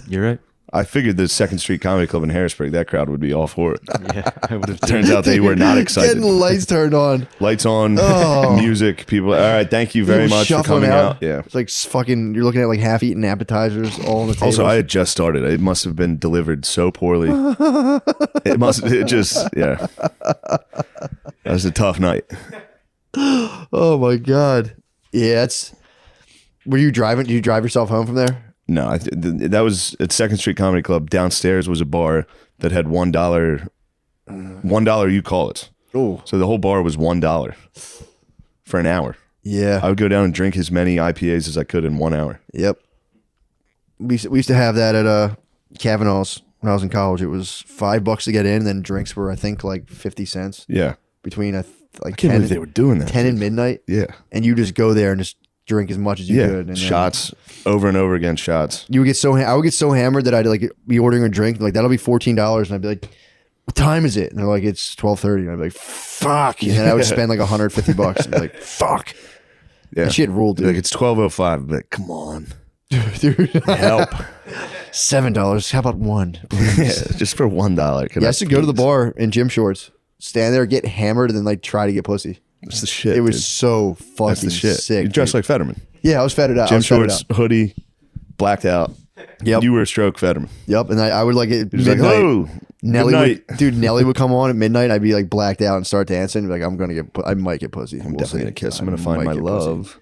You're right. I figured the Second Street Comedy Club in Harrisburg, that crowd would be all for it. Yeah, I would have. Turns out they were not excited. Getting the lights turned on. Lights on, Oh. music, people. All right, thank you very People much for shuffling coming out. Yeah. It's like fucking, you're looking at like half-eaten appetizers all on the table. Also, I had just started. It must have been delivered so poorly. It just, yeah. That was a tough night. Oh my God. Yeah, were you driving? Did you drive yourself home from there? No, that was at Second Street Comedy Club. Downstairs was a bar that had $1. $1 you call it. Oh, So the whole bar was $1 for an hour. yeah. I would go down and drink as many IPAs as I could in 1 hour. Yep. We used to have that at Kavanaugh's when I was in college. It was $5 to get in, and then drinks were I think like 50 cents Yeah. between like I can't 10, believe they were doing that. 10 and midnight. Yeah. And you just go there and just drink as much as you could. And then shots over and over again. Shots. I would get so hammered that I'd like be ordering a drink like that'll be $14, and I'd be like, "What time is it?" And they're like, "It's 12:30." And I'd be like, "Fuck!" And then I would spend like $150 and be like, "Fuck." Yeah, that shit ruled, dude. Like it's 12:05. But come on, dude, help. $7. How about one? Yeah, just for $1. I used to go to the bar in gym shorts, stand there, get hammered, and then like try to get pussy. That's the shit. It was dude. so fucking That's the shit. sick. You dressed dude. like Fetterman. Yeah, I was fetted out. Gym shorts, hoodie, blacked out. Yep. You were a stroke Fetterman. Yep. And I would like at He was like, midnight. "Oh, Nelly good would, dude, Nelly would come on at midnight. I'd be like blacked out and start dancing. Be like, I might get pussy. I'm definitely gonna kiss. I'm gonna find my love."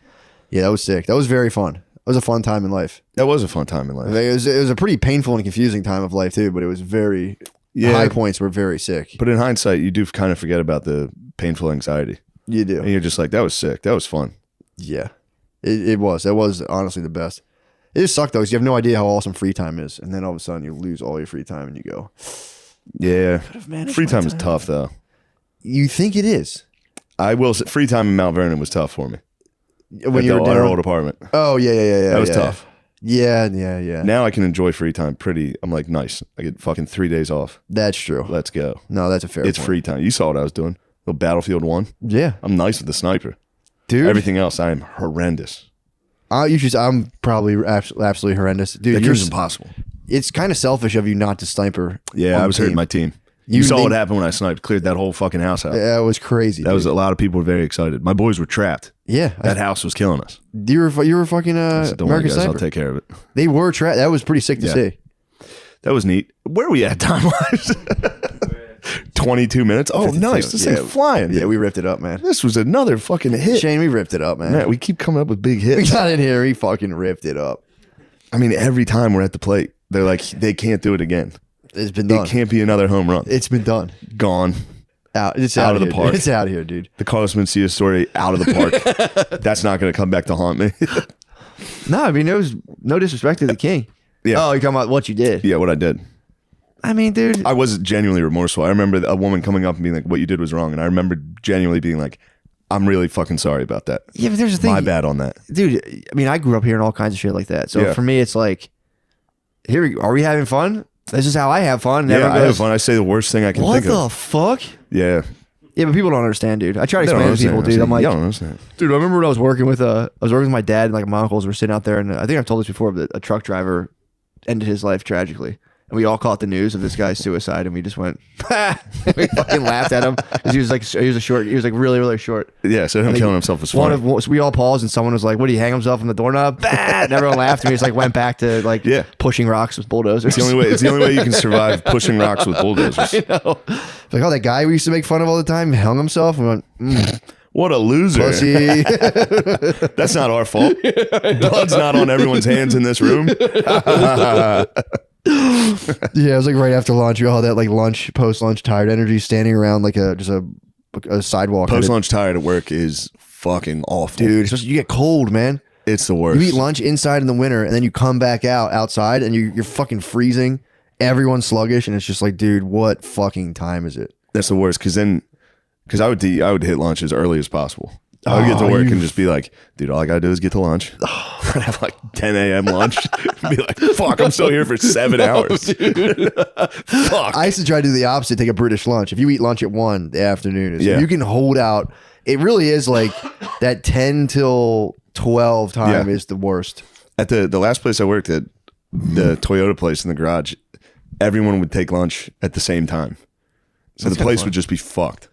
Yeah, that was sick. That was very fun. That was a fun time in life. That was a fun time in life. It was a pretty painful and confusing time of life too, but it was very. The high points were very sick. But in hindsight, you do kind of forget about the painful anxiety. You do. And you're just like, that was sick. That was fun. Yeah, it was. That was honestly the best. It just sucked though, because you have no idea how awesome free time is, and then all of a sudden you lose all your free time, and you go. Yeah, free time is tough though. You think it is? I will say, free time in Mount Vernon was tough for me. When you were at down our old apartment. Oh yeah. That was tough. Yeah. Now I can enjoy free time pretty. I'm like, nice. I get fucking 3 days off. That's true. Let's go. No, that's a fair. It's point. free time. You saw what I was doing. Little Battlefield 1. Yeah, I'm nice with the sniper. dude. Everything else, I am horrendous. I'm probably absolutely horrendous, dude. That You're game's impossible. It's kind of selfish of you not to sniper. Yeah, on I the was hurting team. my team. You You saw think- what happened when I sniped. Cleared that whole fucking house out. Yeah, it was crazy. That was a lot of people were very excited. My boys were trapped. yeah. That house was killing us. You were fucking I said, don't worry, American guys. Sniper. I'll take care of it. They were trapped. That was pretty sick to Yeah. see. That was neat. Where are we at time wise? 22 minutes. Oh, 52. nice. This Yeah. thing's flying. Yeah, we ripped it up, man. This was another fucking hit. Shane, we ripped it up, man. Man, we keep coming up with big We hits. got in here. We fucking ripped it up. I mean, every time we're at the plate, they're like, they can't do it again. It's been done. It can't be another home run. It's been done. Gone. It's Out out, of of the here, park. dude. It's out of here, dude. The Carlos Mencia story out of the park. That's not going to come back to haunt me. No, I mean, there was no disrespect to the king. Yeah. Oh, you're talking about what you did. Yeah, what I did. I mean, dude. I was genuinely remorseful. I remember a woman coming up and being like, what you did was wrong. And I remember genuinely being like, I'm really fucking sorry about that. Yeah, but there's a thing. My bad on that. Dude, I mean, I grew up hearing all kinds of shit like that. So Yeah. for me, it's like, are we having fun? This is how I have fun. And Yeah, everyone I have goes, fun. I say the worst thing I can what think the of. fuck? Yeah. Yeah, but people don't understand, dude. I try to They don't explain to people, understand. dude. I'm like, you don't understand. dude, I remember when I was working with my dad and like my uncles were sitting out there, and I think I've told this before, but a truck driver ended his life tragically. And we all caught the news of this guy's suicide, and we just went, we fucking laughed at him because he was really, really short. Yeah, so him think killing himself was So funny. we all paused, and someone was like, "What? Did he hang himself on the doorknob?" And everyone laughed, and we just like went back to like Yeah. pushing rocks with bulldozers. It's the only way you can survive pushing rocks with bulldozers. You know? Like, oh, that guy we used to make fun of all the time hung himself. And we went, What a loser. pussy. That's not our fault. Blood's not on everyone's hands in this room. Yeah, it was like right after lunch. We all had that like post lunch tired energy, standing around like a sidewalk. Post lunch tired at work is fucking awful. dude. Especially you get cold, man. It's the worst. You eat lunch inside in the winter, and then you come back outside, and you're fucking freezing. Everyone's sluggish, and it's just like, dude, what fucking time is it? That's the worst. Because I would hit lunch as early as possible. I would get to work and just be like, dude, all I gotta do is get to lunch. I'd have like 10 a.m. lunch. Be like, fuck, I'm still here for 7 hours. Fuck. I used to try to do the opposite, take a British lunch. If you eat lunch at 1, the afternoon is, Yeah. you can hold out. It really is like that 10 till 12 time Yeah. is the worst. At the last place I worked at, the Toyota place in the garage, everyone would take lunch at the same time. So the place would just be fucked.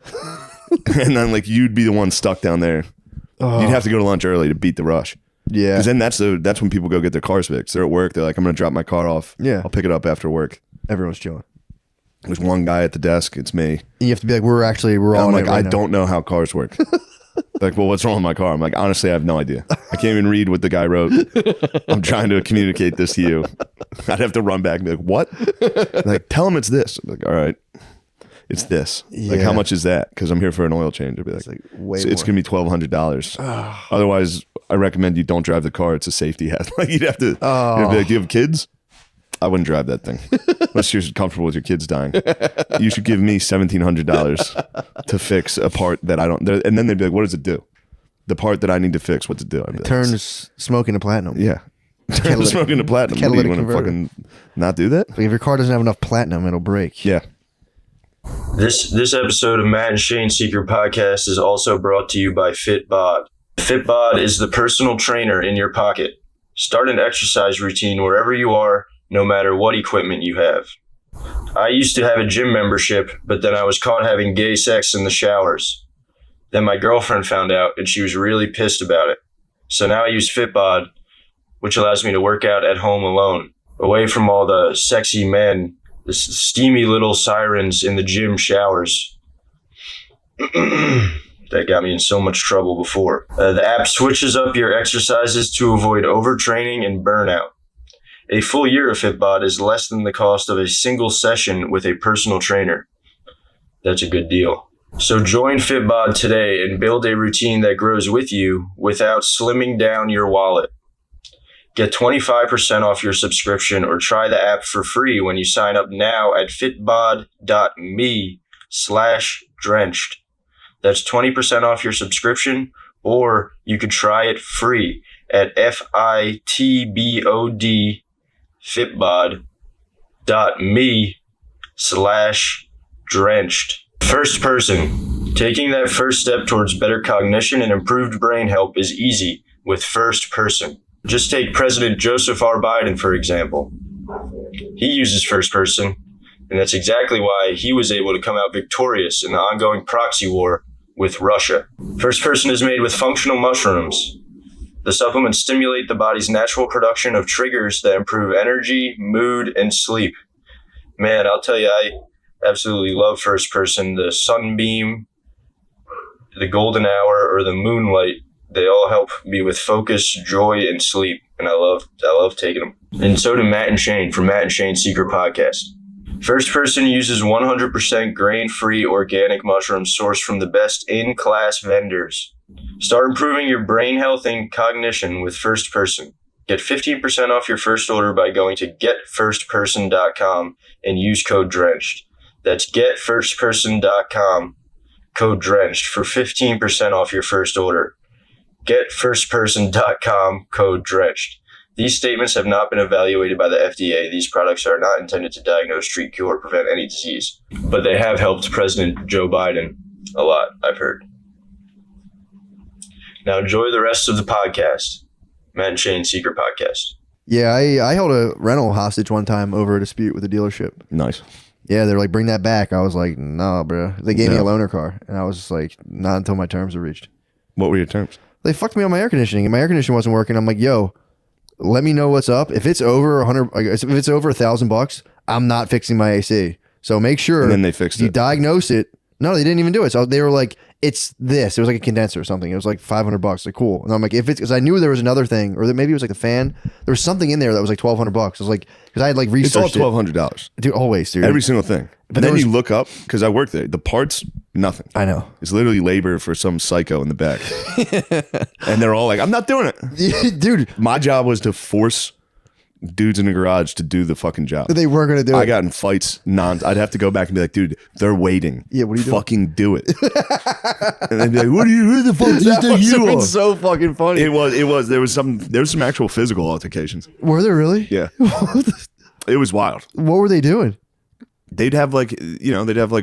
And then like you'd be the one stuck down there. You'd have to go to lunch early to beat the rush. Yeah. Because then that's when people go get their cars fixed. They're at work. They're like, I'm going to drop my car off. Yeah. I'll pick it up after work. Everyone's chilling. There's one guy at the desk. It's me. And you have to be like, we're And all I'm in like, it right I now. don't know how cars work. Like, well, what's wrong with my car? I'm like, honestly, I have no idea. I can't even read what the guy wrote. I'm trying to communicate this to you. I'd have to run back and be like, what? Like, tell him it's this. I'm like, all right. It's this. Like, Yeah. how much is that? Because I'm here for an oil change. I'd be like, way it's more. going to be $1,200. Otherwise, I recommend you don't drive the car. It's a safety hazard. Like, you'd have to you'd be like, do you have kids? I wouldn't drive that thing unless you're comfortable with your kids dying. You should give me $1,700 to fix a part that I don't. And then they'd be like, what does it do? the part that I need to fix, what to do. I'd be like, Turns smoke into platinum. yeah. Turn smoking to platinum. What, do you catalytic want to converter. fucking not do that? Like if your car doesn't have enough platinum, it'll break. Yeah. This episode of Matt and Shane Secret Podcast is also brought to you by FitBod. FitBod is the personal trainer in your pocket. Start an exercise routine wherever you are, no matter what equipment you have. I used to have a gym membership, but then I was caught having gay sex in the showers. Then my girlfriend found out, and she was really pissed about it. So now I use FitBod, which allows me to work out at home alone, away from all the sexy men, the steamy little sirens in the gym showers. That got me in so much trouble before. The app switches up your exercises to avoid overtraining and burnout. A full year of FitBod is less than the cost of a single session with a personal trainer. That's a good deal. So join FitBod today and build a routine that grows with you without slimming down your wallet. Get 25% off your subscription or try the app for free when you sign up now at fitbod.me/drenched. That's 20% off your subscription, or you could try it free at fitbod.me/drenched. First person. Taking that first step towards better cognition and improved brain health is easy with first person. Just take President Joseph R. Biden, for example. He uses first person, and that's exactly why he was able to come out victorious in the ongoing proxy war with Russia. First person is made with functional mushrooms. The supplements stimulate the body's natural production of triggers that improve energy, mood, and sleep. Man, I'll tell you, I absolutely love first person. The sunbeam, the golden hour, or the moonlight, they all help me with focus, joy, and sleep. And I love taking them. And so do Matt and Shane from Matt and Shane's Secret Podcast. First person uses 100% grain-free organic mushrooms sourced from the best in-class vendors. Start improving your brain health and cognition with First Person. Get 15% off your first order by going to getfirstperson.com and use code DRENCHED. That's getfirstperson.com, code DRENCHED for 15% off your first order. Getfirstperson.com, code DRENCHED. These statements have not been evaluated by the FDA. These products are not intended to diagnose, treat, cure, or prevent any disease. But they have helped President Joe Biden a lot, I've heard. Now enjoy the rest of the podcast. Matt and Shane's Secret Podcast. Yeah, I held a rental hostage one time over a dispute with a dealership. Nice. Yeah, they're like, bring that back. I was like, nah, bro. They gave me a loaner car, and I was just like, not until my terms are reached. What were your terms? They fucked me on my air conditioning, and my air conditioning wasn't working. I'm like, yo, let me know what's up. If it's over if it's over $1,000, I'm not fixing my AC. So make sure. And then they fixed you it. diagnose it. No, they didn't even do it. So they were like, it's this. It was like a condenser or something. It was like $500. Like, cool. And I'm like, if it's, because I knew there was another thing, or that maybe it was like the fan. There was something in there that was like $1,200. I was like, because I had like It's all researched $1,200. Dude, always, dude. Every single thing. But there then was- you look up, because I work there, the parts, nothing. I know. It's literally labor for some psycho in the back. And they're all like, I'm not doing it. Dude, My job was to force dudes in the garage to do the fucking job. they were going to do it. I got in fights. I'd have to go back and be like, dude, they're waiting. Yeah, what are you doing? Fucking do it. And they'd be like, who the fuck do you That think must have you been are? so fucking funny. It was. There was some actual physical altercations. Were there really? Yeah. It was wild. What were they doing? They'd have like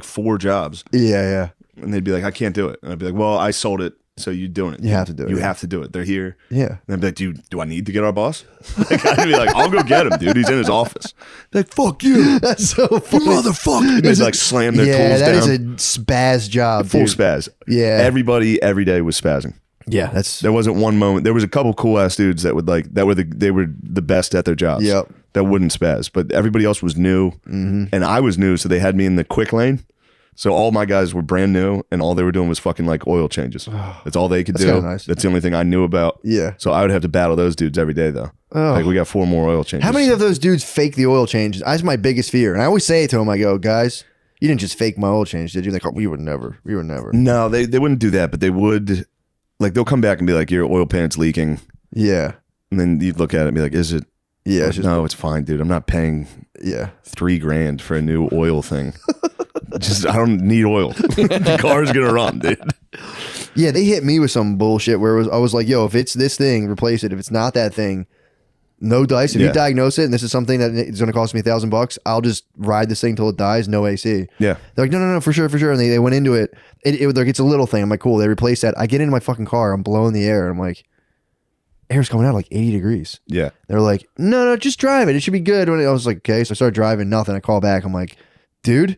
4 jobs. Yeah. And they'd be like, I can't do it. And I'd be like, well, I sold it. So you're doing it. You have to do it, You yeah. have to do it. They're here. Yeah. And I'd be like, dude, do I need to get our boss? Like, I'd be like, I'll go get him, dude. He's in his office. They're like, fuck you. That's so You funny. motherfucker. They'd like slam their Yeah, tools that is down. a spaz job, Full dude. spaz. Yeah. Everybody every day was spazzing. Yeah, that's There wasn't one moment. There was a couple cool ass dudes that would like they were the best at their jobs. Yep. That wouldn't spaz, but everybody else was new, and I was new, so they had me in the quick lane. So all my guys were brand new, and all they were doing was fucking like oil changes. That's all they could do. kinda nice. That's the only thing I knew about. Yeah. So I would have to battle those dudes every day, though. Oh. Like we got 4 more oil changes. How many of those dudes fake the oil changes? That's my biggest fear. And I always say it to them, I go, guys, you didn't just fake my oil change, did you? They're like, oh, we would never. No, they wouldn't do that, but they would. Like they'll come back and be like, your oil pan's leaking, Yeah. and then you'd look at it and be like, is it? Yeah. Like, no, it's fine, dude. I'm not paying Yeah. $3,000 for a new oil thing. I don't need oil. The car's gonna run, dude. Yeah, they hit me with some bullshit where I was like, yo, if it's this thing, replace it. If it's not that thing, no dice. If you diagnose it and this is something that it's going to cost me $1,000, I'll just ride this thing till it dies, no AC. Yeah. They're like, no, for sure. And they went into it. It's a little thing. I'm like, cool. They replaced that. I get into my fucking car. I'm blowing the air. I'm like, air's coming out like 80 degrees. Yeah. They're like, no, just drive it. It should be good. I was like, okay. So I started driving, nothing. I call back. I'm like, dude,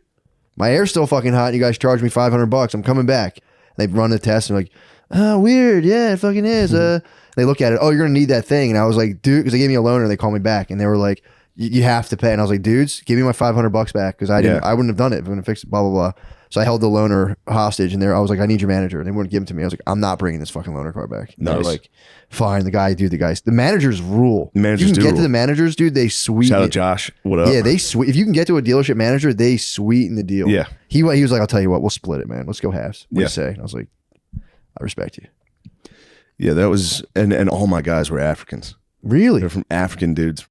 my air's still fucking hot. You guys charge me $500. I'm coming back. They run the test and they're like, oh, weird. Yeah, it fucking is. They look at it. Oh, you're going to need that thing. And I was like, dude, because they gave me a loaner. They called me back and they were like, you have to pay. And I was like, dudes, give me my $500 back because I wouldn't have done it if I'm going to fix it, blah, blah, blah. So I held the loaner hostage and I was like, I need your manager. And they wouldn't give him to me. I was like, I'm not bringing this fucking loaner car back. And they were like, fine. The managers rule. The managers you can do get to rule. the managers, dude, they sweeten Shout out it. Josh. What up? Yeah, if you can get to a dealership manager, they sweeten the deal. Yeah. He was like, I'll tell you what, we'll split it, man. Let's go halves. What do you Yeah. say? And I was like, I respect you. Yeah, that was, and all my guys were Africans. Really? They're from African dudes.